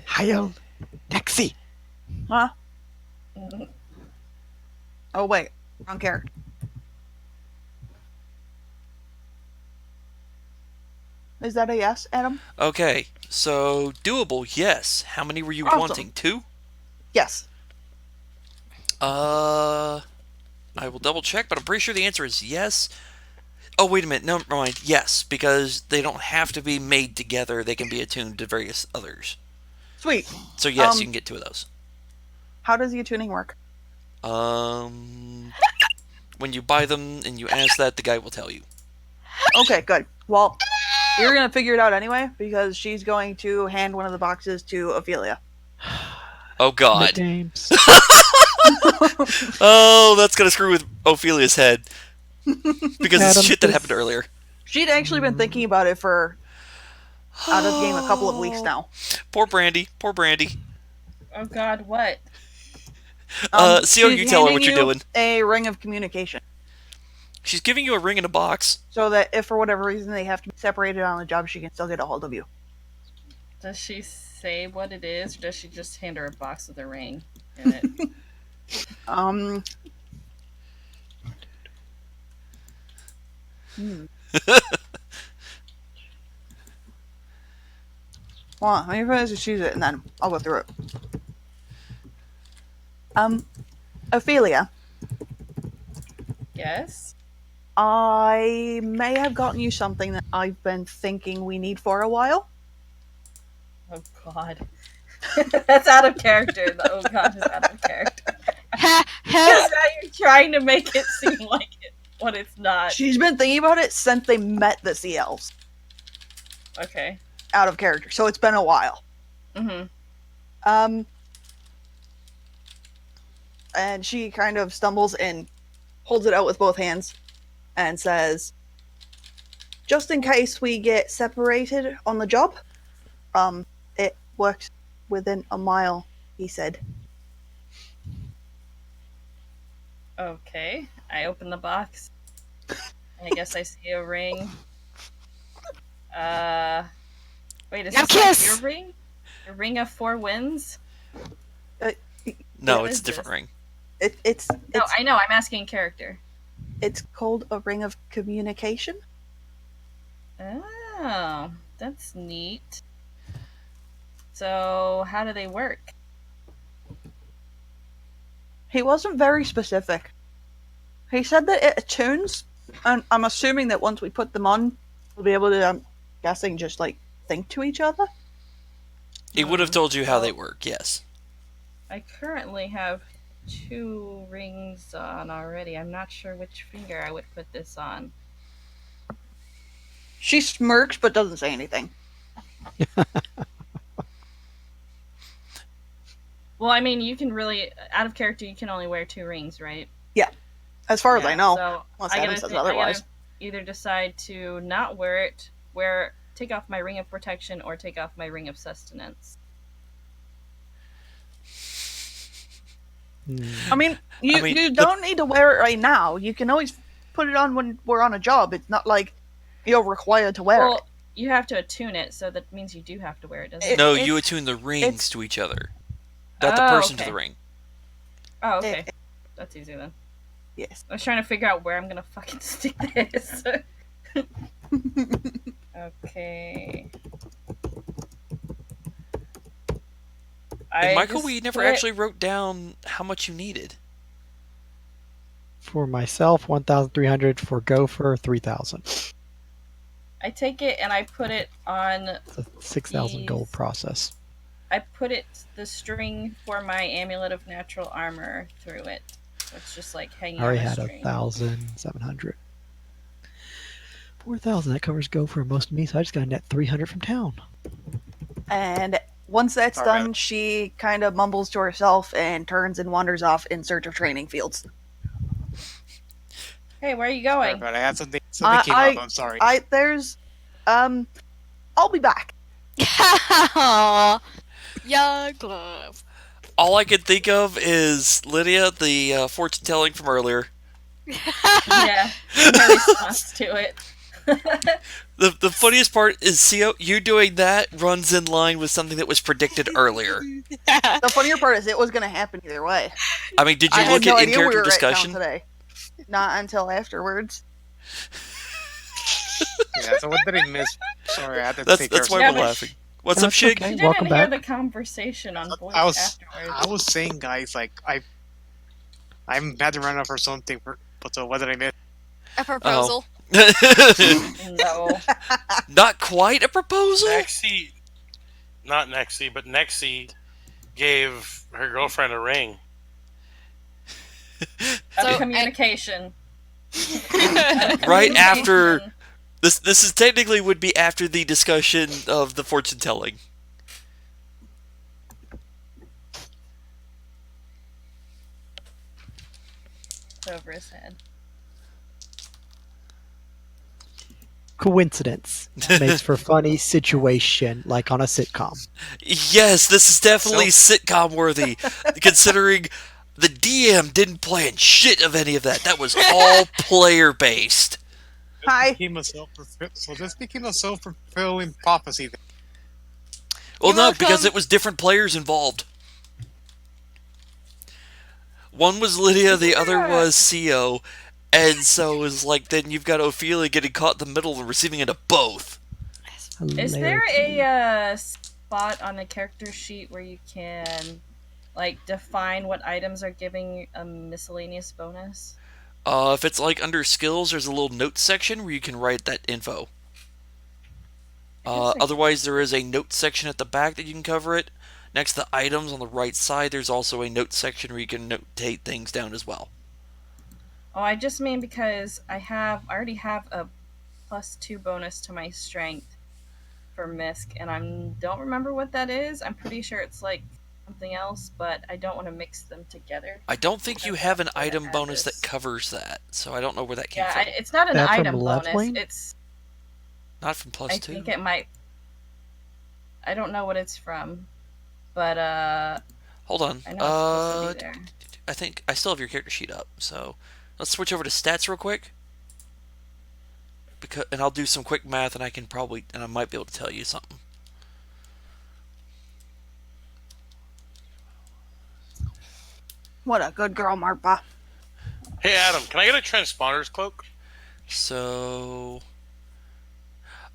Hail, taxi. Huh? Oh, wait. Wrong character. Is that a yes, Adam? Okay, so doable, yes. How many were you Awesome. wanting? 2? Yes. I will double check, but I'm pretty sure the answer is yes. Oh, wait a minute. No, never mind. Yes, because they don't have to be made together. They can be attuned to various others. Sweet. So yes, Um, you can get 2 of those. How does the attuning work? When you buy them and you ask that, the guy will tell you. Okay, good. Well, you're going to figure it out anyway, because she's going to hand one of the boxes to Ophelia. Oh God. Nicknames. Oh, that's gonna screw with Ophelia's head because it's Adam, shit that this- happened earlier. She'd actually been thinking about it for out of the game a couple of weeks now. Poor Brandy. Poor Brandy. Oh God, what? CO, She's you tell her handing what you're you doing. a ring of communication, She's giving you a ring in a box. so that if for whatever reason they have to be separated on the job, she can still get a hold of you. Does she say what it is, or does she just hand her a box with a ring in it? Um. Hmm. Hold on, let me finish to choose it, and then I'll go through it. Ophelia, Yes. I may have gotten you something that I've been thinking we need for a while. Oh God. That's out of character. The oh God is out of character. Has Because now you're trying to make it seem like it what it's not. She's been thinking about it since they met the Sea Elves. Okay. Out of character, so it's been a while. Mm-hmm. And she kind of stumbles and holds it out with both hands and says, just in case we get separated on the job, it works within a mile, he said. Okay. I open the box. I guess I see a ring. Wait, is Now this like kiss! your ring? A ring of 4 winds? No, What it's is a different this? ring. It's No, I know. I'm asking character. it's called a ring of communication. Oh, that's neat. So, how do they work? He wasn't very specific. He said that it attunes, and I'm assuming that once we put them on, we'll be able to, I'm guessing, just like think to each other. It would have told you how they work, yes. I currently have 2 rings on already. I'm not sure which finger I would put this on. She smirks but doesn't say anything. Well, I mean, you can really, out of character, you can only wear 2 rings, right? As far as I know. So Unless I Adam gotta says thi- I otherwise. gotta either decide to not wear it, take off my ring of protection, or take off my ring of sustenance. I mean, you don't need to wear it right now. You can always put it on when we're on a job. It's not like you're required to wear it. Well, you have to attune it, so that means you do have to wear it, doesn't it? No, it's- you attune the rings it's- to each other. Not the Oh, person okay. to the ring. Oh, okay. It- That's easy then. Yes. I was trying to figure out where I'm gonna fucking stick this. Okay. And Michael, just we never put it- actually wrote down how much you needed. For myself, 1,300. For Gopher, 3,000. I take it and I put it on. It's a 6,000 gold Jeez. process. I put the string for my amulet of natural armor through it. So it's just like hanging I already on a had string. 1,700. 4,000. That covers Gopher and most of me, so I just got a net 300 from town. And once that's All done, right. she kind of mumbles to herself and turns and wanders off in search of training fields. Hey, where are you Sorry, going? but I had something came up. I'm sorry. I'll be back. Aw, your glove. All I could think of is Lydia, the fortune telling from earlier. Yeah, my response to it. The funniest part is CO, you doing that runs in line with something that was predicted earlier. The funnier part is it was going to happen either way. I mean, did you I had look no at idea we in-character were at town discussion? today. Not until afterwards. Yeah, so what did I miss? Sorry, I had to That's take care that's of why Yeah, we're but- laughing. What's up, That's Shig? okay. You Welcome didn't hear back. the conversation on voice I was afterwards. saying, guys, like I'm had to run off for something. So what did I miss? A proposal. No. Not quite a proposal? Nexie, not Nexie, but Nexie gave her girlfriend a ring. Of So, communication. Right after Communication. this is technically would be after the discussion of the fortune telling. over his head. Coincidence makes for funny situation, like on a sitcom. Yes, this is definitely sitcom worthy, considering the DM didn't plan shit of any of that. That was all player based. Hi. So this became a self-fulfilling prophecy. Well, You're no, because welcome. it was different players involved. One was Lydia, the other was Co, and so it was like then you've got Ophelia getting caught in the middle and receiving it of both. Is there Hilarity. a spot on the character sheet where you can, like, define what items are giving a miscellaneous bonus? If it's like under skills, there's a little notes section where you can write that info. Otherwise, there is a notes section at the back that you can cover it. Next to the items on the right side, there's also a notes section where you can notate things down as well. Oh, I just mean because I already have a +2 bonus to my strength for Misk, and I don't remember what that is. I'm pretty sure it's like something else, but I don't want to mix them together. I don't think you have an I item have bonus this. that covers that, so I don't know where that came Yeah, from. it's not an That from item bonus. leveling? It's Not from I +2. think it might. I don't know what it's from, but Hold on. I know it's supposed to be there. I think I still have your character sheet up, so let's switch over to stats real quick. And I'll do some quick math, and I might be able to tell you something. What a good girl, Marpa. Hey, Adam, can I get a transponder's cloak? So,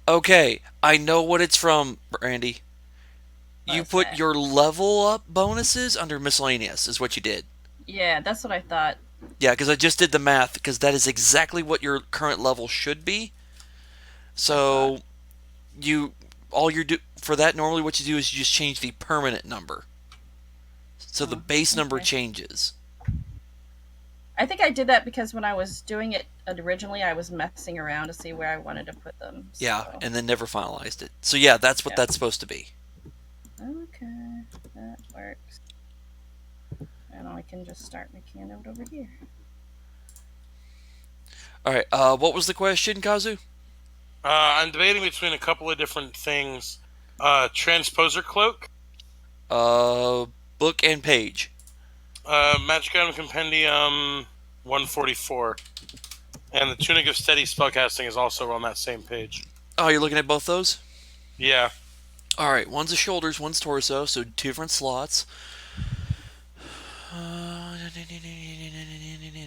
okay, I know what it's from, Randy. You What's put that? your level up bonuses under miscellaneous, is what you did. Yeah, that's what I thought. Yeah, because I just did the math, because that is exactly what your current level should be. So, for that, normally what you do is you just change the permanent number. So the base number changes. I think I did that because when I was doing it originally, I was messing around to see where I wanted to put them. So. Yeah, and then never finalized it. So yeah, that's what that's supposed to be. Okay, that works. And I can just start making a note over here. Alright, what was the question, Kazu? I'm debating between a couple of different things. Transposer cloak, Book and page. Magic Item Compendium 144, and the Tunic of Steady Spellcasting is also on that same page. Oh, you're looking at both those? Yeah. Alright, one's the shoulders, one's torso, so 2 different slots.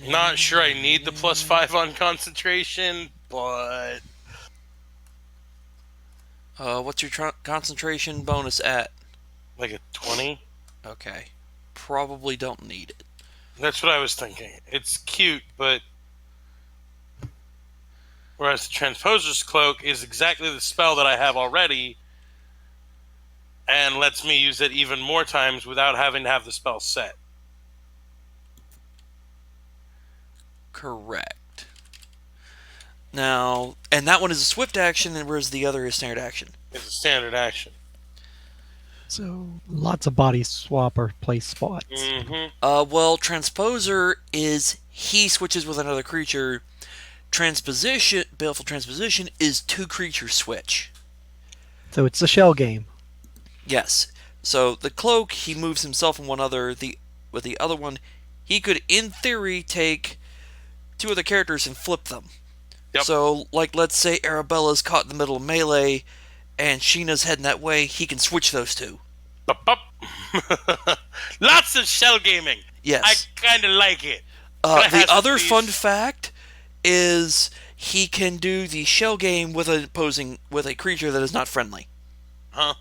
Not sure I need the +5 on concentration, but what's your concentration bonus at? like a 20. Okay. Probably don't need it. That's what I was thinking. It's cute, but whereas the Transposer's Cloak is exactly the spell that I have already and lets me use it even more times without having to have the spell set. Correct. Now, and that one is a swift action, whereas the other is standard action. It's a standard action. So lots of body swap or place spots. Mm-hmm. Well, transposer is he switches with another creature. Transposition, baleful transposition, is 2 creatures switch. So it's a shell game. Yes. So the cloak, he moves himself and one other. With the other one, he could, in theory, take 2 other characters and flip them. Yep. So, like, let's say Arabella's caught in the middle of melee, and Sheena's heading that way. He can switch those 2. Lots of shell gaming. Yes. I kind of like it. The other fun fact is he can do the shell game with a creature that is not friendly. Huh?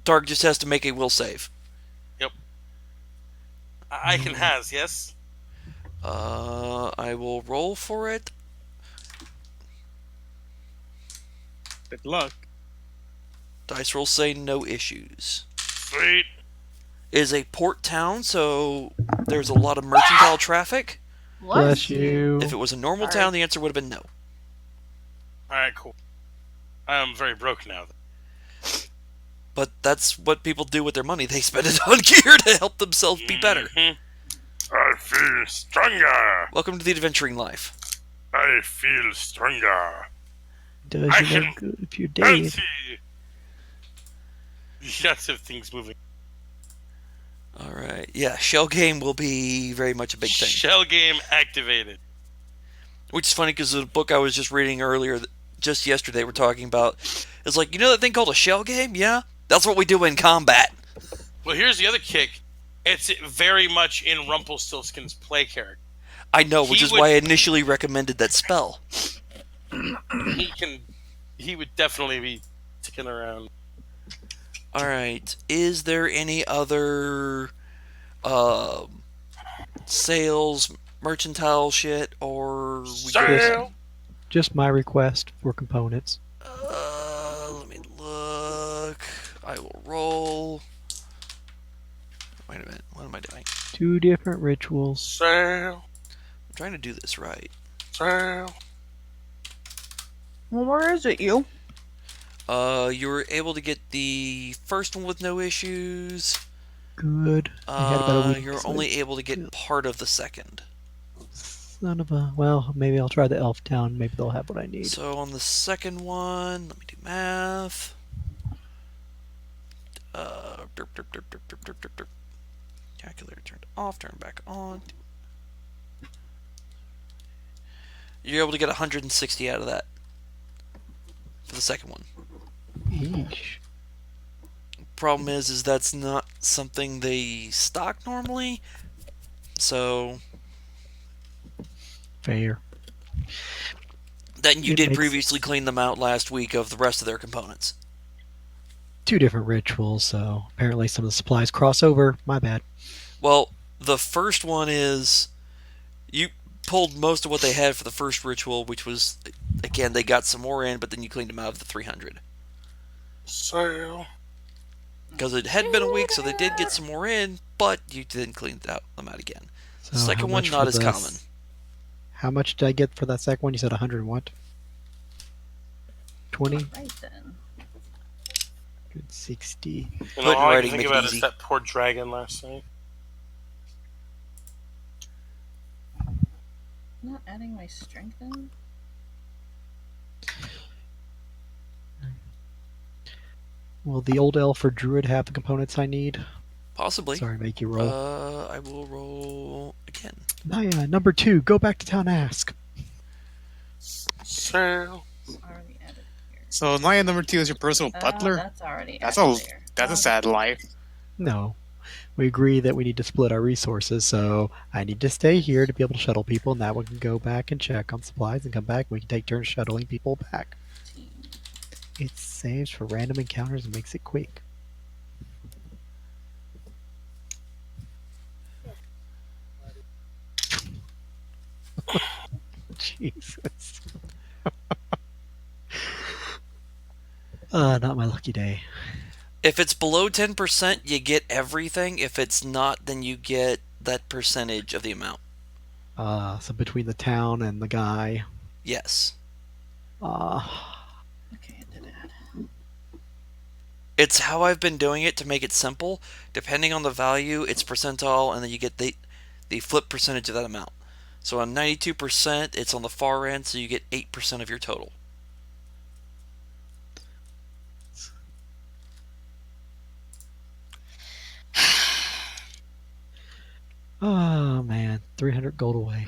Dark just has to make a will save. Yep. I can has, yes? I will roll for it. Good luck. Dice rolls say no issues. Sweet. It is a port town, so there's a lot of mercantile traffic. Bless you. If it was a normal town, the answer would have been no. Alright, cool. I am very broke now. But that's what people do with their money. They spend it on gear to help themselves be better. Mm-hmm. I feel stronger. Welcome to the adventuring life. I feel stronger. Does I you no can good if you're dead. Fancy. Lots of things moving. All right. Yeah, shell game will be very much a big thing. Shell game activated. Which is funny because the book I was just reading earlier, just yesterday, we're talking about, it's like, you know that thing called a shell game? Yeah? That's what we do in combat. Well, here's the other kick. It's very much in Rumpelstiltskin's play character. I know, which He is would- why I initially recommended that spell. He would definitely be sticking around. All right. Is there any other sales, mercantile shit, or we Sale. Just my request for components. let me look. I will roll. Wait a minute. What am I doing? 2 different rituals. Sale. I'm trying to do this right. Sale. Well, where is it, you? You were able to get the first one with no issues. Good. I had about a week. You're so only it's- able to get part of the second. Son of a. Well, maybe I'll try the elf town. Maybe they'll have what I need. So on the second one, let me do math. Derp, derp, derp, derp, derp, derp, derp, derp. Calculator turned off, turned back on. You're able to get 160 out of that for the second one. Eesh. Problem is that's not something they stock normally. So Fair. then you It did makes previously clean them out last week of the rest of their components. 2 different rituals, so apparently some of the supplies cross over. My bad. Well, the first one is you pulled most of what they had for the first ritual, which was, again, they got some more in, but then you cleaned them out of the 300. Sale. Because it had been a week, so they did get some more in, but you didn't clean them out again. So The how second one, much not for as this? common. How much did I get for that second one? You said 100 and what? 20? Right then. 160. You Put know, in all I writing, can make think it about easy. is that poor dragon last night. I'm not adding my strength in. Will the old elf or druid have the components I need? Possibly. Sorry to make you roll. I will roll again. Naya, number 2, go back to town and ask. Sale. It's already added here. So Naya number 2 is your personal butler. That's already That's added a there. that's a sad life. No. We agree that we need to split our resources, so I need to stay here to be able to shuttle people, and that one can go back and check on supplies and come back. We can take turns shuttling people back. It saves for random encounters and makes it quick. Jesus. Not my lucky day. If it's below 10%, you get everything. If it's not, then you get that percentage of the amount. So between the town and the guy. Yes. Okay, it did add. It's how I've been doing it to make it simple. Depending on the value, it's percentile, and then you get the flip percentage of that amount. So on 92%, it's on the far end, so you get 8% of your total. Oh man, 300 gold away.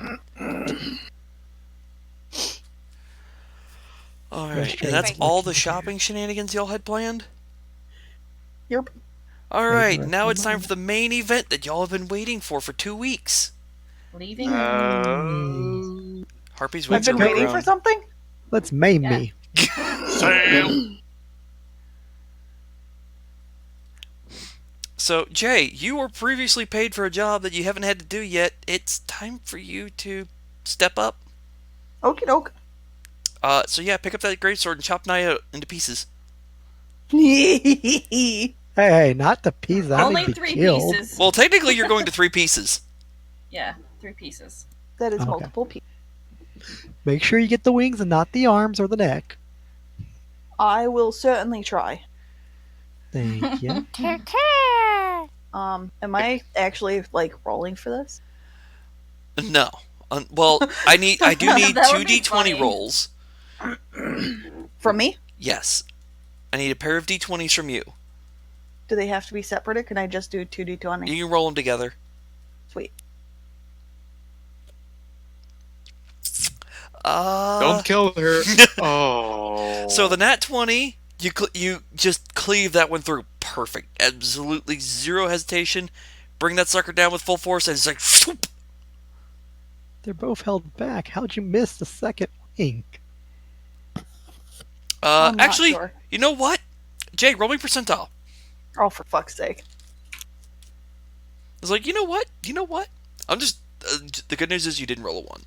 Alright, and that's all the shopping shenanigans y'all had planned? Yep. Alright, Right. now it's time for the main event that y'all have been waiting for 2 weeks. Leaving. Harpy's I've wings been are waiting regrown. for something? Let's maim Yeah. me. Sale. So, Jay, you were previously paid for a job that you haven't had to do yet. It's time for you to step up. Okie doke. So yeah, pick up that greatsword and chop Naya into pieces. Hey, not the pieces. I Only need to be 3 killed. pieces. Well, technically, you're going to 3 pieces. Yeah, 3 pieces. That is Okay. multiple people. Make sure you get the wings and not the arms or the neck. I will certainly try. Thank you. Am I actually like rolling for this? No. Well, I do need That two would be d20 funny. rolls. From me? Yes. I need a pair of d20s from you. Do they have to be separated? Can I just do 2d20? You can roll them together. Sweet. Don't kill her. Oh. So the nat 20, you just cleave that one through. Perfect. Absolutely zero hesitation. Bring that sucker down with full force, and it's like, whoop. They're both held back. How'd you miss the second wing? I'm not Actually, sure. you know what? Jay, roll me percentile. Oh, for fuck's sake. It's like, you know what? I'm just. The good news is you didn't roll a 1.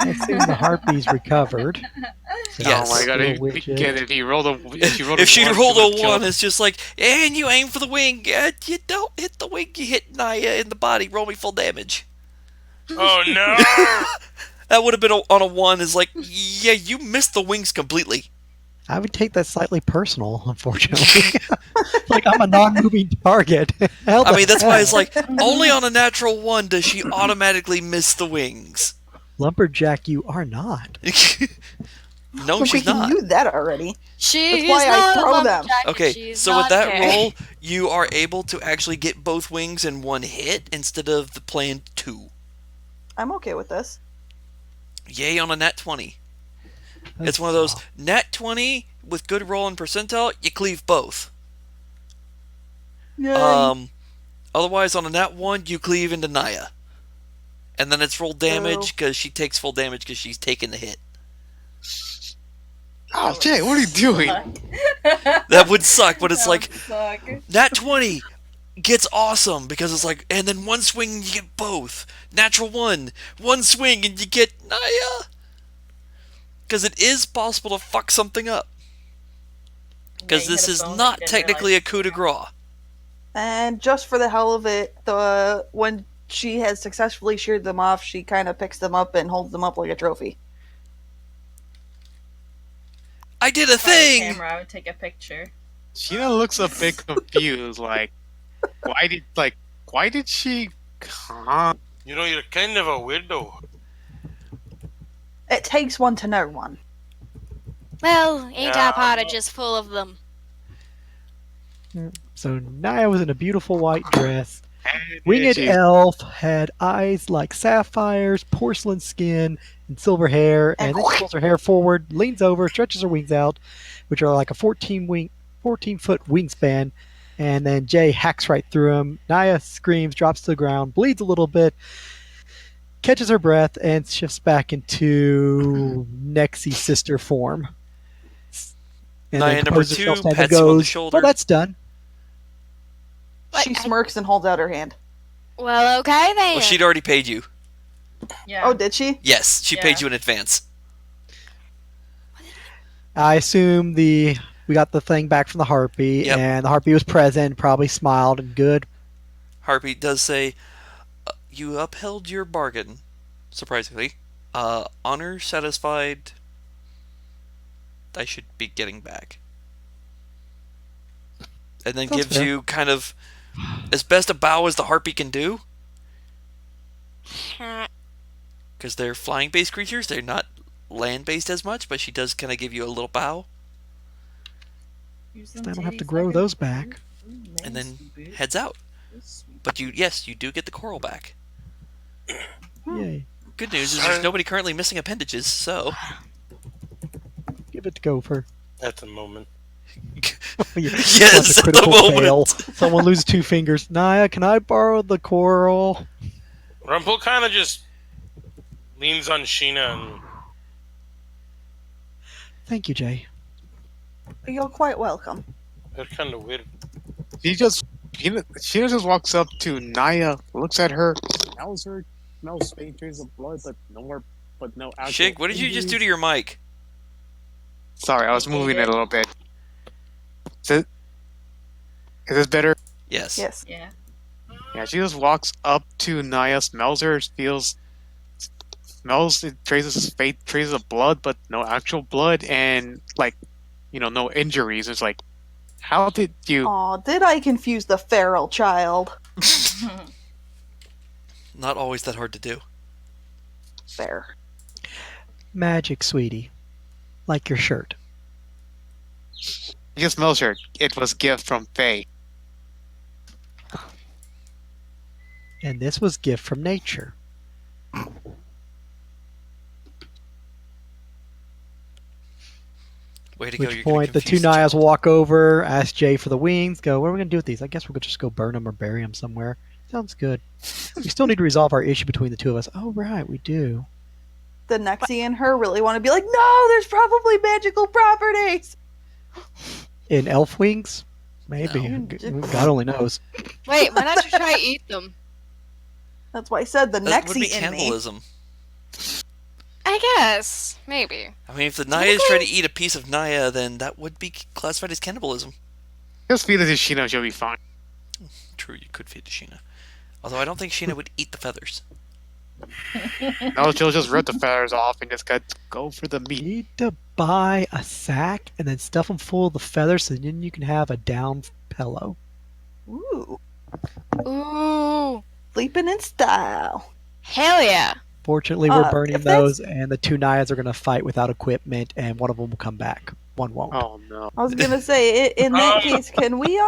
I assume the harpies recovered. So Yes. Oh my god! little If widget. you rolled a, If she one, rolled would've a killed 1, her. it's just like, and you aim for the wing. You don't hit the wing, you hit Naya in the body. Roll me full damage. Oh no! That would have been on a 1. Is like, yeah, you missed the wings completely. I would take that slightly personal, unfortunately. Like I'm a non-moving target. Hell I mean, that's why it's heck? like, only on a natural 1 does she automatically miss the wings. Lumberjack, you are not. No, we she's can not. use that already. She's why I not throw a them. lumberjack, Okay, she's so with not that gay. roll, you are able to actually get both wings in one hit instead of the planned 2. I'm okay with this. Yay on a nat 20. It's one of those nat 20 with good roll and percentile, you cleave both. Yay. Otherwise, on a nat 1, you cleave into Naya. And then it's roll damage because she takes full damage because she's taking the hit. Oh, Jay, what are you doing? That would suck, but it's That like, would suck. nat 20 gets awesome because it's like, and then one swing you get both. Natural 1, one swing and you get Naya. Because it is possible to fuck something up. Because Yeah, you this hit a is bone not that you didn't technically realize. a coup de grace. And just for the hell of it, when she has successfully sheared them off, she kind of picks them up and holds them up like a trophy. I did a If I had a thing! camera, I would take a picture. Sheena looks a bit confused. Like, why did she? Huh? You know, you're kind of a weirdo. It takes one to know one. Well, ain't Yeah, our cottages full of them? So Naya was in a beautiful white dress. And Winged she- elf had eyes like sapphires, porcelain skin, and silver hair, and then she pulls her hair forward, leans over, stretches her wings out, which are like a 14-foot wingspan, and then Jay hacks right through him. Naya screams, drops to the ground, bleeds a little bit, catches her breath, and shifts back into Nexie sister form. And Naya then number composes herself 2 and pats you on the goes, shoulder. "Well, that's done." What? She smirks and holds out her hand. Well, okay then. Well, she'd already paid you. Yeah. Oh, did she? Yes, she paid Yeah. you in advance. I assume we got the thing back from the harpy, Yep. and the harpy was present, probably smiled and good. Harpy does say, you upheld your bargain, surprisingly. Honor satisfied. I should be getting back. And then That's gives fair. you kind of as best a bow as the harpy can do. Because they're flying based creatures, they're not land based as much, but she does kind of give you a little bow. I don't have to grow those back. And then heads out. But you do get the coral back. Yay. Good news is there's nobody currently missing appendages, so. Give it to Gopher. At the moment. Yes, That's a at the critical moment. fail. Someone loses 2 fingers. Naya, can I borrow the coral? Rumpel kind of just leans on Sheena and Thank you, Jay. You're quite welcome. they're kind of weird. Sheena just walks up to Naya, looks at her, smells faint traces of blood, but no actual. Shig, what did you just do to your mic? Sorry, I was moving it a little bit. Is this better? Yes. Yes. Yeah. Yeah, she just walks up to Naya, smells her, smells it, traces faint traces of blood, but no actual blood, and no injuries. It's like, how did you? Aw, did I confuse the feral child? Not always that hard to do. Fair. Magic, sweetie. Like your shirt. You smell shirt. It was gift from Faye. And this was gift from nature. Way to At go! which You're gonna point the two confuse Nayas Jill. walk over, ask Jay for the wings, go, what are we going to do with these? I guess we'll just go burn them or bury them somewhere. Sounds good. We still need to resolve our issue between the two of us. Oh, right, we do. The Nexie and her really want to be like, no, there's probably magical properties. In elf wings? Maybe. No. God only knows. Wait, why not you try to eat them? That's why I said the That would be Nexie in me. cannibalism. I guess. Maybe. I mean, if the Naya is trying to eat a piece of Naya, then that would be classified as cannibalism. Just feed it to Sheena, she'll be fine. True, you could feed to Sheena. Although I don't think Sheena would eat the feathers. No, she'll just rip the feathers off and just go for the You meat. need to buy a sack and then stuff them full of the feathers so then you can have a down pillow. Ooh, Ooh. sleeping in style. Hell yeah. Fortunately, we're burning if that's- those, and the two Nayas are going to fight without equipment, and one of them will come back. One won't. Oh no. I was gonna say, in that case, can we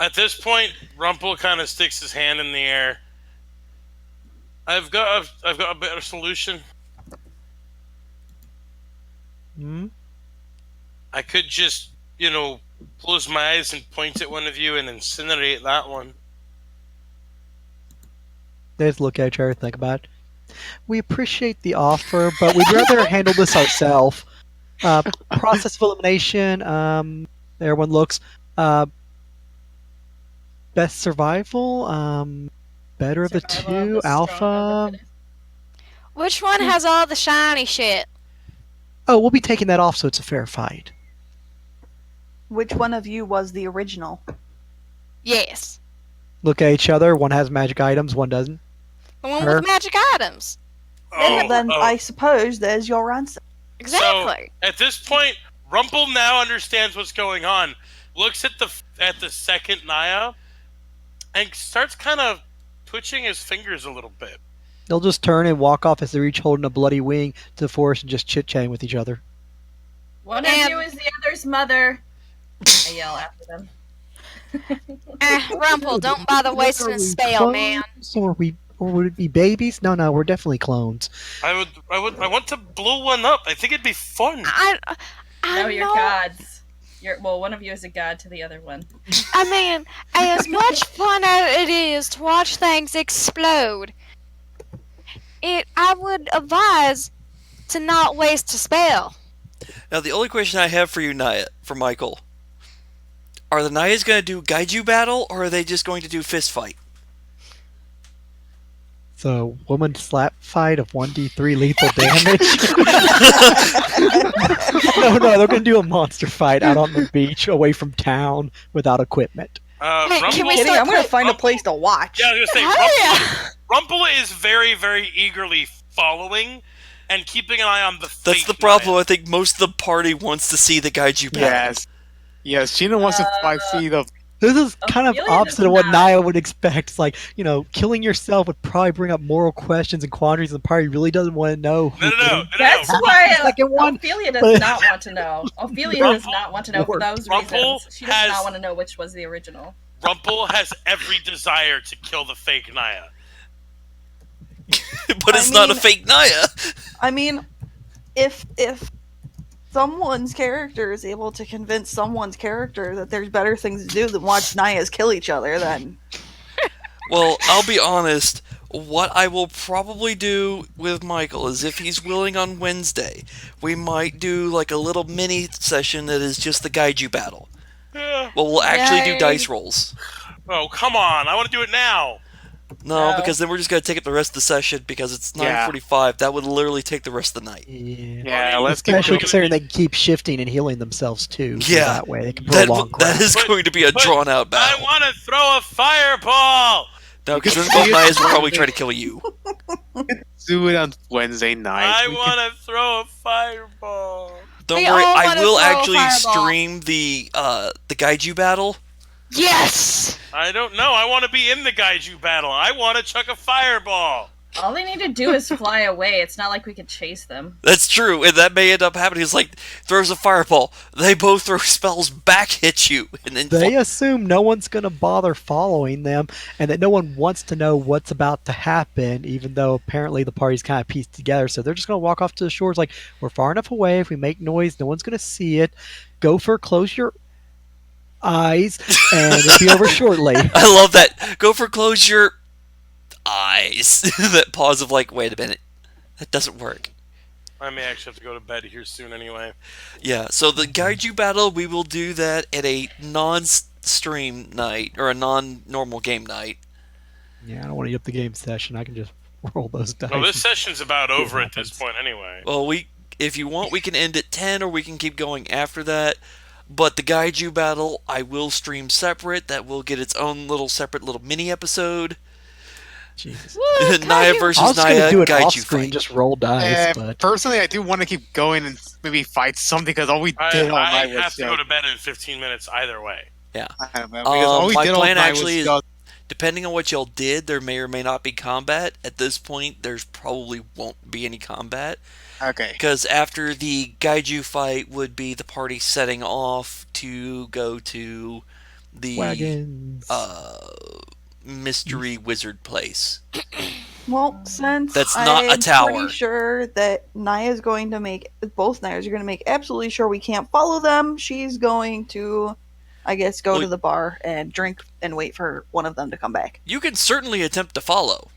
At this point, Rumpel kind of sticks his hand in the air. I've got a better solution. Hmm? I could just, close my eyes and point at one of you and incinerate that one. They just look at each other, think about it. We appreciate the offer, but we'd rather handle this ourselves. Process of elimination, everyone looks. Best survival, better of the Survival of two, the strong of alpha. the fittest. Which one has all the shiny shit? Oh, we'll be taking that off so it's a fair fight. which one of you was the original? Yes. Look at each other. One has magic items, one doesn't. The one Her. with magic items. Then I suppose there's your answer. Exactly. So, at this point, Rumpel now understands what's going on. Looks at the second Naya and starts kind of twitching his fingers a little bit. They'll just turn and walk off as they're each holding a bloody wing to the forest and just chit-chatting with each other. One of you is the other's mother. I yell after them. Rumple, don't bother wasting a spell, man. Or would it be babies? No, we're definitely clones. I want to blow one up. I think it'd be fun. I No, you're know. gods. One of you is a god to the other one. I mean, as much fun as it is to watch things explode, I would advise to not waste a spell. Now, the only question I have for you, Naya, for Michael, are the Nayas going to do Gaiju battle, or are they just going to do fist fight? So, woman slap fight of 1d3 lethal damage. no, they're going to do a monster fight out on the beach, away from town, without equipment. Hey, can we Kidding, start I'm gonna playing- find a place to watch. Yeah, I was gonna say Hell Rumpel, Rumpel is very, very eagerly following and keeping an eye on the. That's fake the problem. Naya. I think most of the party wants to see the Gaiju battle. Yes, Sheena wants to see the. This is kind of Ophelia opposite does of what not. Naya would expect. It's like, killing yourself would probably bring up moral questions and quandaries, and the party really doesn't want to know. who No. That's Half why the second one, Ophelia but- does not want to know. Ophelia does not want to know for those Rumpel reasons. She does has- not want to know which was the original. Rumpel has every desire to kill the fake Naya. But it's not a fake Naya. I mean, if someone's character is able to convince someone's character that there's better things to do than watch Nayas kill each other, then Well, I'll be honest. What I will probably do with Michael is, if he's willing on Wednesday, we might do like a little mini session that is just the Gaiju battle. Yeah. Well, we'll actually Yay. do dice rolls. Oh, come on. I want to do it now. No, No. because then we're just going to take up the rest of the session because it's Yeah. 9:45. That would literally take the rest of the night. Yeah, let's keep Especially moving. considering they can keep shifting and healing themselves too. So Yeah. that way they can That, prolong that crap. is But- going to be a but drawn-out I battle. want to throw a fireball. No, because then both Nayas will probably try to kill you. Do it on Wednesday night. I We want to throw a fireball. Don't We worry, all I wanna will throw a actually fireball. stream the Gaiju battle Yes! I don't know. I want to be in the Gaiju battle. I want to chuck a fireball. All they need to do is fly away. It's not like we could chase them. That's true, and that may end up happening. It's like, throws a fireball, they both throw spells back, hit you, and then They assume no one's going to bother following them and that no one wants to know what's about to happen, even though apparently the party's kind of pieced together. So they're just going to walk off to the shores like, we're far enough away. If we make noise, no one's going to see it. Gopher, close your eyes, and it'll be over shortly. I love that. Go for close your eyes. That pause of like, wait a minute. That doesn't work. I may actually have to go to bed here soon anyway. Yeah, so the Gaiju battle, we will do that at a non-stream night, or a non-normal game night. Yeah, I don't want to eat up the game session. I can just roll those dice. Well, this session's about over at happens. this point anyway. Well, if you want, we can end at 10, or we can keep going after that. But the Gaiju battle, I will stream separate. That will get its own little separate little mini episode. Jesus. Woo, Naya Caillou. versus I was going Naya to do it Gaiju off screen, fight. just roll dice, but Personally, I do want to keep going and maybe fight something because all we did all I night was have to go to bed in 15 minutes either way. Yeah. because all we My did all plan night actually was is, depending on what y'all did, there may or may not be combat. At this point, there's probably won't be any combat. okay. Because after the Gaiju fight would be the party setting off to go to the wagons. mystery wizard place. Well, since That's not a I'm tower. pretty sure that Naya's going to make, both Nayas are going to make absolutely sure we can't follow them, she's going to, I guess, go Well, to the bar and drink and wait for one of them to come back. You can certainly attempt to follow.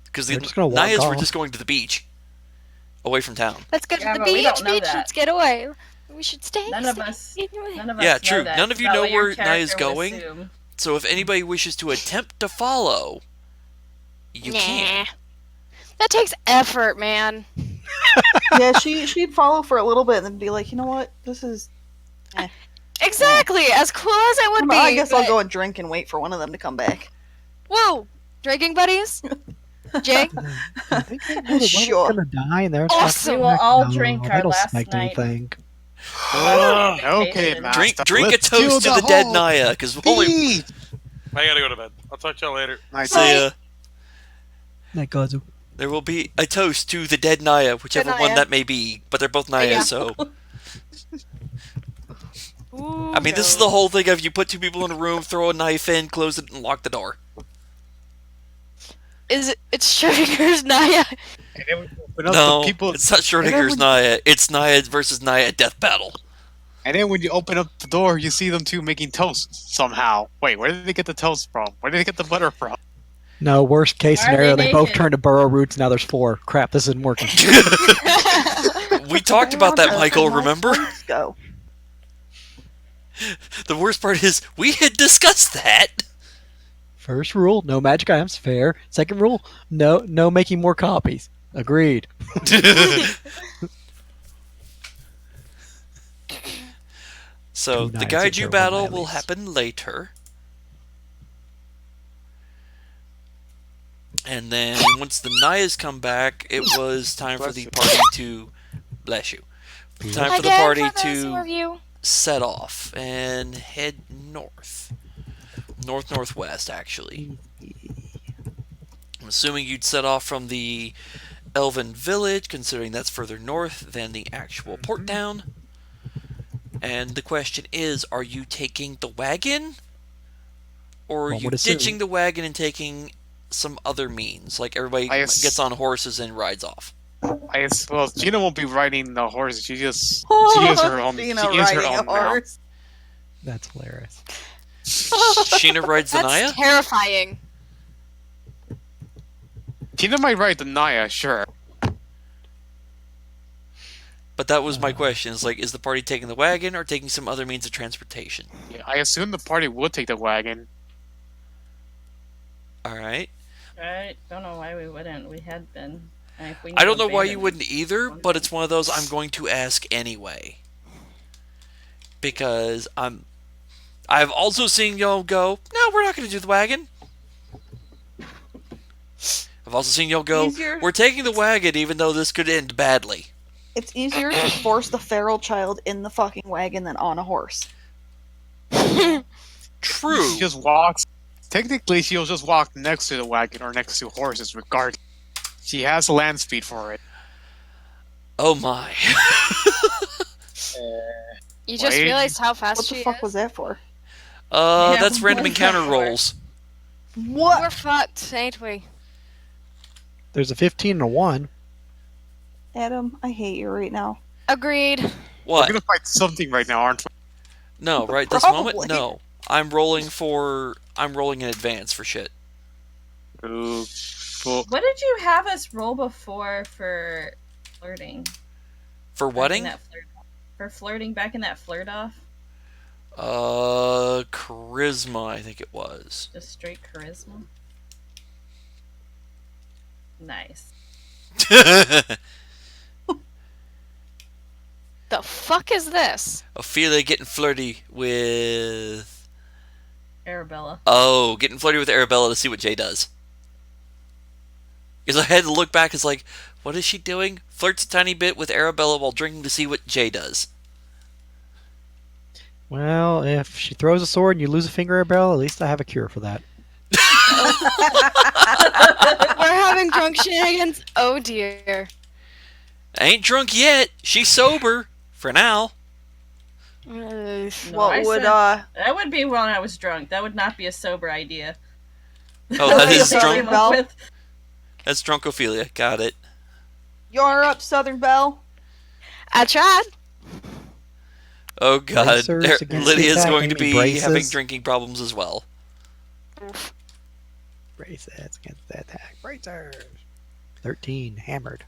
Because the They're just gonna walk Nayas were off. just going to the beach. Away from town. Let's go to Yeah, the but we don't beach. know Beach. that. Let's get away. We should stay. None of stay, us- stay away. None of us Yeah, know true. that. None of you That know way your where Naya's character would going. assume. So if anybody wishes to attempt to follow, you can. That takes effort, man. Yeah, she'd follow for a little bit and then be like, you know what, this is. Exactly. As cool as it would be. I guess I'll but- go and drink and wait for one of them to come back. Whoa, drinking buddies. Jay. I think they know the woman's Sure. gonna die, and they're Awesome. We will all No, drink they our don't last smack night. anything. Okay, Drink- master. Drink a Let's toast do to the dead whole Naya, because only beat. I gotta go to bed. I'll talk to y'all later. Nice. say, That Gazu. there will be a toast to the dead Naya, whichever Naya. one that may be. But they're both Naya, Yeah. so Ooh, I mean, this is the whole thing of you put two people in a room, throw a knife in, close it, and lock the door. Is it? It's Schrodinger's Naya. And then we open up No, the people, it's not Schrodinger's when- Naya. It's Naya versus Naya death battle. and then when you open up the door, you see them two making toast somehow. Wait, where did they get the toast from? Where did they get the butter from? No, worst case Why are scenario, they they both naked? turn to burrow roots. Now there's 4. Crap, this isn't working. We talked about that, Michael, remember? Let's go. The worst part is, we had discussed that. First rule: no magic items. Fair. Second rule: no making more copies. Agreed. So, Two the knights Gaiju each are battle one will Nihilus. happen later. And then, once the Nayas come back, it was time for the party to... Bless you. Time for the Again, party for those to of you. set off and head north. Northwest, actually. I'm assuming you'd set off from the Elven Village, considering that's further north than the actual port town. And the question is, are you taking the wagon? Or are One you would assume. ditching the wagon and taking some other means? Like everybody gets on horses and rides off. Well, Gina won't be riding the horse. She is her own. Gina she is her riding a own mount. horse. That's hilarious. Sheena rides the Naya? That's terrifying. Gina might ride the Naya, sure. But that was my question. Is like, is the party taking the wagon or taking some other means of transportation? Yeah, I assume the party would take the wagon. Alright. I don't know why we wouldn't. We had been. And if we I need don't to know why you abandon- wouldn't either, but it's one of those I'm going to ask anyway. Because I've also seen y'all go, no, we're not going to do the wagon. I've also seen y'all go, Easier. we're taking the wagon even though this could end badly. It's easier to force the feral child in the fucking wagon than on a horse. True. She just walks. Technically, she'll just walk next to the wagon or next to horses, regardless. She has land speed for it. Oh my. You just Wait. realized how fast What she the fuck is? was that for? Yeah, That's random what's encounter that for? rolls. What? We're fucked, ain't we? There's a 15 and a 1. Adam, I hate you right now. Agreed. We're What? gonna fight something right now, aren't we? No, right this Probably. moment? No. I'm rolling in advance for shit. Ooh, well, What did you have us roll before for flirting? For Back in wedding? that flirt off? For flirting back in that flirt off? Charisma, I think it was. Just straight charisma? Nice. The fuck is this? Ophelia getting flirty with... Arabella. Oh, getting flirty with Arabella to see what Jay does. Because I had to look back, it's like, what is she doing? Flirts a tiny bit with Arabella while drinking to see what Jay does. Well, if she throws a sword and you lose a finger, Arabella, at least I have a cure for that. We're having drunk shenanigans. Oh dear. I ain't drunk yet. She's sober. For now. Ugh. No, What I would said- That would be when I was drunk. That would not be a sober idea. Oh, that is Southern drunk. Belle? That's drunk Ophelia. Got it. You're up, Southern Belle. I tried. Oh god. Bracers against the Lydia's attack, going to maybe be braces? having drinking problems as well. Braces against the attack. Bracers. 13. Hammered.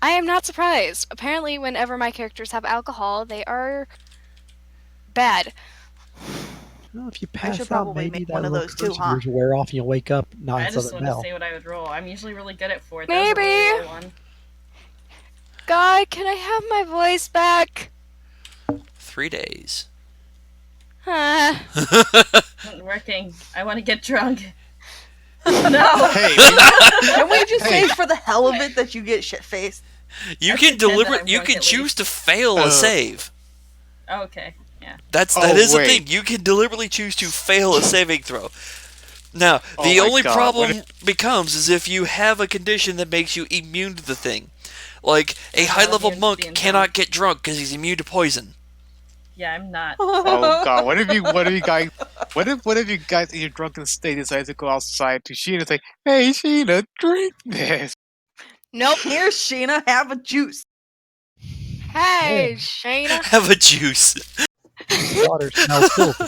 I am not surprised. Apparently, whenever my characters have alcohol, they are bad. Well, if you I pass should out, probably maybe make that one of little those too, curse of huh? yours will wear off and you'll wake up not I in just Southern want to Belle. see what I would roll. I'm usually really good at four. Maybe. That was a really low one. God, can I have my voice back? 3 days. Not working. I want to get drunk. Oh no! hey, Can we just Hey. say for the hell of it that you get shit faced? You I can pretend that deliberate. I'm You drunk can at choose least. to fail a save. Okay. Yeah. That Oh, is the wait. thing. You can deliberately choose to fail a saving throw. Now, Oh the my only God, problem what becomes is if you have a condition that makes you immune to the thing. Like a I'm not high-level immune to monk being cannot drunk. get drunk because he's immune to poison. Yeah, I'm not. oh god, what if you guys, what if you guys in your drunken state decide to go outside to Sheena and say, "Hey, Sheena, drink this." Nope. Here, Sheena, have a juice. Hey, Shayna. Have a juice. Water smells filthy.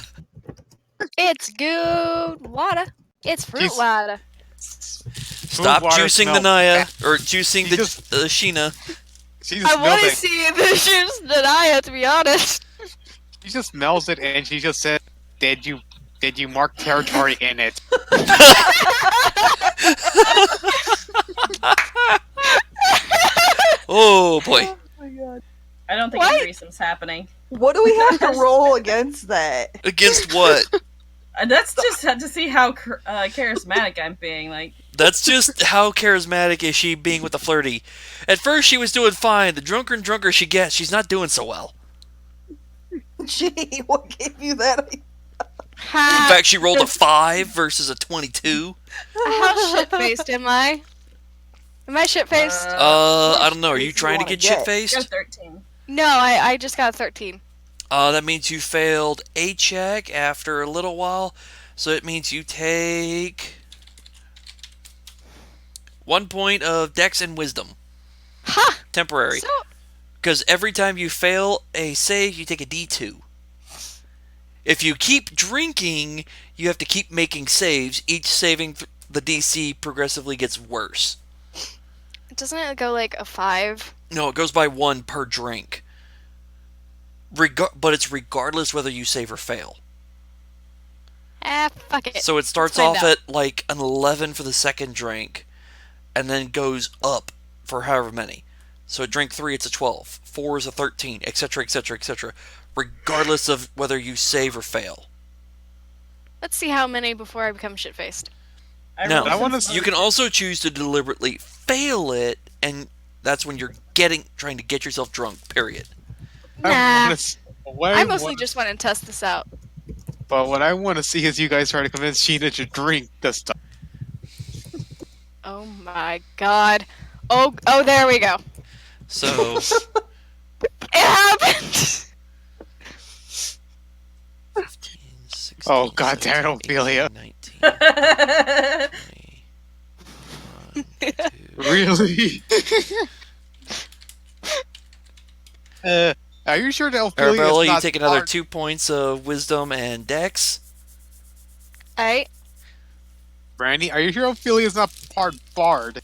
It's good water. It's fruit Jeez. water. Stop water juicing the smells Naya bad. or juicing You the just- Sheena. She just I smells want to it. see the shoes that I have, to be honest. She just smells it, and she just said, "Did you mark territory in it?" Oh boy. Oh my god. I don't think What? a threesome's happening. What do we have to roll against that? Against what? That's just to see how charismatic I'm being. Like, That's just how charismatic is she being with the flirty. At first she was doing fine. The drunker and drunker she gets, she's not doing so well. Gee, what gave you that? In fact, she rolled a 5 versus a 22. How shit-faced am I? Am I shit-faced? I don't know. Are you If you trying to wanna get get. shit-faced? go 13. No, I just got a 13. That means you failed a check after a little while. So it means you take 1 point of dex and wisdom. Ha! Temporary. So, Because every time you fail a save, you take a d2. If you keep drinking, you have to keep making saves. Each saving the DC progressively gets worse. doesn't it go like a 5? No, it goes by 1 per drink. But it's regardless whether you save or fail. Fuck it. So it starts Let's find off out. at like an 11 for the second drink, and then goes up for however many. So at drink 3, it's a 12. 4 is a 13, etc., etc., etc. Regardless of whether you save or fail. Let's see how many before I become shit-faced. Now, rolled wanna some you can also choose to deliberately fail it, and that's when you're trying to get yourself drunk, period. Nah. I I mostly just want to test this out. But what I want to see is you guys try to convince Sheena to drink the stuff. Oh my god. Oh, there we go. So It happened! 15, 16, Oh, god damn it, 17, Ophelia. 18, 19, 20, 21, Really? Are you sure that Ophelia Arabella, is you not take another part... 2 points of wisdom and dex. Alright. Brandy, are you sure Ophelia is not part bard?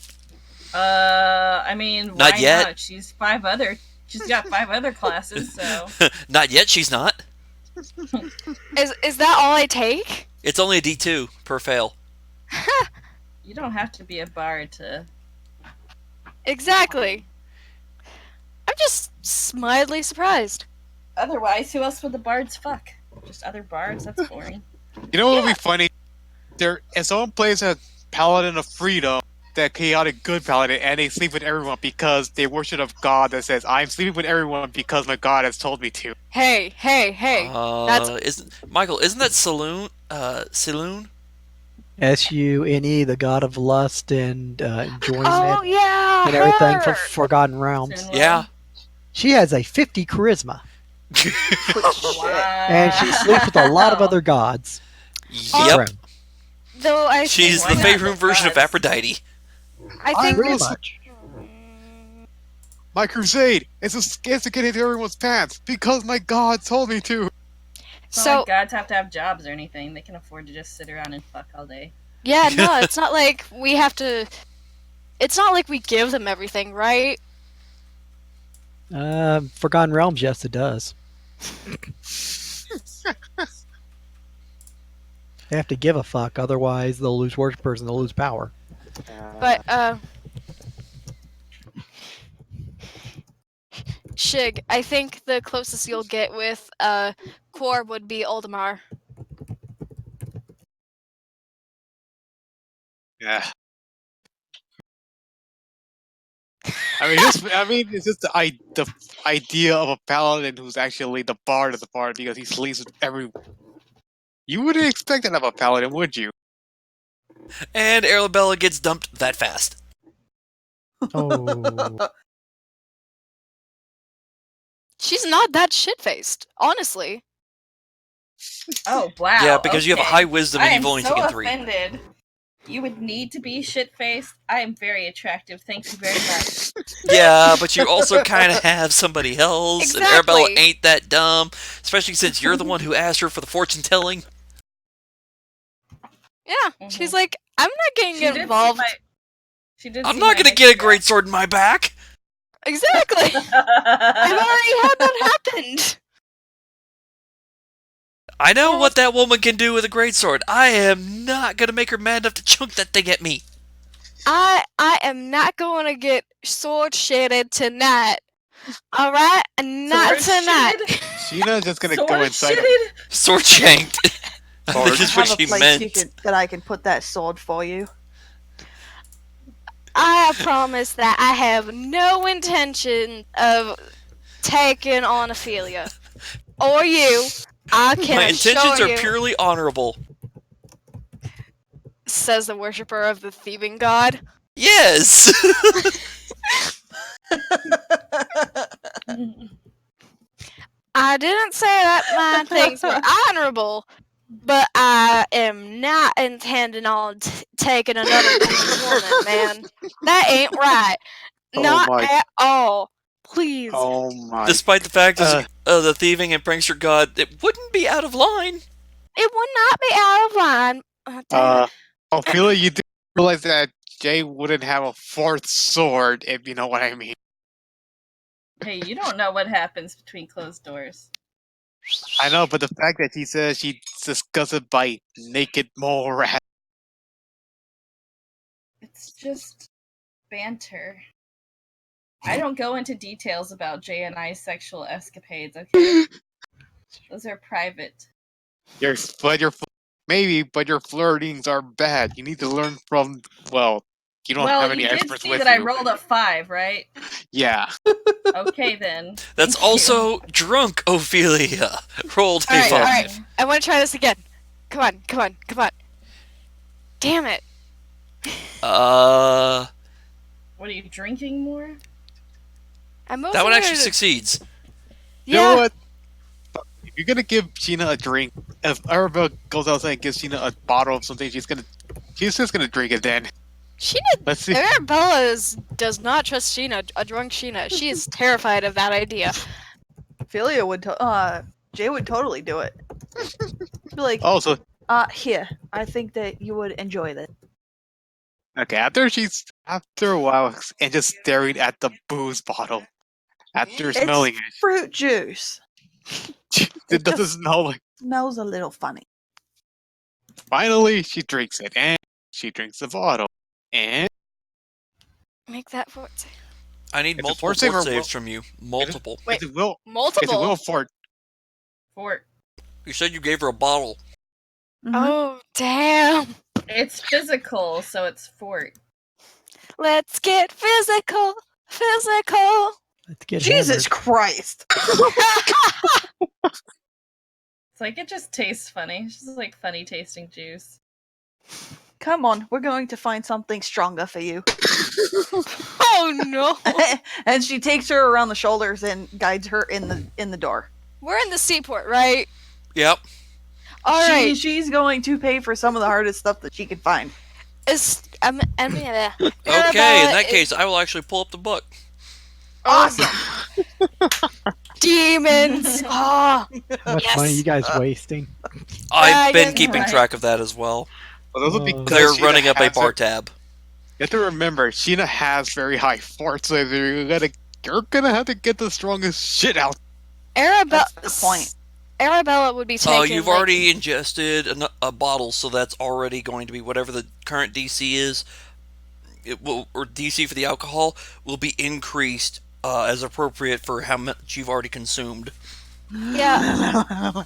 I mean, Not why yet. not? She's got 5 other classes, so Not yet, she's not. Is that all I take? It's only a D2 per fail. you don't have to be a bard to. Exactly. I'm just mildly surprised. Otherwise, who else would the bards fuck? Just other bards? That's boring. You know what would be funny? If someone plays a paladin of freedom, that chaotic good paladin, and they sleep with everyone because they worship a god that says, I'm sleeping with everyone because my god has told me to. Hey. That's Michael, isn't that Saloon? Saloon? Sune, the god of lust and enjoyment oh yeah, and everything for her. Forgotten Realms. Sinwell. Yeah. She has a 50 charisma, Wow. and she sleeps with a lot of other gods. Yep. Though I She's think, the Why not? Faerun version of Gods. Aphrodite. I think Pretty this, much. My crusade is to get into everyone's pants because my god told me to. It's not so like gods have to have jobs or anything. They can afford to just sit around and fuck all day. yeah, no, it's not like we have to. It's not like we give them everything, right? Forgotten Realms, yes, it does. They have to give a fuck, otherwise they'll lose worshippers and they'll lose power. But Shig, I think the closest you'll get with Core would be Oldemar. Yeah. It's just the idea of a paladin who's actually the bard of the party because he sleeps with everyone. You wouldn't expect that of a paladin, would you? And Arabella gets dumped that fast. Oh, She's not that shit-faced, honestly. Oh wow. Yeah, because you have a okay. high wisdom and I you've am only so taken 3. offended. You would need to be shit-faced. I am very attractive. Thank you very much. Yeah, but you also kind of have somebody else, and Exactly. Arabella ain't that dumb, especially since you're the one who asked her for the fortune telling. Yeah, she's like, I'm not She getting did involved. I'm not gonna get a great sword in my back. Exactly. I've already had that happen. I know what that woman can do with a greatsword. I am not gonna make her mad enough to chunk that thing at me. I am not going to get sword shitted tonight. All right, not Sword tonight. Sheena's just gonna Sword go inside. shitted? Sword shanked. I Sword. think is I what have a she place meant. that I can put that sword for you. I promise that I have no intention of taking on Ophelia or you. I can My assure intentions are you, purely honorable. says the worshipper of the thieving god. Yes. I didn't say that my things were honorable, but I am not intending on taking another woman, man. That ain't right. Oh Not my- at all. Please. Oh my. Despite the fact that the thieving and prankster god, it wouldn't be out of line. It would not be out of line. Damn it. Ophelia, you do realize that Jay wouldn't have a fourth sword, if you know what I mean. Hey, you don't know what happens between closed doors. I know, but the fact that she says she discussed it by naked mole rat. It's just banter. I don't go into details about Jay and I's sexual escapades, okay? Those are private. But your flirtings are bad. You need to learn from, well, You don't Well, have any you did experts see with that I you. rolled a 5, right? Yeah. Okay, then. That's Thank you. also drunk Ophelia. Rolled a Alright, 5. alright. I want to try this again. Come on, come on, come on. Damn it. That What are you drinking more? I'm mostly one actually gonna- succeeds. You know Yeah. what? If you're gonna give Sheena a drink, if Arabelle goes outside and gives Sheena a bottle of something, she's just gonna drink it then. Let's see. Arabella does not trust Sheena, a drunk Sheena. She is terrified of that idea. Ophelia would. Jay would totally do it. Be like, Oh, so here. I think that you would enjoy this. okay. After a while and just staring at the booze bottle, after smelling It's fruit juice. it doesn't smell like. Smells a little funny. Finally, she drinks it, and she drinks the bottle, and Make that fort. I need It's a multiple fort save fort or saves will- from you. Multiple. Wait, it's a will. It's a multiple? will fort. Fort. You said you gave her a bottle. Mhm. Oh, damn. It's physical, so it's fort. Let's get physical. Physical. Let's get Jesus hammered. Christ! It's like it just tastes funny. It's just like funny tasting juice. Come on, we're going to find something stronger for you. Oh, no. And she takes her around the shoulders and guides her in the door. We're in the seaport, right? Yep. Alright. She's going to pay for some of the hardest stuff that she can find. Okay, in that case, I will actually pull up the book. Awesome. Demons. Ah. How much money you guys wasting? I've been Dragon, keeping right. track of that as well. Well, those are Oh. because They're Sheena running up a has bar her- tab. You have to remember, Sheena has very high forts, so you're gonna have to get the strongest shit out. That's the point. Arabella would be taking. You've already ingested a bottle, so that's already going to be whatever the current DC is. It will, or DC for the alcohol will be increased as appropriate for how much you've already consumed. Yeah.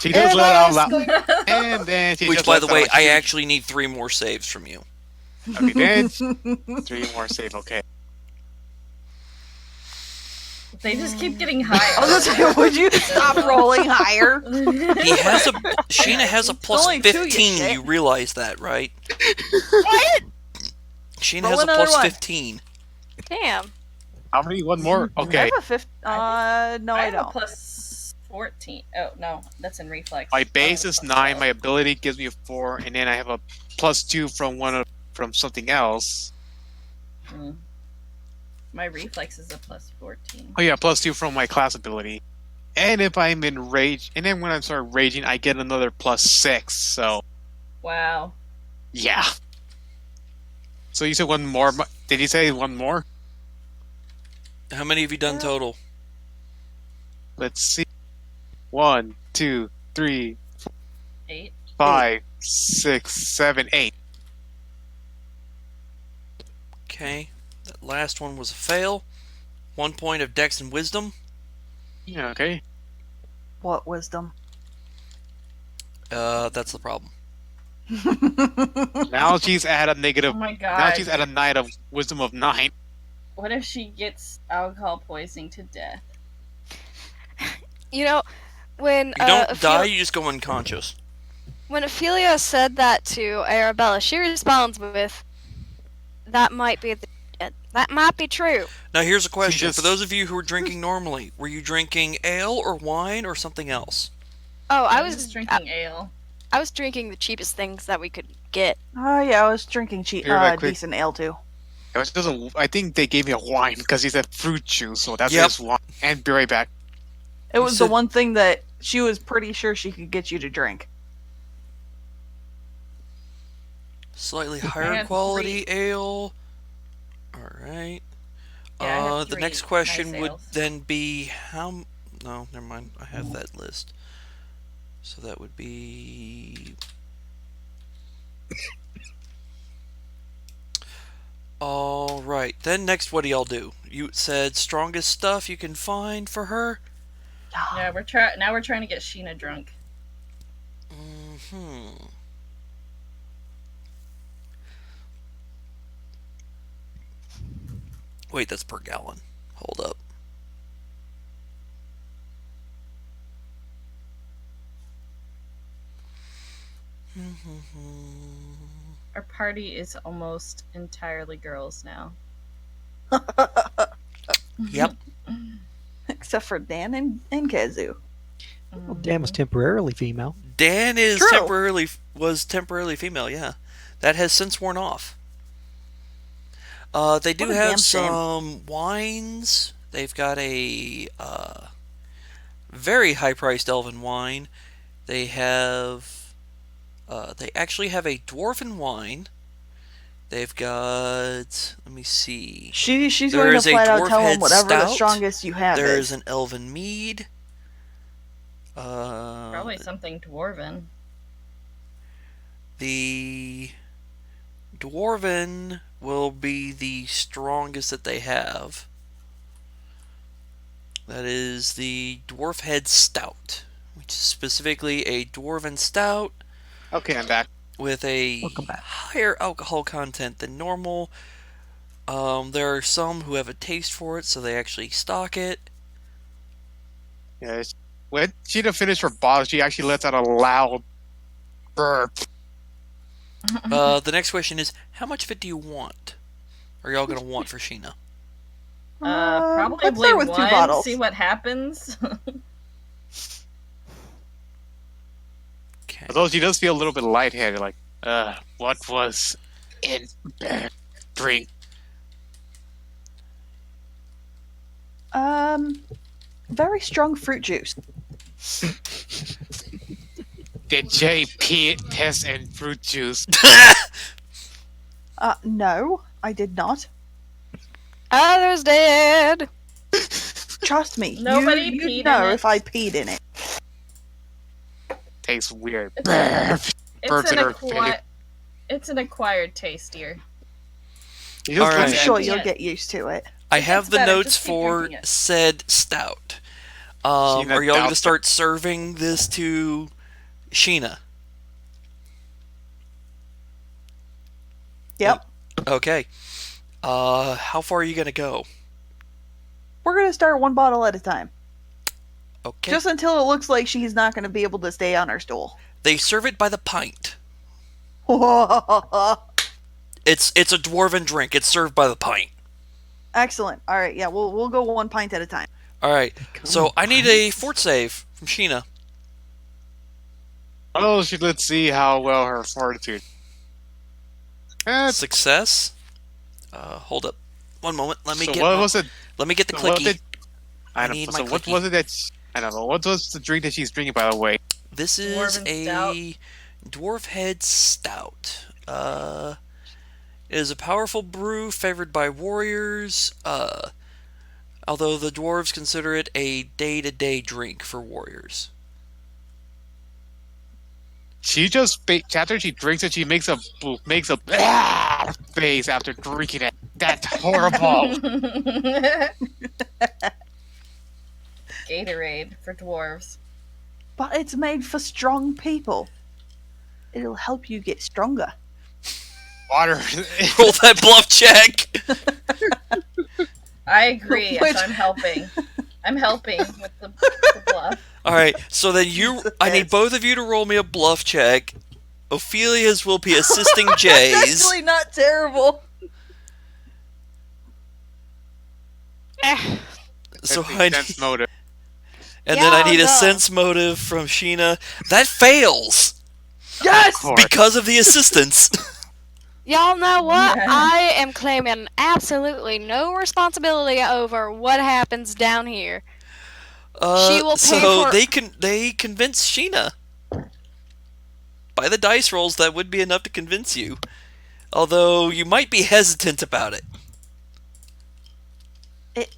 She does let out loud, Arabella's and then she Which, just by lets the out way, a I huge- actually need 3 more saves from you. Okay, then 3 more save. Okay. They just keep getting higher. I was gonna say, would you stop rolling higher? He has a Sheena has a plus only 2, you 15. shit. You realize that, right? What? Sheena Roll has a another plus one. 15. Damn. How many? One more? I Okay. have a 50. No, I I have a don't. plus 14. Oh, no. That's in reflex. My I base have a is plus 9, 12. my ability gives me a 4, and then I have a plus 2 from something else. Mm. My reflex is a plus 14. Oh yeah, plus 2 from my class ability. And if I'm in rage, and then when I start raging, I get another plus 6, so Wow. yeah. So you said one more, did you say one more? How many have you done total? Let's see. 1, 2, 3, 8. 5, 6, 7, 8. Okay. That last one was a fail. 1 point of dex and wisdom. Yeah, okay. What wisdom? That's the problem. Now she's at a Oh negative. my god. Now she's at a night of wisdom of 9. What if she gets alcohol poisoning to death? You know, when You don't die, you just go unconscious. when Ophelia said that to Arabella, she responds with, "That might be that might be true." Now here's a question. just- For those of you who are drinking normally, were you drinking ale or wine or something else? Oh, I I was was drinking ale. I was drinking the cheapest things that we could get. Oh yeah, I was drinking Here, right quick. decent ale too. It was just I think they gave me a wine because he said fruit juice, so that's Yep. just wine. And be right back. It was said- the one thing that she was pretty sure she could get you to drink. Slightly I higher had quality ale. Alright. Yeah, I had The 3 next question nice would ales. then be how... No, never mind. I have that list. So that would be... Alright. Then next, what do y'all do? You said strongest stuff you can find for her? Yeah, now we're trying to get Sheena drunk. Wait, that's per gallon. Hold up. Our party is almost entirely girls now. Yep. Except for Dan and Kazu. Well, Dan was temporarily female. Dan is True. temporarily female. Yeah, that has since worn off. They do What a have damn shame. some wines. They've got a very high-priced elven wine. They have. They actually have a dwarven wine. They've got. Let me see. She's There going to is a flat out dwarf tell him head whatever the stout. strongest you have There is. is an elven mead. Probably something dwarven. The dwarven will be the strongest that they have. That is the dwarf head stout, which is specifically a dwarven stout Okay, I'm back. with a Welcome back. higher alcohol content than normal. There are some who have a taste for it, so they actually stock it. Yeah, when she didn't finish her bottle, she actually lets out a loud burp. The next question is, how much of it do you want? Are y'all gonna want for Sheena? Probably let's start with 2 one. bottles. See what happens. Okay. Although she does feel a little bit lightheaded, like, what was in the drink? Very strong fruit juice. Did Jay pee, piss, and fruit juice? No, I did not. Others did. Trust me, Nobody you'd peed know in it. if I peed in it. Tastes weird. It's Burps in an, her face. it's an acquired taste, dear. You just All I'm right. sure Yeah. you'll get used to it. I have gets the better, notes just keep for drinking it. said stout. Sheena Are y'all going to doubts start serving this to Sheena? Yep. Okay. How far are you going to go? We're going to start 1 bottle at a time. Okay. Just until it looks like she's not going to be able to stay on her stool. They serve it by the pint. Excellent. It's a dwarven drink. It's served by the pint. All right, yeah, we'll go 1 pint at a time. All right. So I need a fort save from Sheena. Oh, let's see how well her fortitude. Success. Hold up. One moment. Let me So get. what my- was it? Let me get the So what clicky. did- I I don't need know. my So what clicky. was it that? I don't know. What was the drink that she's drinking? By the way, This is Dwarven a stout. dwarf head stout. It is a powerful brew favored by warriors. Although the dwarves consider it a day-to-day drink for warriors. she just after she drinks it, she makes a face after drinking it. That's horrible. Gatorade for dwarves. But it's made for strong people. It'll help you get stronger. Water. Roll that bluff check. I agree. Which- Yes, I'm helping. I'm helping with the bluff. All right. So then I need Yes. both of you to roll me a bluff check. Ophelia's will be assisting That's Jay's. actually not terrible. So That's I sense need, motive. and then I Yeah, need a no. sense motive from Sheena. That fails Yes! Of course. because of the assistance. Y'all know what? Yeah. I am claiming absolutely no responsibility over what happens down here. She will pay so for- they convince Sheena. By the dice rolls, that would be enough to convince you. Although you might be hesitant about it.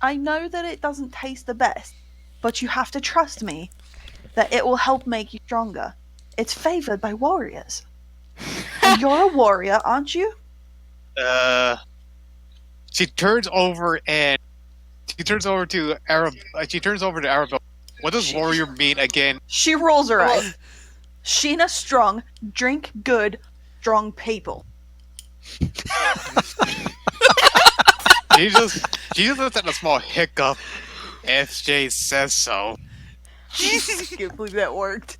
I know that it doesn't taste the best, but you have to trust me that it will help make you stronger. It's favored by warriors. And you're a warrior, aren't you? She turns over to Arab. She turns over to Arabelle. What does warrior mean again? She rolls her eyes. Sheena strong, drink good, strong people. She just She just lets out a small hiccup. SJ says so. I can't believe that worked.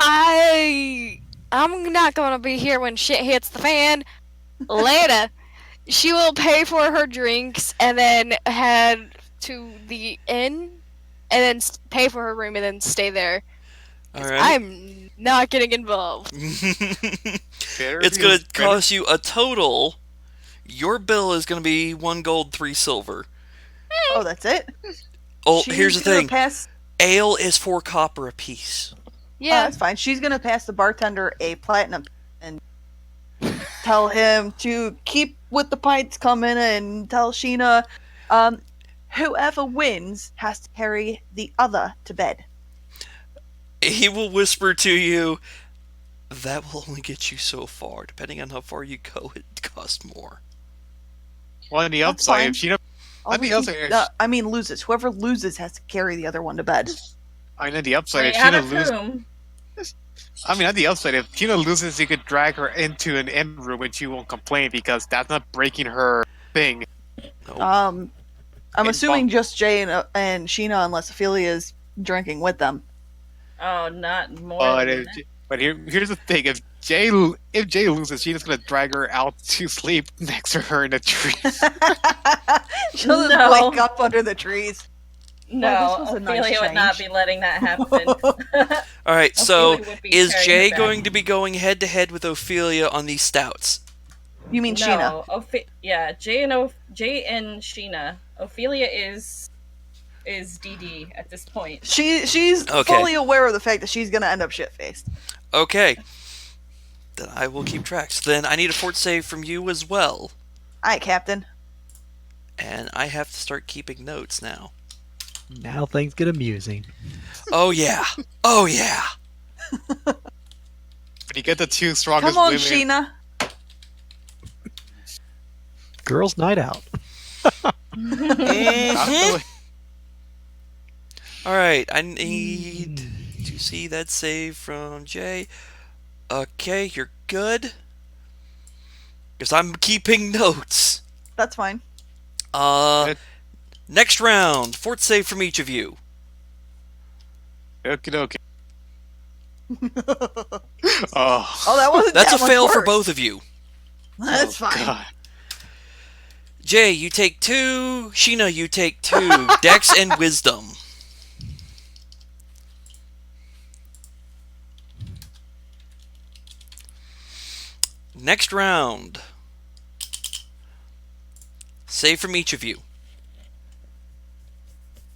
I'm not gonna be here when shit hits the fan. Later, she will pay for her drinks and then head to the inn and then pay for her room and then stay there. All right. I'm not getting involved. It's going to cost you a total. Your bill is going to be 1 gold, 3 silver. Oh, that's it? Oh, She's here's the gonna thing. Pass... Ale is 4 copper apiece. Yeah. that's fine. She's gonna pass the bartender a platinum and tell him to keep with the pints coming and tell Sheena, whoever wins has to carry the other to bed. He will whisper to you, that will only get you so far. Depending on how far you go, it costs more. Well, on the That's upside, fine. if she on the upside, loses. Whoever loses has to carry the other one to bed. I mean, the upside, Wait, if how Sheena to loses, whom? I mean, on the upside, if Sheena loses, you could drag her into an inn room and she won't complain because that's not breaking her thing. Nope. I'm And assuming just Jay and Sheena, unless Ophelia's drinking with them. Oh, not more But than that. here's the thing: if Jay loses, Sheena's gonna drag her out to sleep next to her in a tree. She'll just No. wake up under the trees. No, Well, this was a nice Ophelia would not change. be letting that happen. All right, so Ophelia would be is carrying Jay her back. going to be going head to head with Ophelia on these stouts? You mean Sheena? No, yeah, Jay and Sheena. Ophelia is DD at this point. She's Okay. fully aware of the fact that she's gonna end up shit faced. Okay. Then I will keep track. So then I need a fort save from you as well. Alright, Captain. And I have to start keeping notes now. Now things get amusing. Oh, yeah. Oh, yeah. When you get the two strongest Come on, women, Sheena. Girls' night out. Mhm. All right, I need to see that save from Jay. Okay, you're good. Because I'm keeping notes. That's fine. Next round, fort save from each of you. Okie dokie. Oh, Oh, that wasn't That's that a much fail for worse. both of you. That's fine. God. Jay, you take 2. Sheena, you take 2. Dex and Wisdom. Next round. Save from each of you.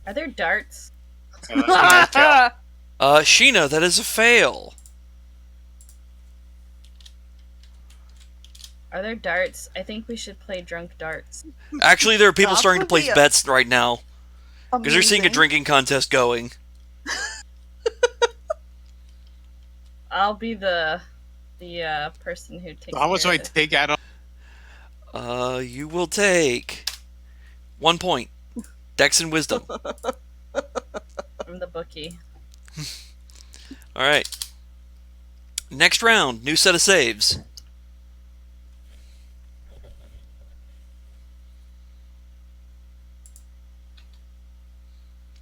Are there darts? Sheena, that is a fail. Are there darts? I think we should play drunk darts. Actually, there are people That starting to would place be bets right now. Because they're seeing a amazing. drinking contest going. I'll be the person who takes. How much do care I of this. take out of? You will take 1 point. Dex and Wisdom. I'm the bookie. Alright. Next round, new set of saves.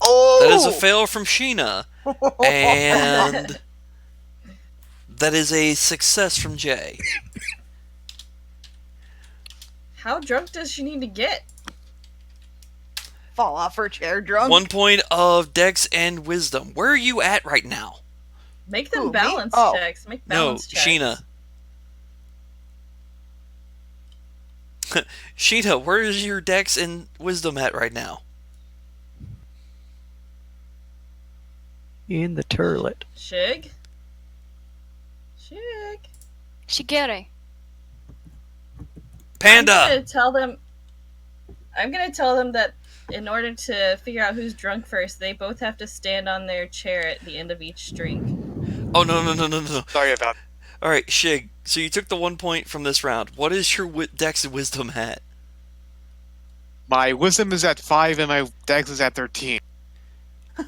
Oh! That is a fail from Sheena. And that is a success from Jay. How drunk does she need to get? Fall off her chair drunk. 1 point of Dex and Wisdom. Where are you at right now? Make them Who, me? balance Oh. checks. Make No, balance checks. Sheena. Sheena, where is your Dex and Wisdom at right now? In the turlet. Shig. Shig. Shigeri. Panda! I'm gonna tell them that in order to figure out who's drunk first, they both have to stand on their chair at the end of each drink. Oh, no. Sorry about. Alright, Shig, so you took the 1 point from this round. What is your Dex and Wisdom at? My wisdom is at 5 and my dex is at 13.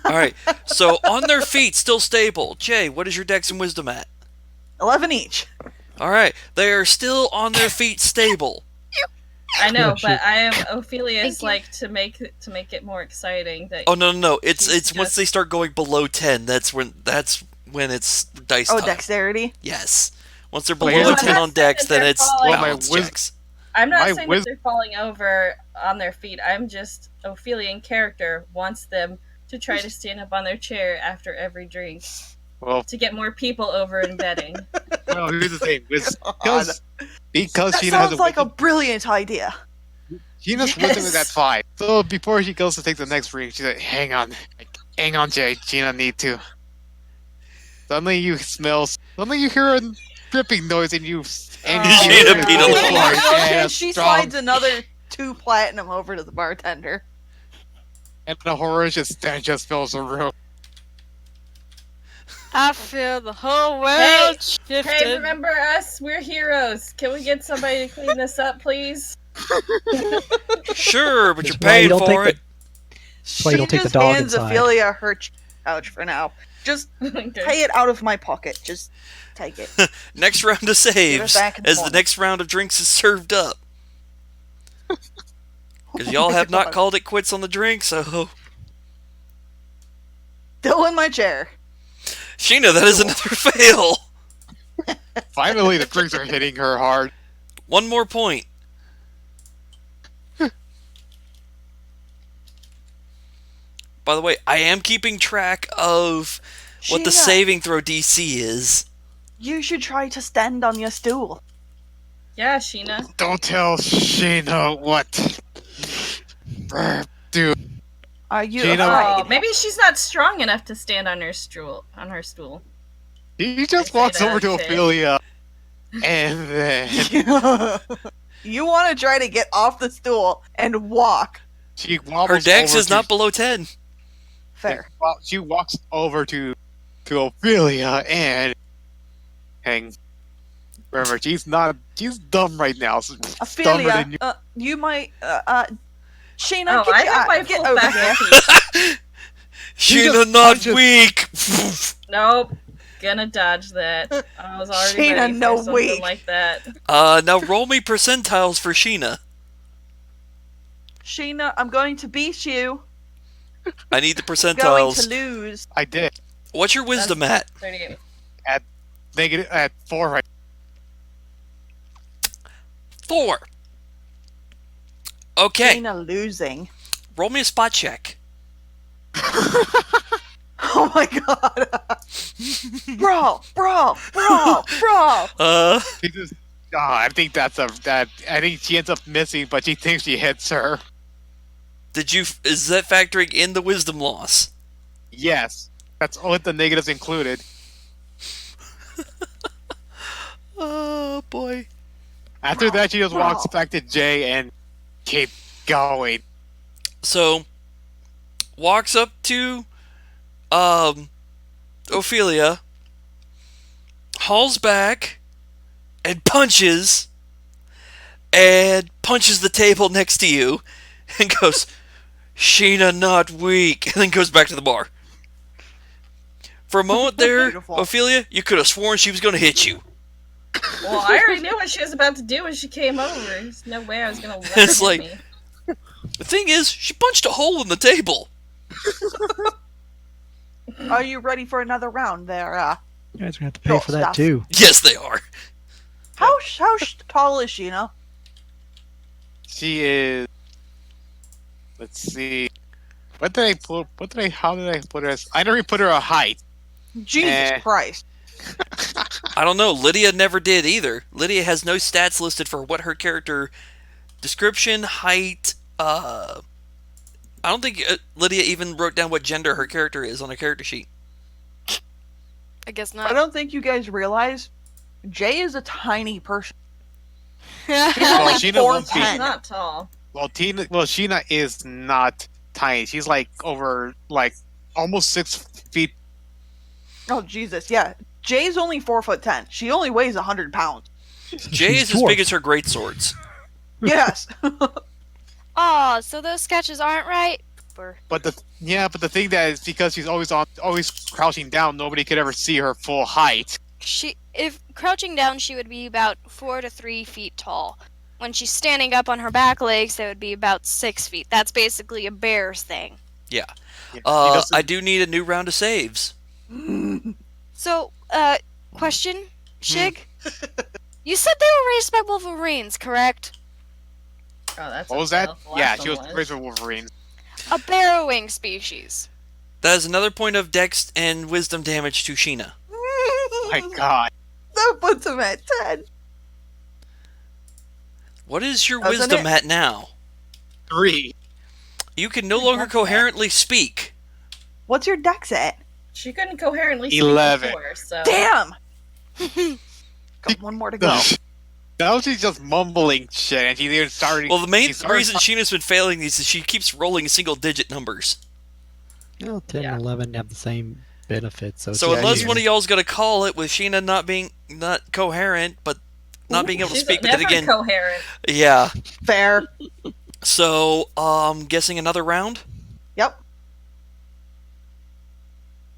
Alright, so on their feet, still stable. Jay, what is your Dex and Wisdom at? 11 each. Alright, they are still on their feet stable. I know, Yeah, but I am Ophelia's Thank you. like to make it more exciting. That Oh no! It's She's once just- they start going below 10. That's when it's dice Oh, time. dexterity. Yes. Once they're Well, below here's the 10 thing. on dex, then They're it's falling- Well, my balance wis- checks. I'm not My saying wis- that they're falling over on their feet. I'm just Ophelia in character wants them to try to stand up on their chair after every drink Well, to get more people over in bedding. here's the thing. God. Because That Sheena has sounds a like a wisdom, brilliant idea. Sheena's Yes. wisdom is at 5. So before she goes to take the next drink, she's like, hang on, Jay. Sheena need to. Suddenly you hear a dripping noise and you Sheena peed on the floor. And she slides another 2 platinum over to the bartender. and the horrendous stench just fills the room. I feel the whole world Hey, shifted. Hey, remember us? We're heroes. Can we get somebody to clean this up, please? Sure, but you're That's why you paying don't for take it. That's why you don't take the just dog hands inside. Ophelia her couch for now. Just Okay. pay it out of my pocket. Just take it. Next round of saves back in the as the morning. next round of drinks is served up. Because y'all have not God. called it quits on the drink, so... Still in my chair. Sheena, that is another fail. Finally, the drinks are hitting her hard. One more point. By the way, I am keeping track of what the Sheena, saving throw DC is. You should try to stand on your stool. Yeah, Sheena. Don't tell Sheena what. Dude, Are you Sheena- Oh, afraid? maybe she's not strong enough to stand on her stool. he just I walks say over to that, okay. Ophelia, and then You want to try to get off the stool and walk. she wobbles Her dex over is to- not below 10. Fair. Well, she walks over to Ophelia and hang. Remember, she's dumb right now. So dumber Ophelia, than you. you might, Sheena, Oh, get, I your, have my get full over back here. Sheena just not punches- weak. Nope. Gonna dodge that. I was already Sheena, ready for no something weak. like that. Now roll me percentiles for Sheena. Sheena, I'm going to beat you. I need the Going percentiles. to lose. I did What's your wisdom at? 38. negative at 4 right. 4. Okay, Sheena losing. roll me a spot check. Oh my god. bro. She just, I think I think she ends up missing, but she thinks she hits her. Is that factoring in the wisdom loss? Yes, that's with the negatives included. Oh boy. After that, she just walks Wow. back to Jay and keep going. So, walks up to Ophelia, hauls back, and punches the table next to you, and goes, Sheena not weak, and then goes back to the bar. For a moment there, Beautiful. Ophelia, you could have sworn she was going to hit you. Well, I already knew what she was about to do when she came over. There's no way I was gonna let her It's hit like- me. The thing is, she punched a hole in the table. Are you ready for another round there? You guys are gonna have to pay for that Stuff. too. Yes, they are. How tall is Sheena? She is. Let's see. How did I put her as? I never put her a height. Jesus Christ. I don't know. Lydia never did either. Lydia has no stats listed for what her character description, height. I don't think Lydia even wrote down what gender her character is on her character sheet. I guess I not. don't think you guys realize Jay is a tiny person. Well, Only Sheena won't be. 4'10". She's not tall. Sheena is not tiny. She's like over almost 6 feet. Oh Jesus, yeah. Jay's only 4'10". She only weighs 100 pounds. Jay She's is as dwarf. big as her great swords. Yes. Oh, so those sketches aren't right? Or- But the thing that is because she's always crouching down, nobody could ever see her full height. If crouching down, she would be about 4 to 3 feet tall. When she's standing up on her back legs, that would be about 6 feet. That's basically a bear's thing. Yeah. Yeah, he I doesn't- do need a new round of saves. So, question, Shig? You said they were raised by wolverines, correct? Oh, that's What a was that? fail. The Yeah, last she was one raised with Wolverine. A barrowing species. That is another point of dex and wisdom damage to Sheena. My God. That puts him at 10. What is your Doesn't wisdom it? at now? 3. You can no longer coherently speak. What's your dex at? She couldn't coherently speak 11. before, so Damn! Got one more to go. No. Now she's just mumbling shit, and she's even starting. Well, the main she started- reason Sheena's been failing these is she keeps rolling single-digit numbers. Well, 10 Yeah. and 11 have the same benefits. So, So it's unless easier. one of y'all's gonna call it with Sheena not coherent, but not being able to she's speak, but never then again, coherent. yeah. Fair. So, guessing another round. Yep.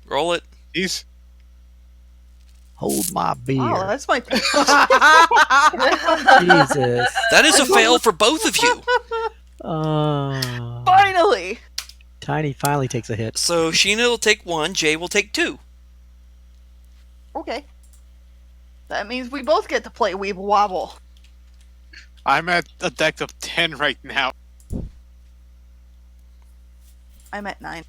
Roll it. He's Hold my beer. Oh, that's my. Jesus. That is a fail for both of you. Finally! Tiny finally takes a hit. So Sheena will take 1, Jay will take 2. Okay. That means we both get to play Weeble Wobble. I'm at a dex of 10 right now. I'm at 9.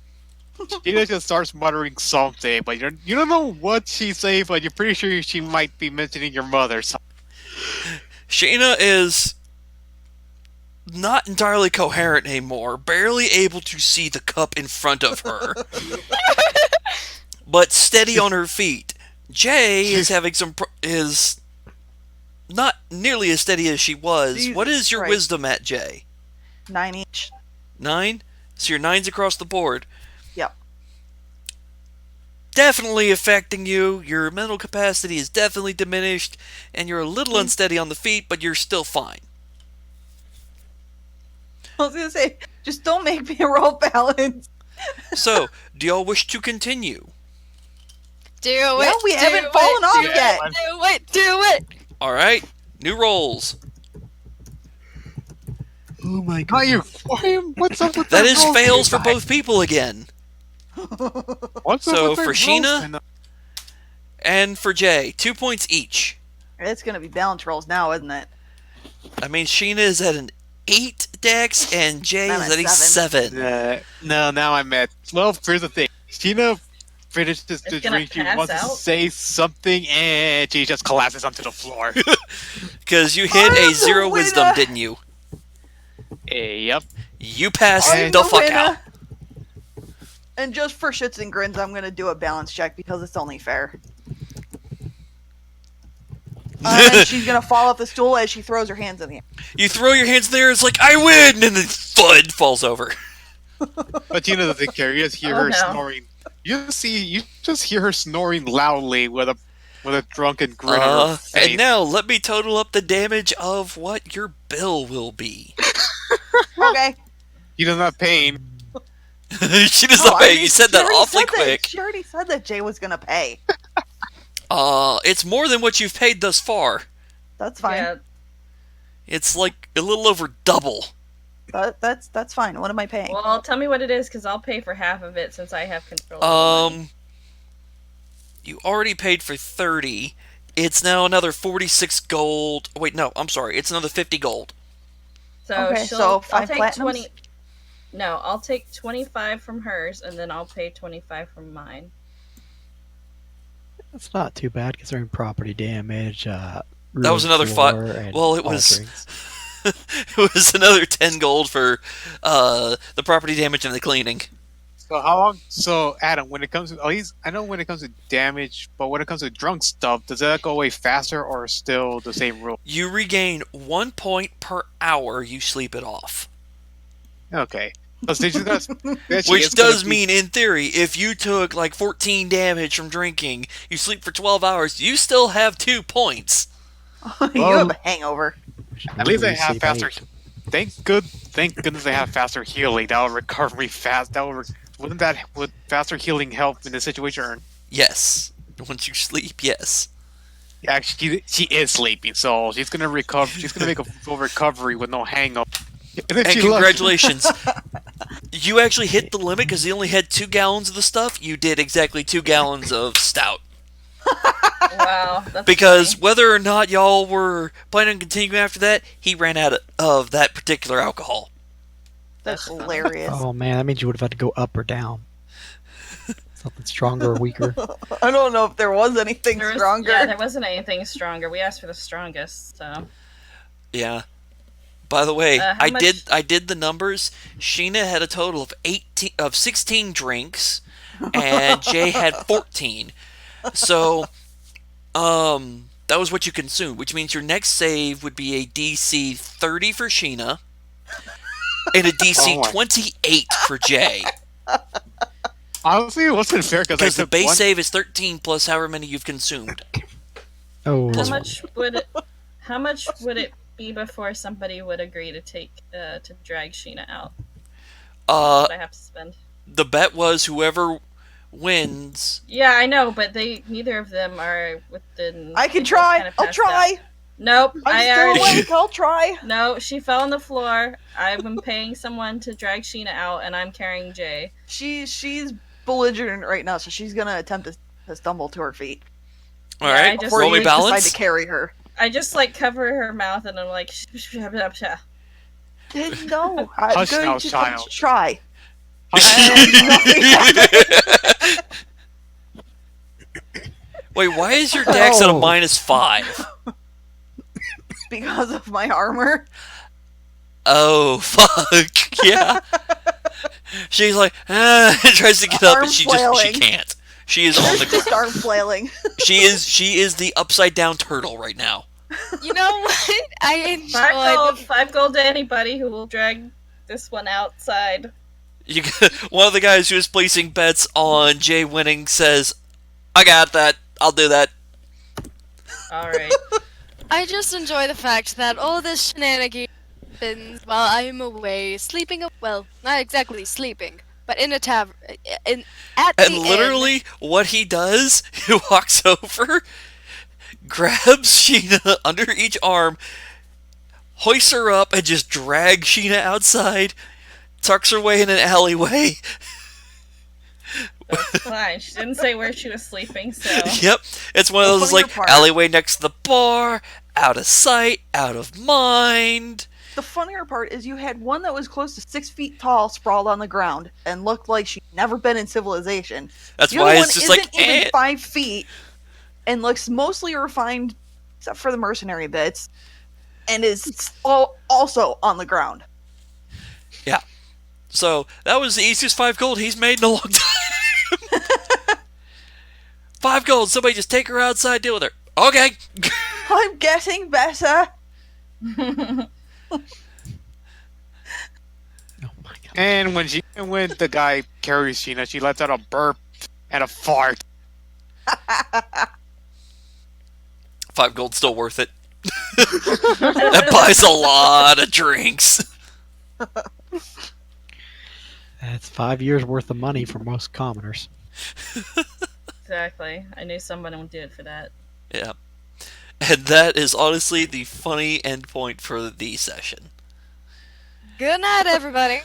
She just starts muttering something, but you don't know what she's saying, but you're pretty sure she might be mentioning your mother. So. Sheena is not entirely coherent anymore, barely able to see the cup in front of her, but steady on her feet. Jay is having is not nearly as steady as she was. Jesus What is your Christ. wisdom at, Jay? 9 each. 9? So your 9's across the board. Yep. Definitely affecting you. Your mental capacity is definitely diminished, and you're a little unsteady on the feet, but you're still fine. I was gonna say, just don't make me roll balance. So, do y'all wish to continue? Do it. Yeah, we do haven't it, fallen off do yet. It, do it. Do it. All right, new rolls. Oh my How you? What's up with That the is rolls fails for today? both people again, What's up So, with the for rolls Sheena? tonight? and for Jay, 2 points each. It's gonna be balance rolls now, isn't it? I mean, Sheena is at an 8 dex, and Jay I'm is at at a 7. No, now I'm at. Well, here's the thing. Sheena finishes the gonna drink. She pass wants to out? say something, and she just collapses onto the floor. Because you hit I'm a the 0 wisdom, winner. didn't you? Yep. You passed I'm the the fuck winner. out. And just for shits and grins, I'm gonna do a balance check because it's only fair. And she's gonna fall off the stool as she throws her hands in the air. You throw your hands there, it's like, I win! And then thud falls over. But Sheena doesn't care. You just hear Oh, her no. snoring. You just hear her snoring loudly with a drunken grin on her face. And now, let me total up the damage of what your bill will be. Okay. He does not pain. She does Oh, not I pay. mean, You said she that already awfully said that- quick. She already said that Jay was gonna pay. It's more than what you've paid thus far. That's fine. Yeah, It's like a little over double. That's fine. What am I paying? well, tell me what it is, because I'll pay for half of it since I have control of the money. You already paid for 30. It's now another 46 gold. Wait, no, I'm sorry. It's another 50 gold. So, Okay, she'll, so I'll 5 take platinums? 20. No, I'll take 25 from hers, and then I'll pay 25 from mine. It's not too bad considering property damage. That was another well, it was- It was another 10 gold for the property damage and the cleaning. So how long? So Adam, when it comes to I know when it comes to damage, but when it comes to drunk stuff, does that go away faster or still the same rule? You regain 1 point per hour you sleep it off. Okay. Which Which does mean, in theory, if you took like 14 damage from drinking, you sleep for 12 hours, you still have 2 points. You have a hangover. At least they have faster. Thank goodness they have faster healing. That will recover me fast. Would faster healing help in this situation? Yes. Once you sleep, yes. Yeah, she is sleeping, so she's gonna recover. She's gonna make a full recovery with no hangover. And then And she congratulations. You actually hit the limit because he only had 2 gallons of the stuff. You did exactly 2 gallons of stout. Wow, that's Because funny. whether or not y'all were planning on continuing after that, he ran out of that particular alcohol. That's That's funny. hilarious. Oh man, that means you would have had to go up or down. Something stronger or weaker. I don't know if there was anything There was, stronger. yeah, there wasn't anything stronger. We asked for the strongest, so. Yeah. By the way, How I much- did the numbers. Sheena had a total of 16 drinks, and Jay had 14. So, that was what you consumed, which means your next save would be a DC 30 for Sheena and a DC 28 for Jay. honestly, it wasn't fair Because the took base one. save is 13 plus however many you've consumed. Oh, How much would it be before somebody would agree to take to drag Sheena out? What I have to spend? The bet was whoever wins. Yeah, I know, but neither of them are within. I can they both try. kinda I'll passed try. out. Nope, I'm I still already. awake. I'll try. No, she fell on the floor. I've been paying someone to drag Sheena out, and I'm carrying Jay. She's belligerent right now, so she's gonna attempt to stumble to her feet. All Yeah, right, I just- Before roll me you decide balance. to carry her. I just like cover her mouth, and I'm like, No, I'm Hush going now, to child. try. And nothing happened. Wait, why is your dex at a Oh. -5? Because of my armor. Oh, fuck. Yeah. She's like, tries to get up, Arm and she flailing. can't. She is on the Just ground. arm flailing. She is the upside down turtle right now. You know what? I enjoyed. 5 gold to anybody who will drag this one outside. One of the guys who is placing bets on Jay winning says, "I got that. I'll do that." All right. I just enjoy the fact that all this shenanigans happens while I'm away, sleeping. Well, not exactly sleeping, but in a tavern. At And the literally, what he does, he walks over, grabs Sheena under each arm, hoists her up, and just drags Sheena outside, tucks her away in an alleyway. That's fine. She didn't say where she was sleeping, so. Yep, it's one of The those funnier like part- alleyway next to the bar, out of sight, out of mind. The funnier part is you had one that was close to 6 feet tall, sprawled on the ground, and looked like she'd never been in civilization. That's The why other it's one just isn't like, even eh. 5 feet, and looks mostly refined, except for the mercenary bits, and is also on the ground. Yeah. So that was the easiest 5 gold he's made in a long time. 5 gold. Somebody just take her outside, deal with her. Okay. I'm getting better. Oh my god. And when the guy carries Sheena, she lets out a burp and a fart. 5 gold still worth it. That buys a lot of drinks. That's 5 years worth of money for most commoners. Exactly. I knew someone would do it for that. Yeah. And that is honestly the funny end point for the session. Good night, everybody.